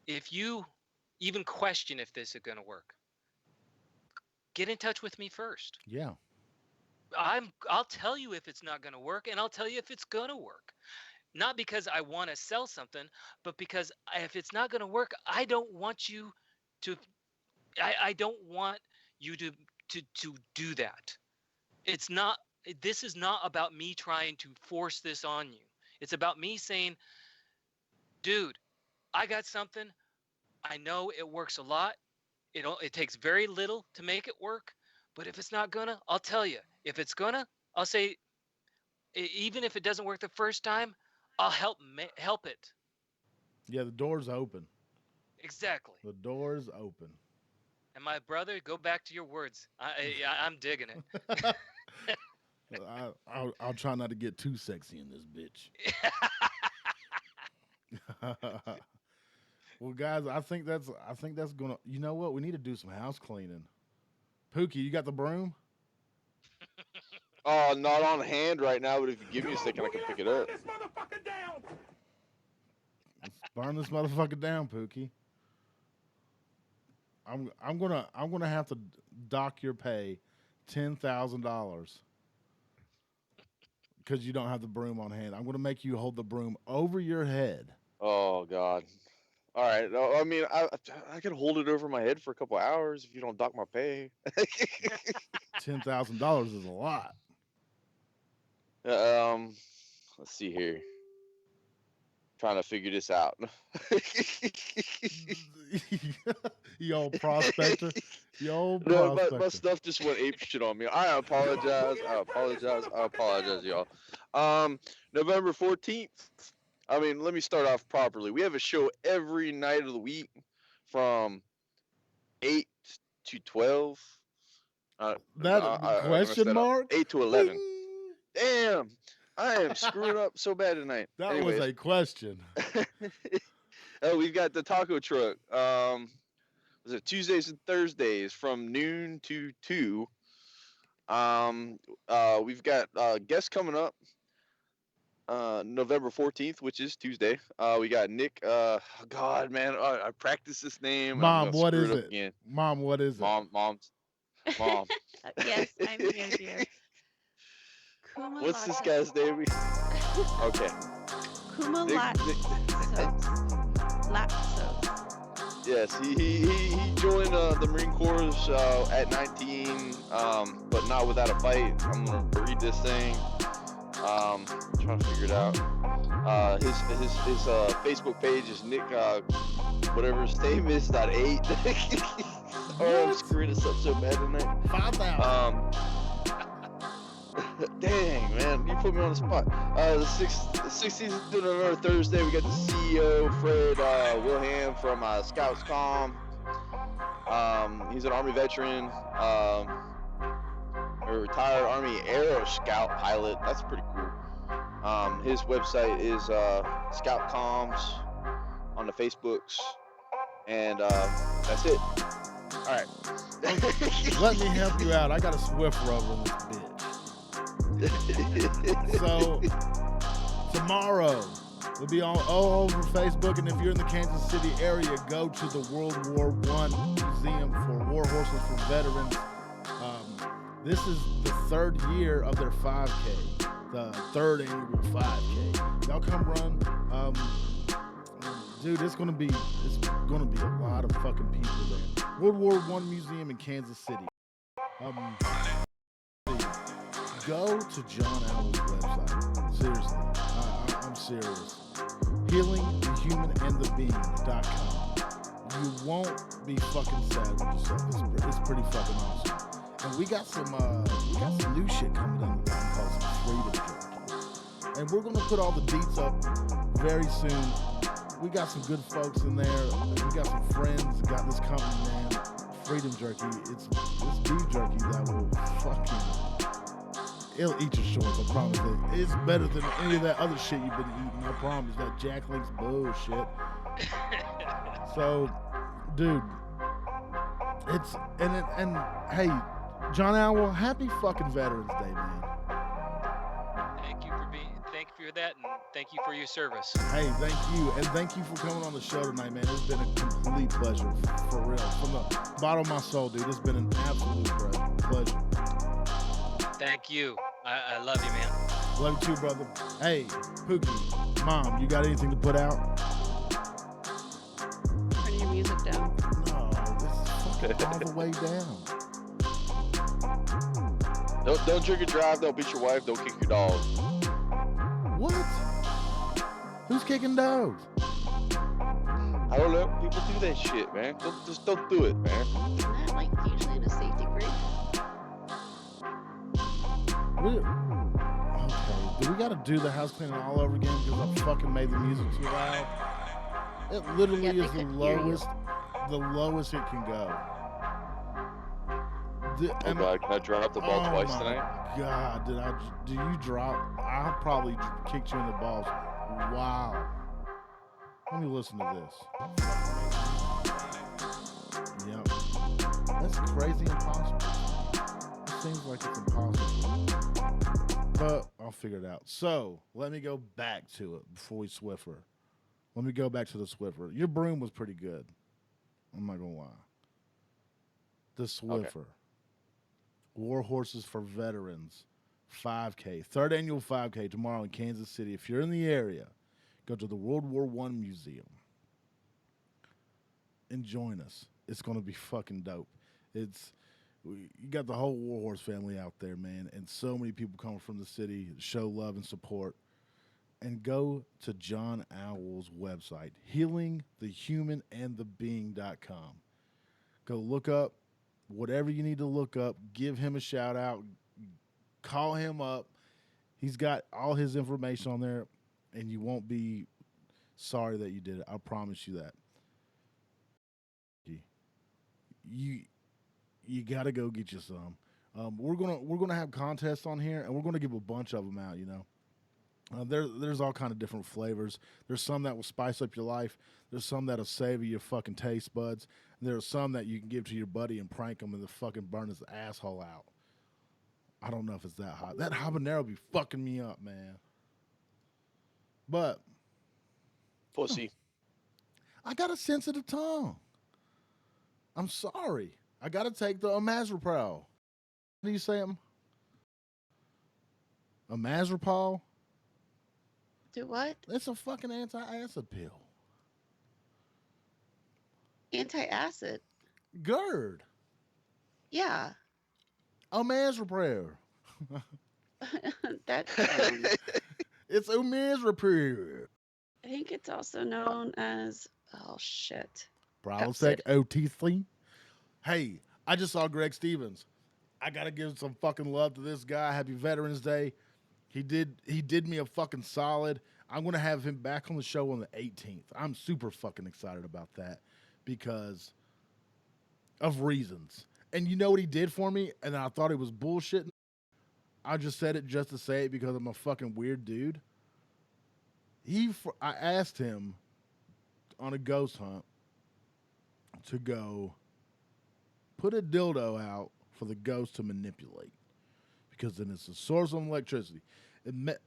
if you even question if this is going to work, get in touch with me first. Yeah. I'll tell you if it's not going to work, and I'll tell you if it's going to work. Not because I want to sell something, but because if it's not going to work, I don't want you to. I don't want you to do that. It's not. This is not about me trying to force this on you. It's about me saying, dude, I got something. I know it works a lot. It takes very little to make it work. But if it's not gonna, I'll tell you. If it's gonna, I'll say, even if it doesn't work the first time, I'll help it. Yeah, the door's open. Exactly. The door's open. And my brother, go back to your words. I'm digging it. I'll try not to get too sexy in this bitch. Well, guys, I think that's gonna. You know what? We need to do some house cleaning. Pookie, you got the broom? Oh, not on hand right now, but if you give me a second, I can pick it up. Let's burn this motherfucker down, Pookie. I'm gonna have to dock your pay $10,000 because you don't have the broom on hand. I'm gonna make you hold the broom over your head. Oh God. All right. I mean, I can hold it over my head for a couple hours if you don't dock my pay. $10,000 is a lot. Let's see here. Trying to figure this out. You old prospector. You old No, my prospector. stuff just went ape shit on me. I apologize. I apologize, y'all. November 14th. I mean, let me start off properly. We have a show every night of the week from 8 to 12. That I messed question that up. mark? 8 to 11. Ding. Damn. I am screwing up so bad tonight. That was a question. Oh, we've got the taco truck. Was it Tuesdays and Thursdays from noon to 2? We've got guests coming up. November 14th, which is Tuesday. We got Nick. God, man, I practiced this name. Mom, I'm gonna what screw is it up it? again. Mom, what is it? Mom. Yes, I'm here, dear. What's this guy's name? Okay. Lapsos. Yes, he joined the Marine Corps at 19, but not without a fight. I'm gonna read this thing. Trying to figure it out. His Facebook page is Nick, whatever his name is, not 8. Oh, I'm screwing this up so bad tonight. 5,000. Dang, man, you put me on the spot. The 16th of November, Thursday, we got the CEO, Fred Wilhelm from Scouts.com. He's an Army veteran, a retired Army Aero Scout pilot. That's pretty cool. His website is Scout Comms on the Facebooks, and that's it. All right. Let me help you out. I got a Swift rubber in this bitch. So tomorrow we'll be all over Facebook, and if you're in the Kansas City area, go to the World War I Museum for War Horses for Veterans. This is the 3rd year of their 5K, the 3rd annual 5K. Y'all come run. Dude, it's gonna be a lot of fucking people there. World War I Museum in Kansas City. Go to John Owl's website. Seriously, I'm serious. HealingTheHumanAndTheBeing.com. You won't be fucking sad with yourself. It's pretty fucking awesome. And we got some new shit coming down the line called some Freedom Jerky. And we're gonna put all the beats up very soon. We got some good folks in there. We got some friends that got this company, man. Freedom Jerky. It's beef jerky that will fucking, it'll eat your shorts, I promise you. It's better than any of that other shit you've been eating, I promise. That Jack Link's bullshit. So, dude, and hey, John Owl, happy fucking Veterans Day, man. Thank you for that, and thank you for your service. Hey, thank you, and thank you for coming on the show tonight, man. It's been a complete pleasure, for real. From the bottom of my soul, dude, it's been an absolute pleasure. Thank you. I love you, man. Love you too, brother. Hey, Pookie, Mom, you got anything to put out? Turn your music down. No, this is fucking all the way down. Don't drink and drive. Don't beat your wife. Don't kick your dog. What? Who's kicking dogs? I don't know. People do that shit, man. Don't do it, man. Isn't that like usually in a safety group? Okay, do we gotta do the house cleaning all over again because I fucking made the music too loud? It literally is the lowest it can go. God, can I drop the ball twice tonight? God, do you drop? I probably kicked you in the balls. Wow. Let me listen to this. Yep. That's crazy impossible. It seems like it's impossible. But I'll figure it out. So, let me go back to it before we Swiffer. Let me go back to the Swiffer. Your broom was pretty good. I'm not going to lie. The Swiffer. Okay. War Horses for Veterans, 5K, 3rd annual 5K tomorrow in Kansas City. If you're in the area, go to the World War I Museum and join us. It's going to be fucking dope. You got the whole Warhorse family out there, man, and so many people coming from the city to show love and support. And go to John Owl's website, healingthehumanandthebeing.com. Go look up whatever you need to look up. Give him a shout out. Call him up. He's got all his information on there, and you won't be sorry that you did it. I promise you that. You you got to go get you some. We're gonna have contests on here, and we're gonna give a bunch of them out. There's all kind of different flavors. There's some that will spice up your life. There's some that'll savor your fucking taste buds. And there's some that you can give to your buddy and prank him and the fucking burn his asshole out. I don't know if it's that hot. That habanero be fucking me up, man. But Pussy. I got a sensitive tongue. I'm sorry. I got to take the omazepropyl. What do you say? Omazepropyl? Do what? It's a fucking anti-acid pill. Anti-acid. GERD. Yeah. Omazepropyl. That It's omazepropyl. I think it's also known as shit. Prilosec OT3. Hey, I just saw Greg Stevens. I gotta give some fucking love to this guy. Happy Veterans Day. He did me a fucking solid. I'm gonna have him back on the show on the 18th. I'm super fucking excited about that because of reasons. And you know what he did for me? And I thought it was bullshit. I just said it just to say it because I'm a fucking weird dude. I asked him on a ghost hunt to go put a dildo out for the ghost to manipulate because then it's a source of electricity.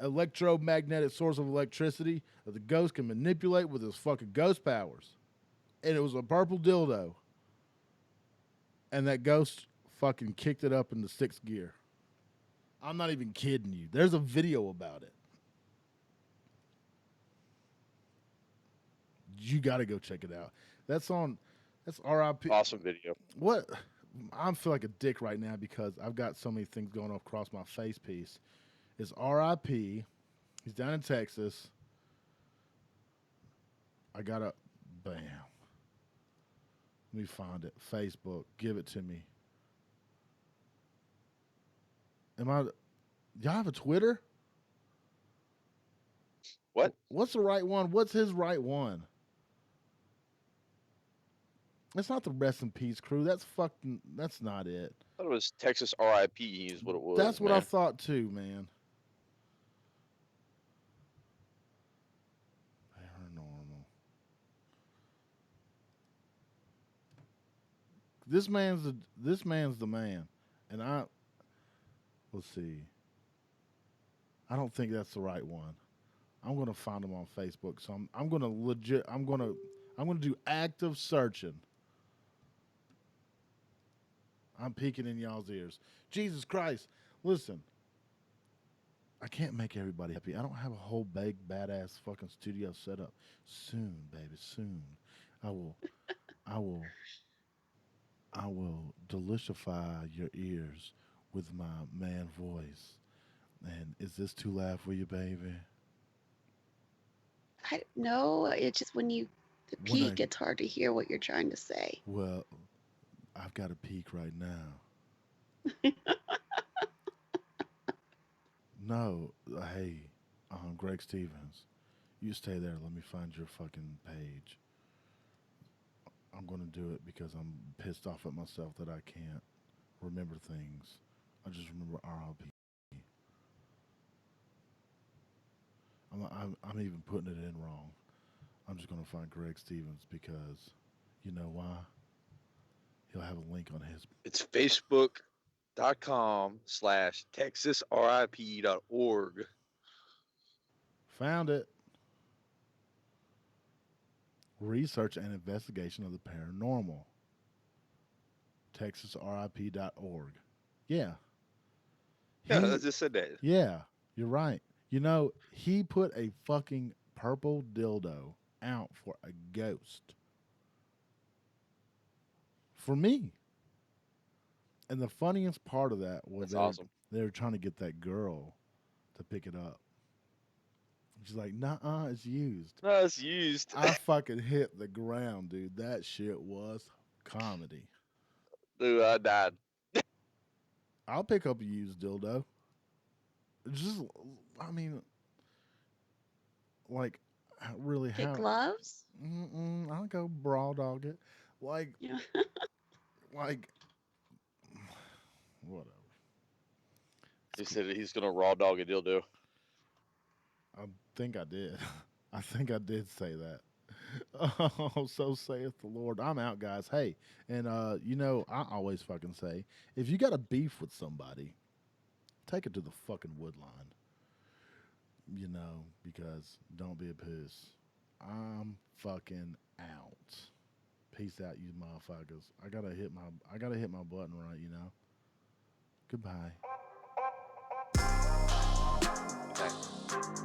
Electromagnetic source of electricity that the ghost can manipulate with his fucking ghost powers. And it was a purple dildo. And that ghost fucking kicked it up into sixth gear. I'm not even kidding you. There's a video about it. You got to go check it out. That's RIP. Awesome video. What? I feel like a dick right now because I've got so many things going across my face piece. It's RIP. He's down in Texas. I got to, bam. Let me find it. Facebook. Give it to me. Y'all have a Twitter? What? What's the right one? What's his right one? It's not the Rest in Peace crew. That's not it. I thought it was Texas RIP is what it was. That's what I thought too, man. Paranormal. This man's the man. And let's see. I don't think that's the right one. I'm gonna find him on Facebook. So I'm gonna do active searching. I'm peeking in y'all's ears. Jesus Christ. Listen. I can't make everybody happy. I don't have a whole big badass fucking studio set up. Soon, baby, soon. I will delicify your ears with my man voice. And is this too loud for you, baby? I don't know. It's just when you peak, it's hard to hear what you're trying to say. Well, I've got a peak right now. No, hey, Greg Stevens, you stay there. Let me find your fucking page. I'm going to do it because I'm pissed off at myself that I can't remember things. I just remember RLP. I'm even putting it in wrong. I'm just going to find Greg Stevens because you know why? He'll have a link on his. It's facebook.com/texasrip.org. Found it. Research and investigation of the paranormal. texasrip.org. Yeah. Yeah, I just said that. Yeah, you're right. You know, he put a fucking purple dildo out for a ghost. For me. And the funniest part of that was That's awesome. they were trying to get that girl to pick it up. She's like, "Nah, it's used." No, it's used. I fucking hit the ground, dude. That shit was comedy. Dude, I died. I'll pick up a used dildo. Just, I mean, like, really Get how? gloves? I'll go brawl dog it. Like, Yeah. like, whatever. He said he's gonna raw dog a dildo. I think I did. I think I did say that. Oh, so saith the Lord. I'm out, guys. Hey, and I always fucking say, if you got a beef with somebody, take it to the fucking wood line. Because don't be a puss. I'm fucking out. Peace out, you motherfuckers. I gotta hit my button right. Goodbye. Okay.